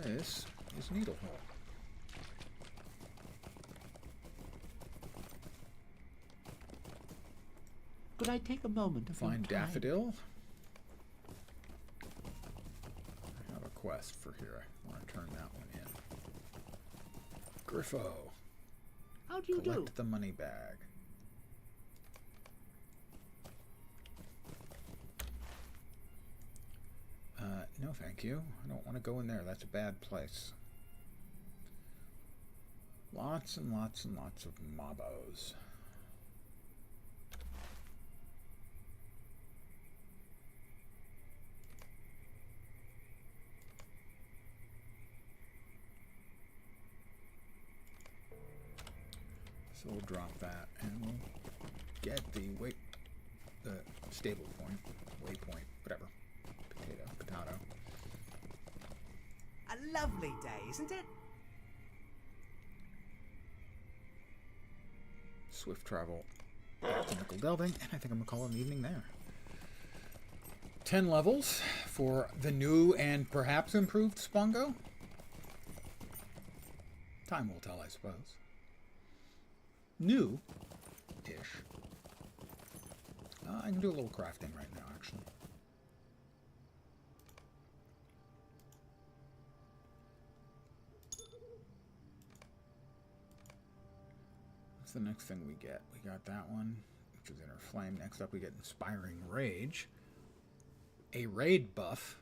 This is Needlehole. Could I take a moment to Find Daffodil. I have a quest for here. I want to turn that one in. Griffo. How do you do? Collect the money bag. No, thank you. I don't want to go in there. That's a bad place. Lots and lots and lots of mobos. So we'll drop that and we'll get the stable point, waypoint, whatever. Potato. A lovely day, isn't it? Swift travel back to Nickel Delving, and I think I'm going to call it an evening there. 10 levels for the new and perhaps improved Spongo. Time will tell, I suppose. New-ish. I can do a little crafting right now, actually. What's the next thing we get? We got that one, which is Inner Flame. Next up, we get Inspiring Rage. A raid buff.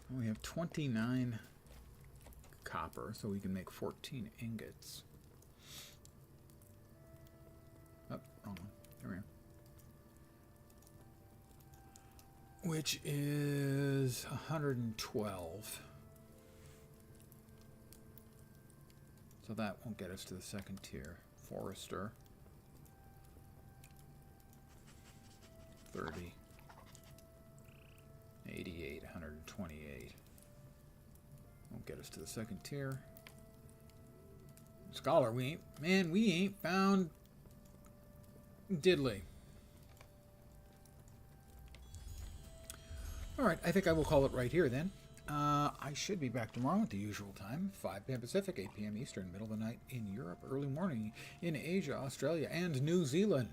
We have 29 copper, so we can make 14 ingots. Oh, wrong one. Here we are. Which is 112. So that won't get us to the second tier. Forester. 30. 88, 128. Won't get us to the second tier. Scholar, we ain't found diddly. Alright, I think I will call it right here then. I should be back tomorrow at the usual time, 5 p.m. Pacific, 8 p.m. Eastern, middle of the night in Europe, early morning in Asia, Australia, and New Zealand.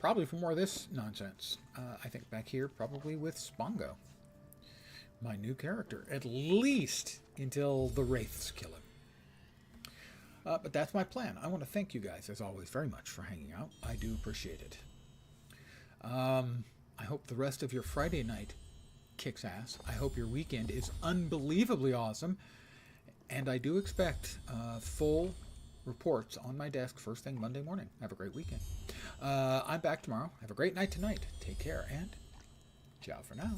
Probably for more of this nonsense. I think back here, probably with Spongo. My new character, at least until the Wraiths kill him. But that's my plan. I want to thank you guys, as always, very much for hanging out. I do appreciate it. I hope the rest of your Friday night kicks ass. I hope your weekend is unbelievably awesome. And I do expect full reports on my desk first thing Monday morning. Have a great weekend. I'm back tomorrow. Have a great night tonight. Take care, and ciao for now.